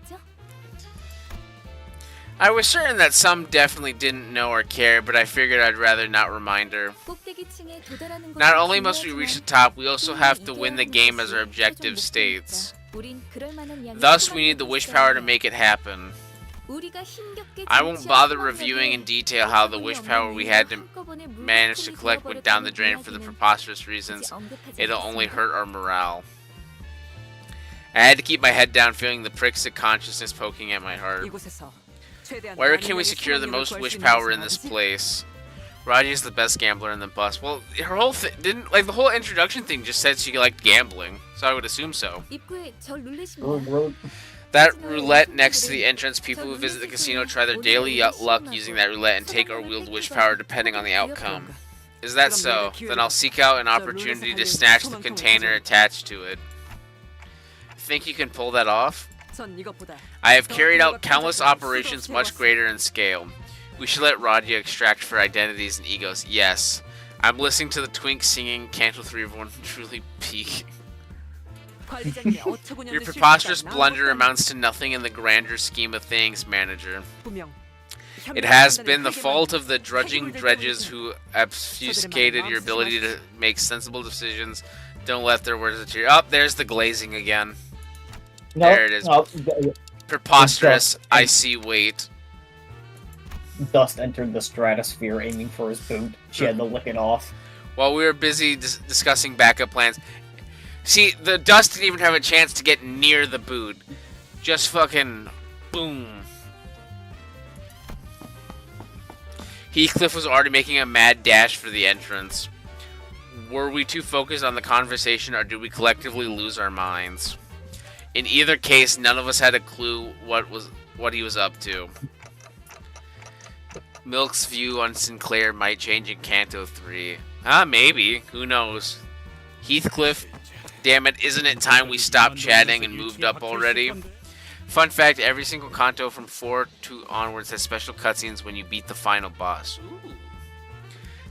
I was certain that some definitely didn't know or care, but I figured I'd rather not remind her.
꼭대기층에 도달하는
Not
것은
only must we reach the top, we also have to win the game as our objective states.
우린 그럴 만한 양의
Thus, we
수밖에
need the wish
없어요.
power to make it happen.
우리가 힘겹게
I won't
쟁취한
bother
수많은
reviewing in
적에
detail how the wish power we had to
한꺼번에
manage to
물거품이
collect went down the drain for the
되어버렸다는
preposterous
이야기는
reasons.
이제 언급하지
It'll only
않겠습니다.
hurt our morale. I had to keep my head down, feeling the pricks of consciousness poking at my heart.
이곳에서 최대한
Where
많은
can we
양의
secure the
수명력을
most
구할 수
wish
있는
power
것은
in this
어디지?
place? Raji's the best gambler in the bus. Well, her whole the whole introduction thing just said she liked gambling, so I would assume so.
입구에 절 누르십니다.
That roulette next to the entrance, people who visit the casino try their daily luck using that roulette and take or wield wish power depending on the outcome. Is that so? Then I'll seek out an opportunity to snatch the container attached to it. Think you can pull that off?
전 이것보다
I have carried out countless operations much greater in scale. We should let Radia extract for identities and egos. Yes. I'm listening to the twink singing Canto 3 of One Truly Peak.
관리자님의 어처구니
Your
없는
preposterous
실수가
blunder
나온
amounts to nothing in the grander scheme of things, manager.
분명
It has been the fault of the drudging dredges who obfuscated your ability to make sensible decisions. Don't let their words deter. Oh, there's the glazing again. There it is. Preposterous. I see weight.
Dust entered the stratosphere aiming for his boot. She had to lick it off.
While we were busy discussing backup plans. See, the dust didn't even have a chance to get near the boot. Just fucking boom. Heathcliff was already making a mad dash for the entrance. Were we too focused on the conversation, or did we collectively lose our minds? In either case, none of us had a clue what he was up to. Milk's view on Sinclair might change in Canto 3. Maybe. Who knows? Heathcliff, damn it, isn't it time we stopped chatting and moved up already? Fun fact, every single Kanto from 4 to onwards has special cutscenes when you beat the final boss. Ooh.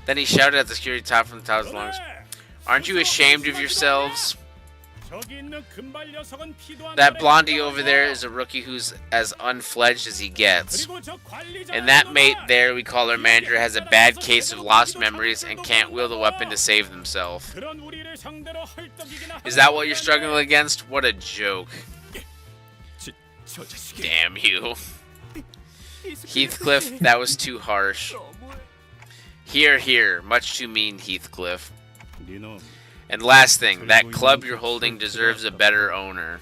Then he shouted at the security top from the tower's lungs, "Aren't you ashamed of yourselves? That blondie over there is a rookie who's as unfledged as he gets. And that mate there we call our manager has a bad case of lost memories and can't wield a weapon to save himself. Is that what you're struggling against? What a joke. Damn you. Heathcliff, that was too harsh. Here, here. Much too mean, Heathcliff. And last thing, that club you're holding deserves a better owner.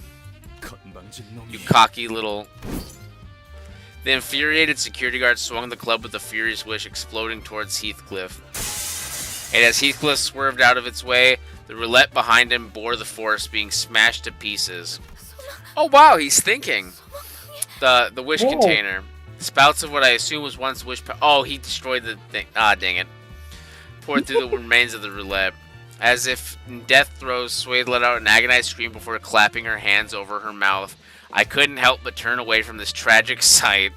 You cocky little... The infuriated security guard swung the club with a furious wish, exploding towards Heathcliff. And as Heathcliff swerved out of its way, the roulette behind him bore the force, being smashed to pieces. Oh wow, he's thinking. The wish container. Spouts of what I assume was once wish... Oh, he destroyed the thing. Ah, dang it. Poured through the remains of the roulette. As if in death throes, Suede let out an agonized scream before clapping her hands over her mouth. I couldn't help but turn away from this tragic sight.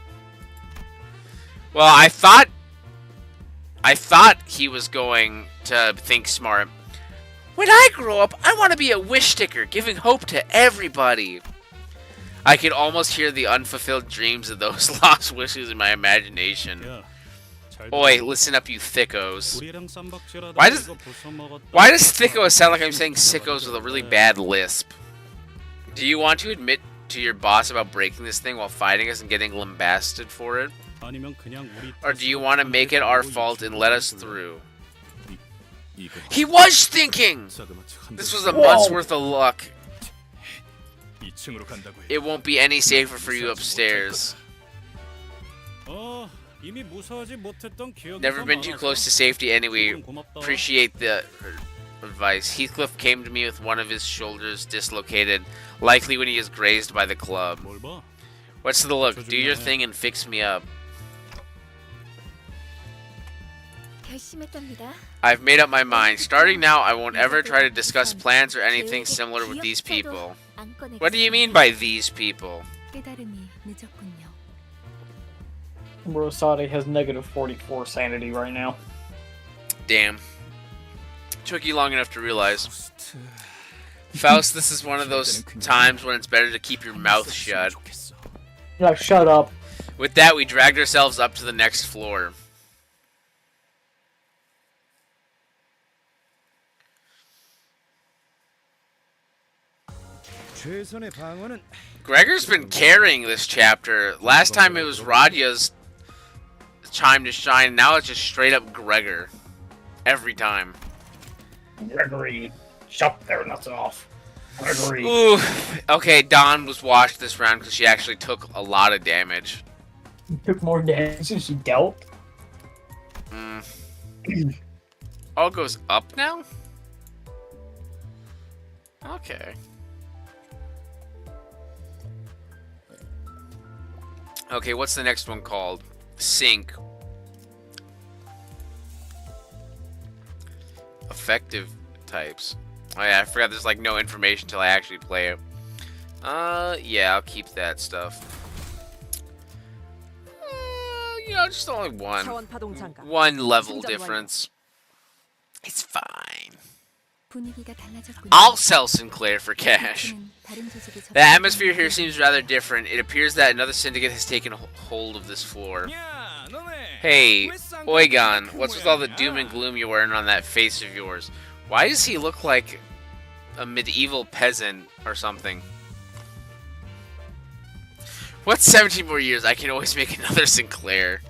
Well, I thought he was going to think smart. When I grow up, I want to be a wish sticker, giving hope to everybody. I could almost hear the unfulfilled dreams of those lost wishes in my imagination. Oi, listen up, you thickos. Why does thickos sound like I'm saying sickos with a really bad lisp? Do you want to admit to your boss about breaking this thing while fighting us and getting lambasted for it? Or do you want to make it our fault and let us through? He was thinking! This was a month's worth of luck. It won't be any safer for you upstairs. Never been too close to safety anyway. Appreciate the advice. Heathcliff came to me with one of his shoulders dislocated, likely when he is grazed by the club. What's the look? Do your thing and fix me up. I've made up my mind. Starting now, I won't ever try to discuss plans or anything similar with these people. What do you mean by these people?
Rosati has negative 44 sanity right now.
Damn. Took you long enough to realize. Faust, this is one of those times when it's better to keep your mouth shut.
Yeah, shut up.
With that, we dragged ourselves up to the next floor. Gregor's been carrying this chapter. Last time it was Radya's time to shine. Now it's just straight up Gregor. Every time.
Gregory, shut their nuts off. Gregory.
Ooh. Okay, Dawn was washed this round because she actually took a lot of damage.
Took more damage than she dealt.
All goes up now? Okay. Okay, what's the next one called? Sync. Effective types. Oh yeah, I forgot there's like no information until I actually play it. Yeah, I'll keep that stuff. You know, just only one level difference. It's fine. I'll sell Sinclair for cash. The atmosphere here seems rather different. It appears that another syndicate has taken hold of this floor. Hey, Oigon, what's with all the doom and gloom you're wearing on that face of yours? Why does he look like a medieval peasant or something? What's 17 more years? I can always make another Sinclair.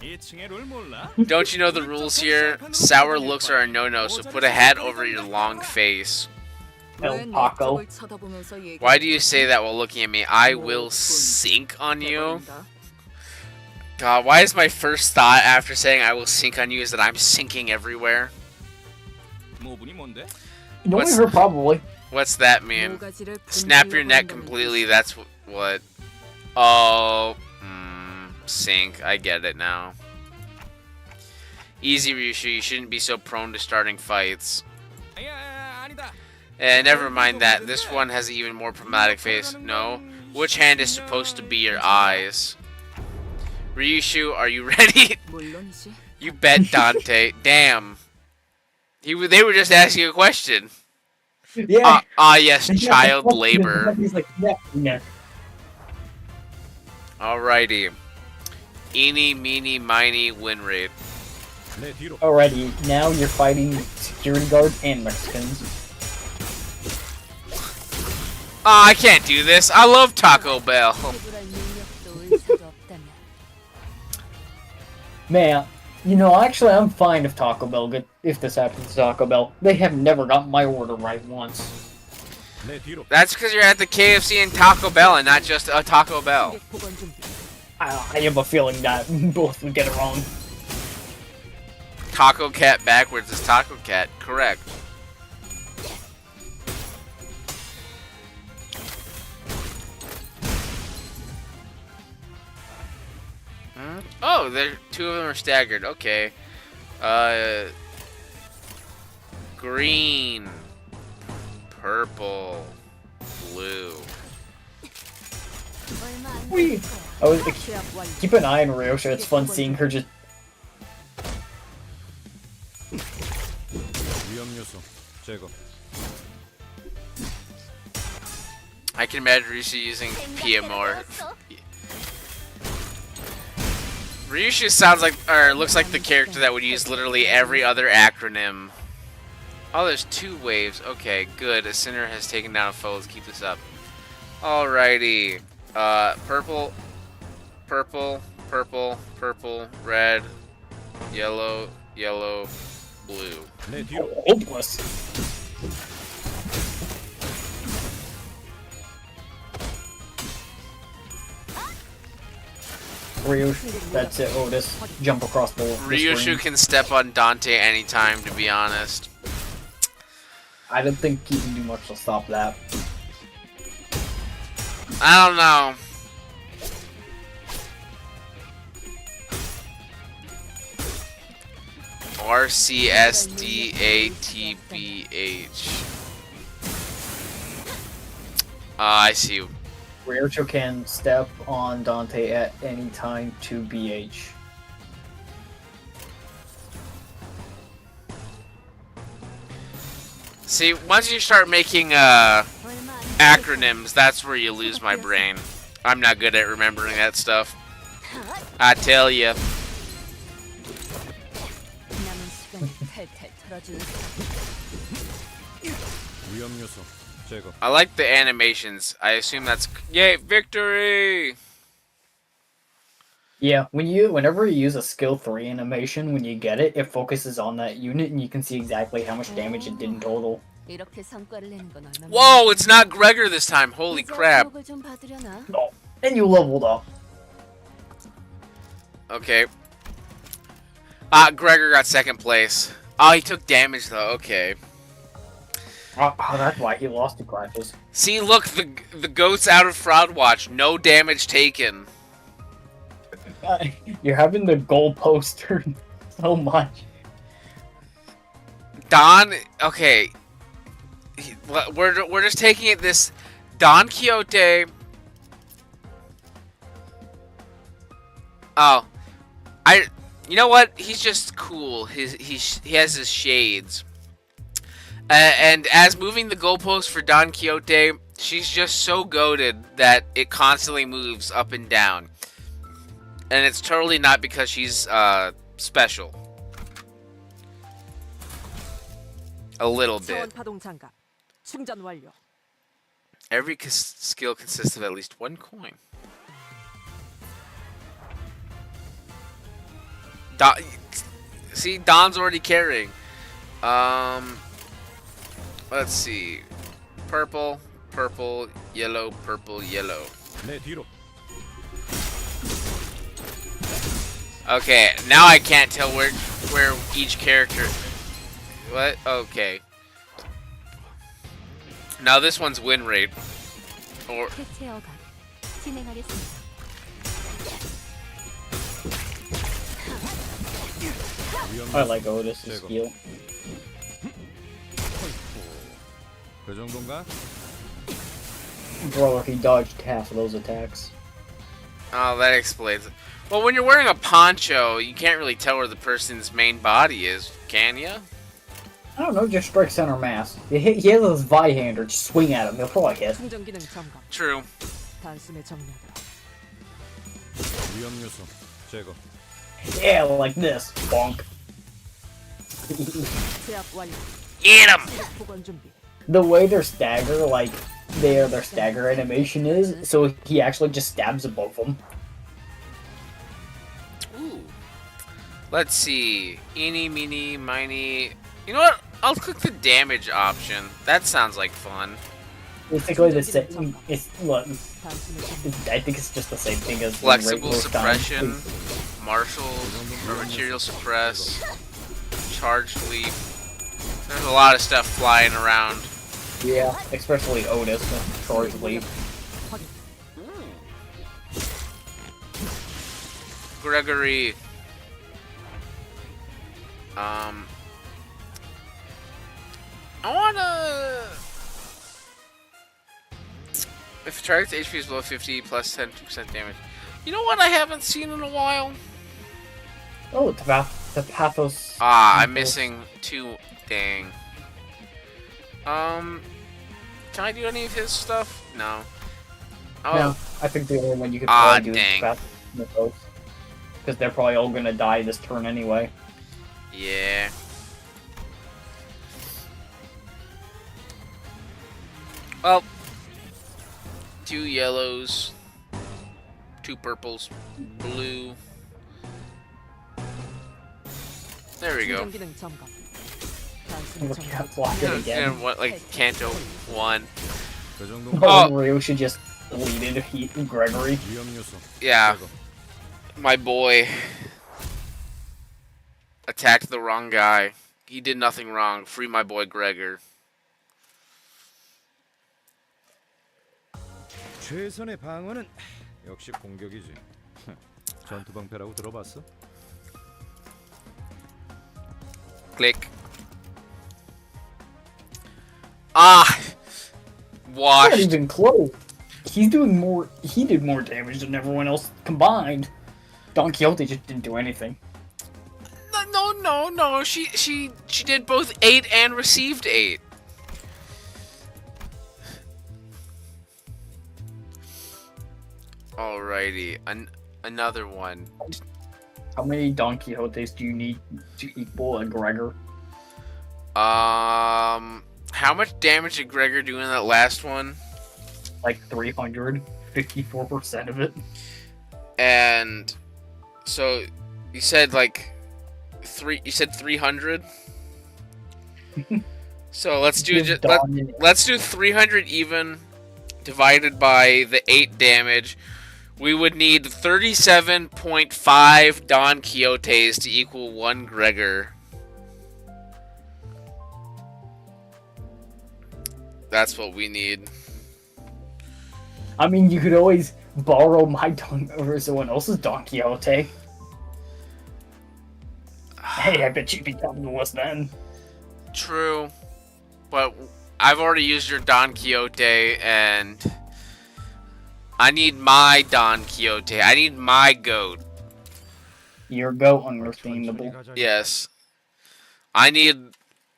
Don't you know the rules here? Sour looks are a no-no, so put a hat over your long face.
El Paco.
Why do you say that while looking at me? I will sink on you? God, why is my first thought after saying I will sink on you is that I'm sinking everywhere?
Knowing
What's-
her, probably.
What's that mean?
모가지를
Snap your
붕
neck
들려고
completely. That's what. Oh, sync. I get it now. Easy, Ryushu. You shouldn't be so prone to starting fights. Never mind that. This one has an even more problematic face. No. Which hand is supposed to be your eyes? Ryushu, are you ready?
물론이지.
You bet, Dante. Damn. They were just asking a question.
Yeah.
Yes, child labor.
He's like, yeah.
Alrighty. Eeny, meeny, miny, win rate.
내 뒤로.
Alrighty, now you're fighting security guards and Mexicans.
I can't do this. I love Taco Bell.
해결할 능력도 의사도 없다면
Man, you know, actually, I'm fine if this happens to Taco Bell. They have never gotten my order right once.
내 뒤로.
That's because you're at the KFC and Taco Bell and not just a Taco Bell.
고객 보건 준비.
I have a feeling that both would get it wrong.
Taco Cat backwards is Taco Cat. Correct. Oh, two of them are staggered. Okay. Green, purple, blue.
얼마 안
Wee.
남았어요.
I was
취합 완료.
keep an eye on Ryosha. It's fun seeing her just.
위험 요소 제거.
I can imagine Ryushu using PMR.
생각해봤어?
Ryushu sounds like, or looks like the character that would use literally every other acronym. Oh, there's two waves. Okay, good. A sinner has taken down a foe. Let's keep this up. Alrighty. Purple, purple, purple, purple, red, yellow, yellow, blue.
내 뒤로.
Hopeless. Ryosha, that's it, Otis. Jump across the
Ryushu
screen.
can step on Dante anytime, to be honest.
I don't think he can do much to stop that.
I don't know. RCSDATBH. I see.
Ryosha can step on Dante at any time to BH.
See, once you start making
얼마 안
acronyms, that's where you lose my brain. I'm not good at remembering that stuff. I tell ya.
남은 시간 탈탈 털어주는
위험 요소 제거.
I like the animations. I assume that's yay victory.
Yeah, whenever you use a skill 3 animation, when you get it, it focuses on that unit and you can see exactly how much damage it did in total.
이렇게 성과를 내는 건 얼마나
Whoa, it's not Gregor this time. Holy crap.
기록을 좀 받으려나?
Oh, and you leveled up.
Okay. Gregor got second place. Oh, he took damage though. Okay.
Oh, that's why he lost to Crashes.
See, look, the goat's out of Fraud Watch. No damage taken.
You're having the goal poster so much.
Don, okay. We're just taking it this Don Quixote. Oh, you know what? He's just cool. He has his shades. And as moving the goalpost for Don Quixote, she's just so goated that it constantly moves up and down. And it's totally not because she's special. A little
차원
bit.
파동 장갑. 충전 완료.
Every skill consists of at least one coin. See, Don's already carrying. Let's see. Purple, purple, yellow, purple, yellow.
내 뒤로.
Okay, now I can't tell where each character. What? Okay. Now this one's win rate. Or
캐체어가 진행하겠습니다.
I like Otis'
제거.
skill.
그 정도인가?
Bro, he dodged half of those attacks.
oh, that explains it. Well, when you're wearing a poncho, you can't really tell where the person's main body is, can ya?
I don't know, just strike center mass. He has his Vi-hander, just swing at him, he'll probably hit.
충전 기능 점검.
True.
단숨에 정리하다.
위험 요소 제거.
Yeah, like this. Bonk.
제압 완료.
Eat him!
보건 준비.
The way their stagger, like, their stagger animation is, so he actually just stabs above them.
Ooh. Let's see. Eeny, meeny, miny. You know what? I'll click the damage option. That sounds like fun.
Basically the same. It's look.
단숨에 정리.
I think it's just the same thing as
Flexible
Rainbow Time.
suppression, marshals, or material suppress, charged leap. There's a lot of stuff flying around.
Yeah, especially Otis with Charge Leap.
확인.
Gregory. I wanna. If the target's HP is below 50 plus 10% damage. You know what I haven't seen in a while?
Oh, the Pathos.
Ah, I'm missing two. Dang. Can I do any of his stuff? No. Oh,
No, I think the only one you could
Ah,
probably do
dang.
is Pathos. Because they're probably all gonna die this turn anyway.
yeah. Well, two yellows, two purples, blue. There we go.
충전 기능 점검. 단숨에
We're
정리.
gonna block it again.
And what, like Kanto 1.
그 정도인가?
Oh, Ryu should just lead it Heat Gregory.
위험 요소
Yeah,
제거.
my boy attacked the wrong guy. He did nothing wrong. Free my boy Gregor.
최선의 방어는 역시 공격이지. 전투 방패라고 들어봤어?
Click. Ah!
Not
Washed.
even close. He's doing more. He did more damage than everyone else combined. Don Quixote just didn't do anything.
No. She did both 8 and received 8. Alrighty, another one.
How many Don Quixotes do you need to equal a Gregor?
How much damage did Gregor do in that last one?
Like 300, 54% of it.
And so you said like You said 300. So let's do
Give
just let,
Don an-
let's do 300 even divided by the 8 damage. We would need 37.5 Don Quixotes to equal 1 Gregor. That's what we need.
I mean, you could always borrow my Don over someone else's Don Quixote. Hey, I bet you'd be done with us then.
True, but I've already used your Don Quixote, and I need my Don Quixote. I need my goat.
Your goat, understandable.
Yes, I need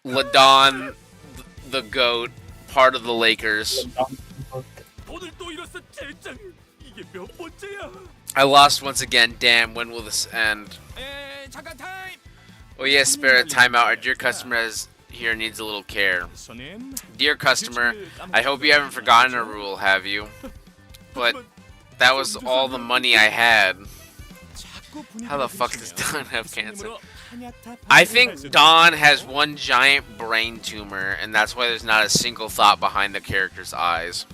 Ladon, the goat, part of the Lakers.
오늘 또 이랬어 젠장. 이게 몇 번째야?
I lost once again. Damn, when will this end?
에 잠깐 타임.
Oh yes, spare a timeout. Our dear customer here needs a little care.
손님.
Dear customer, I hope you haven't forgotten a rule, have you? But that was all the money I had. How the fuck does Don have cancer? I think Don has one giant brain tumor, and that's why there's not a single thought behind the character's eyes.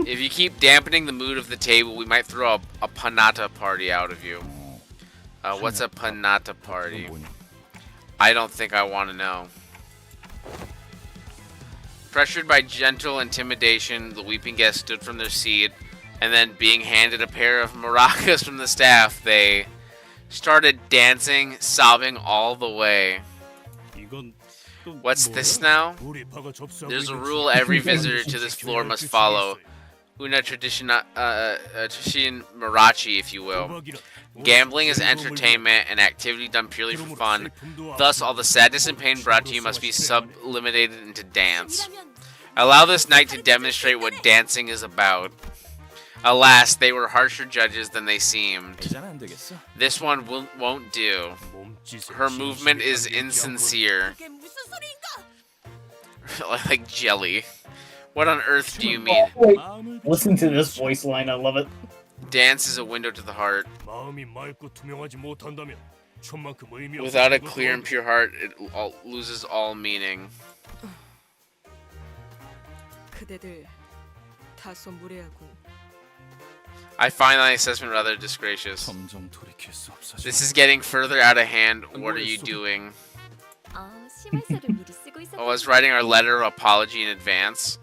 If you keep dampening the mood of the table, we might throw a panata party out of you. What's a panata party? I don't think I want to know. Pressured by gentle intimidation, the weeping guests stood from their seat, and then being handed a pair of maracas from the staff, they started dancing, sobbing all the way.
이건 또
What's
뭐야?
this now?
우리 파가 접수하고
There's a
있는
rule every visitor to this floor must follow. Una tradition Marachi, if you will. Gambling is entertainment, an activity done purely for fun. Thus, all the sadness and pain brought to you must be sublimated into dance. Allow this night to demonstrate what dancing is about. Alas, they were harsher judges than they seemed. This one won't do. Her movement is insincere.
그게 무슨 소리인가?
Like jelly. What on earth do you mean?
Wait, listen to this voice line. I love it.
Dance is a window to the heart.
마음이 맑고 투명하지 못한다면 천만큼 의미
Without a
없는
clear and
것도
pure heart, it loses all meaning.
그대들 다소 무례하군.
I find that assessment rather disgracious.
점점 돌이킬 수 없어져.
This is getting further out of hand. What are you doing?
심할서를 미리 쓰고 있었.
I was writing our letter of apology in advance.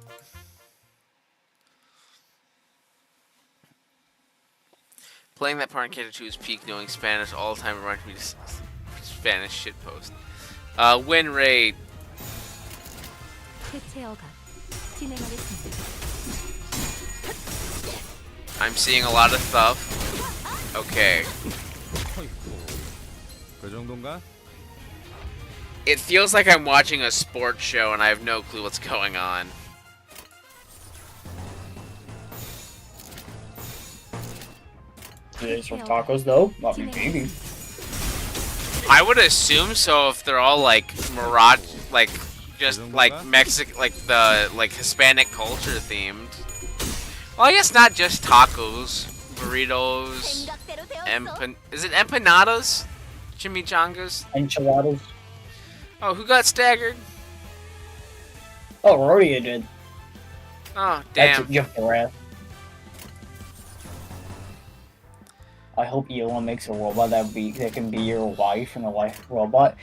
Playing that part in Canto 2's peak, knowing Spanish all the time reminds me of Spanish shitpost. Win rate.
대체어가 진행하겠습니다.
I'm seeing a lot of stuff. Okay.
그 정도인가?
It feels like I'm watching a sports show and I have no clue what's going on.
Today's for tacos, though. Not maybe.
I would assume so if they're all like like just like Mexican, like the Hispanic culture themed. Well, I guess not just tacos, burritos, is it empanadas, chimichangas?
Enchiladas.
Oh, who got staggered?
Oh, Rodia did.
Oh,
That's
damn.
a gift for ass. I hope Elon makes a robot that can be your wife and a life robot.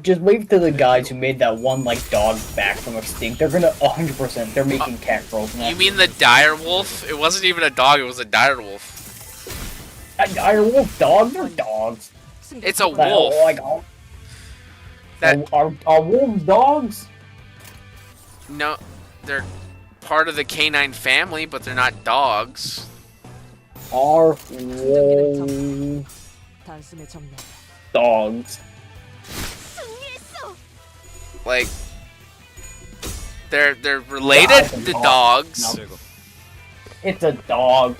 Just wait till the guys who made that one like dog back from extinct. They're gonna 100%. They're making cat girls now.
You mean the dire wolf? It wasn't even a dog. It was a dire wolf.
A dire wolf dog? They're dogs.
It's a
That-
wolf.
Like,
That
are wolves dogs?
no, they're part of the canine family, but they're not dogs.
Are wolves
단숨에 접는.
dogs?
Like they're related to dogs.
No. It's a dog.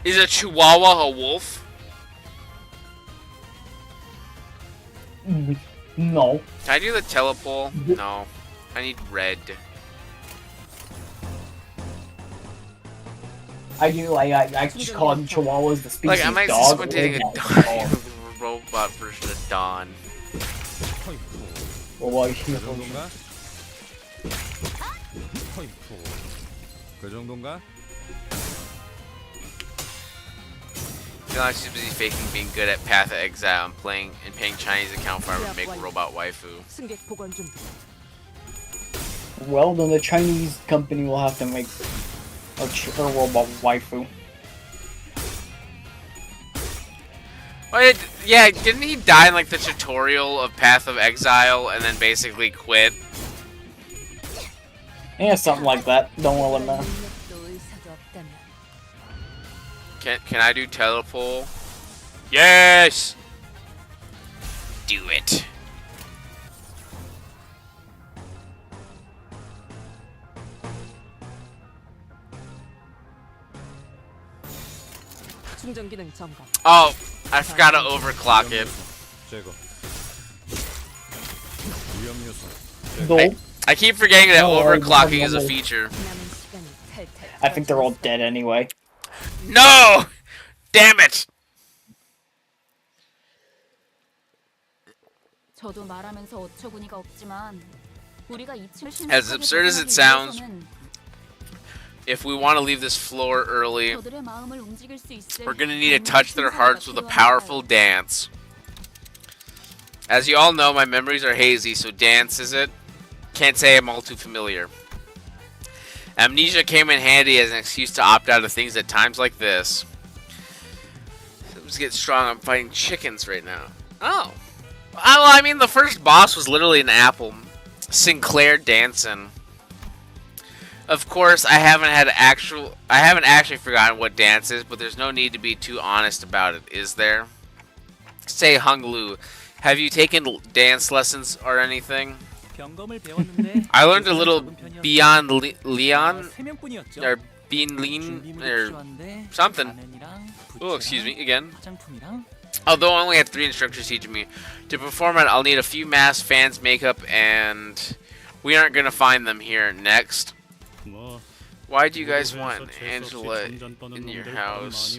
Is a chihuahua a wolf?
No.
Can I do the telepole? No. I need red.
I just call them chihuahuas the species
Like I might
dog.
squint dating a
dog.
robot version of Dawn.
Well, why
그 정도인가? 그 정도인가?
I'm too busy faking being good at Path of Exile and paying Chinese account for make robot waifu.
승객 보관 준비.
Well, then the Chinese company will have to make a robot waifu.
Oh, yeah, didn't he die in like the tutorial of Path of Exile and then basically quit?
Yeah, something like that. Don't really matter.
Can I do telepole? Yes! Do it.
충전 기능 점검.
Oh, I forgot to overclock it.
제거. 위험 요소.
No,
I keep forgetting that
No,
overclocking is a
no.
feature.
남은 시간이 탈탈.
I think they're all dead anyway.
No! Damn it!
저도 말하면서 어처구니가 없지만 우리가 2층을
As absurd as it sounds, if we want to leave this floor early,
저들의 마음을 움직일 수 있을
we're gonna need to touch their hearts with a powerful dance. As you all know, my memories are hazy, so dance is it? Can't say I'm all too familiar. Amnesia came in handy as an excuse to opt out of things at times like this. Let's get strong. I'm fighting chickens right now. Oh. Well, I mean, the first boss was literally an apple. Sinclair dancing. Of course, I haven't actually forgotten what dance is, but there's no need to be too honest about it, is there? Say, Hung Lu, have you taken dance lessons or anything? I learned a little beyond Leon, or Bean Lean, or something. Oh, excuse me, again. Although I only had 3 instructors teaching me. To perform it, I'll need a few masks, fans, makeup, and we aren't going to find them here. Next. Why do you guys want Angela in your house?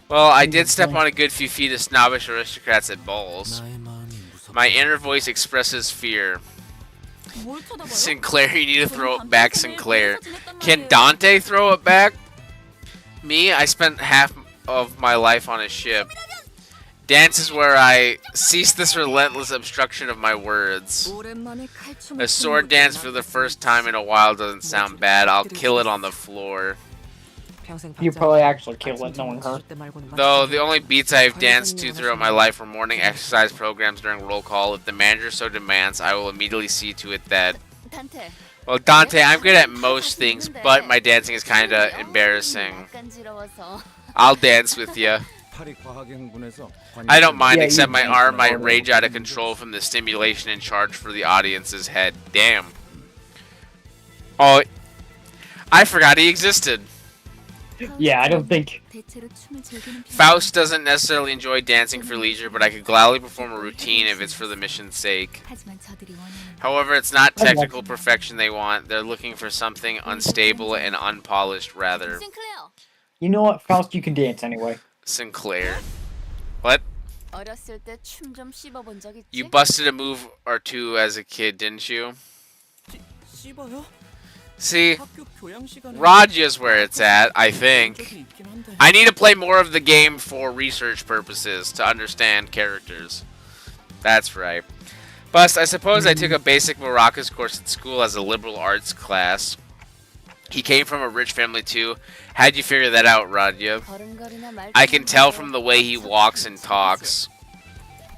Well, I did step on a good few feet of snobbish aristocrats at balls. My inner voice expresses fear. Sinclair, you need to throw it back, Sinclair. Can Dante throw it back? Me? I spent half of my life on a ship. Dance is where I cease this relentless obstruction of my words. A sword dance for the first time in a while doesn't sound bad. I'll kill it on the floor.
You probably actually kill it knowing her.
Though the only beats I've danced to throughout my life were morning exercise programs during roll call. If the manager so demands, I will immediately see to it that... Well, Dante, I'm good at most things, but my dancing is kinda embarrassing. I'll dance with you. I don't mind, except my arm might rage out of control from the stimulation and charge for the audience's head. Damn. Oh, I forgot he existed.
Yeah, I don't think...
Faust doesn't necessarily enjoy dancing for leisure, but I could gladly perform a routine if it's for the mission's sake. However, it's not technical perfection they want. They're looking for something unstable and unpolished, rather.
You know what, Faust, you can dance anyway.
Sinclair. What? You busted a move or two as a kid, didn't you? See, Raja's where it's at, I think. I need to play more of the game for research purposes to understand characters. That's right. Bust, I suppose I took a basic maracas course at school as a liberal arts class. He came from a rich family too. How'd you figure that out, Raja? I can tell from the way he walks and talks.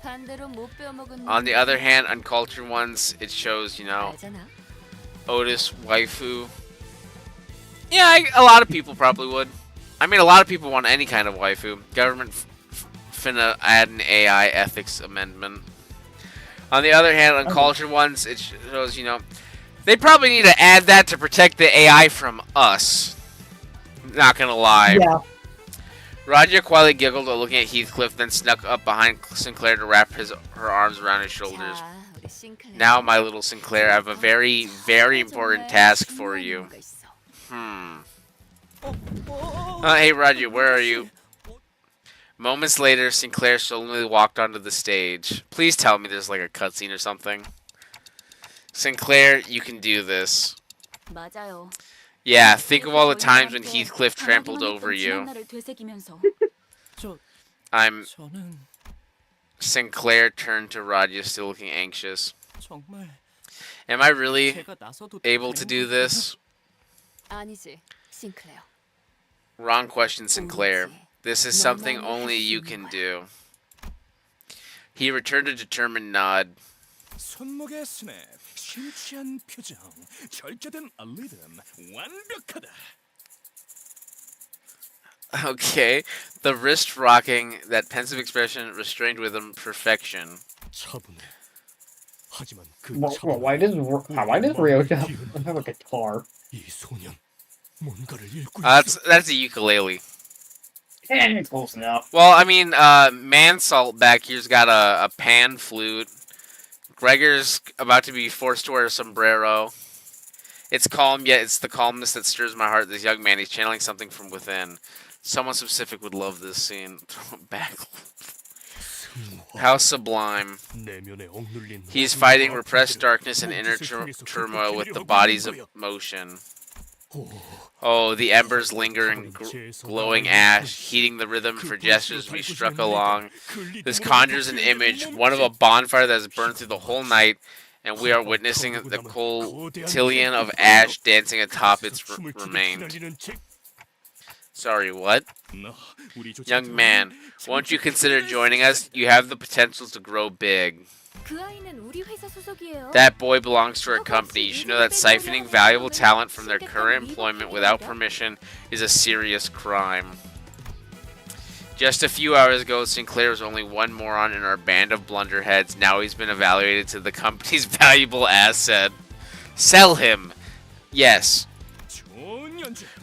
On the other hand, uncultured ones, it shows, you know... Otis waifu. Yeah, a lot of people probably would. I mean, a lot of people want any kind of waifu. Government finna add an AI ethics amendment. On the other hand, uncultured ones, it shows, you know, they probably need to add that to protect the AI from us. Not gonna lie.
Yeah.
Roger quietly giggled while looking at Heathcliff, then snuck up behind Sinclair to wrap her arms around his shoulders. Now, my little Sinclair, I have a very, very important task for you. Hey, Roger, where are you? Moments later, Sinclair solemnly walked onto the stage. Please tell me there's like a cutscene or something. Sinclair, you can do this. Yeah, think of all the times when Heathcliff trampled over you. Sinclair turned to Raja, still looking anxious. Am I really able to do this? Wrong question, Sinclair. This is something only you can do. He returned a determined nod. Okay, the wrist rocking, that pensive expression, restrained rhythm, perfection.
Well, why does Ryo have a guitar?
That's a ukulele.
Close enough.
Well, I mean, Mansalt back here's got a pan flute. Gregor's about to be forced to wear a sombrero. It's calm, yet it's the calmness that stirs my heart. This young man, he's channeling something from within. Someone specific would love this scene. Throw it back. How sublime. He's fighting repressed darkness and inner turmoil with the bodies of motion. Oh, the embers linger in glowing ash, heating the rhythm for gestures we struck along. This conjures an image, one of a bonfire that has burned through the whole night, and we are witnessing the cotillion of ash dancing atop its remains. Sorry, what? Young man, won't you consider joining us? You have the potential to grow big.
그 아이는 우리 회사 소속이에요.
That boy belongs to our company. You should know that siphoning valuable talent from their current employment without permission is a serious crime. Just a few hours ago, Sinclair was only one moron in our band of blunderheads. Now he's been evaluated to the company's valuable asset. Sell him! Yes.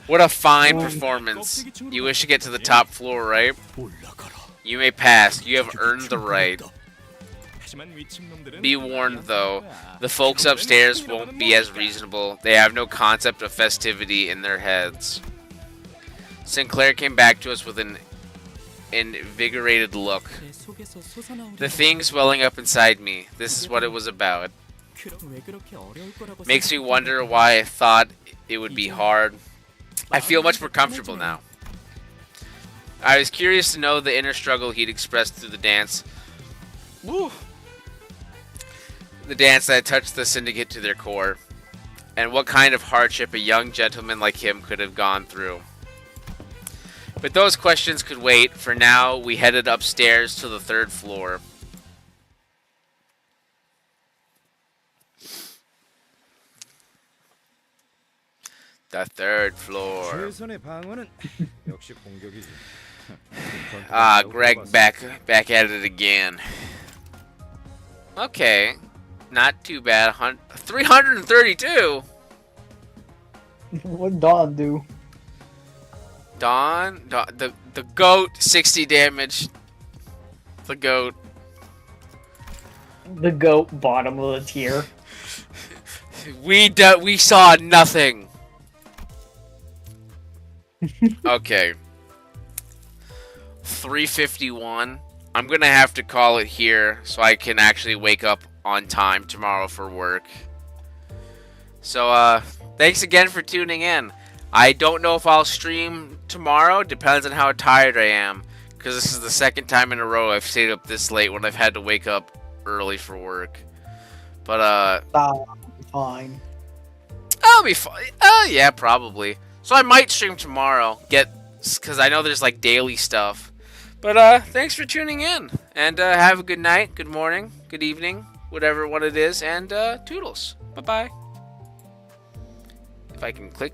What a fine performance. You wish to get to the top floor, right? You may pass. You have earned the right. Be warned, though, the folks upstairs won't be as reasonable. They have no concept of festivity in their heads. Sinclair came back to us with an invigorated look. The thing swelling up inside me. This is what it was about. Makes me wonder why I thought it would be hard. I feel much more comfortable now. I was curious to know the inner struggle he'd expressed through the dance. Woo! The dance that touched the syndicate to their core, and what kind of hardship a young gentleman like him could have gone through. But those questions could wait. For now, we headed upstairs to the 3rd floor. The 3rd floor.
최선의 방어는 역시 공격이지.
Ah, Greg back at it again. Okay. Not too bad. 332?
What'd Dawn do?
Dawn, the goat, 60 damage. The goat.
The goat, bottom of the tier.
We saw nothing. Okay. 351. I'm gonna have to call it here so I can actually wake up on time tomorrow for work. So, thanks again for tuning in. I don't know if I'll stream tomorrow. Depends on how tired I am. Because this is the 2nd time in a row I've stayed up this late when I've had to wake up early for work. But,
Fine.
I'll be fine. Yeah, probably. So I might stream tomorrow. Because I know there's, like, daily stuff. But, thanks for tuning in. And, have a good night, good morning, good evening, whatever one it is. And, toodles. Bye-bye. If I can click this.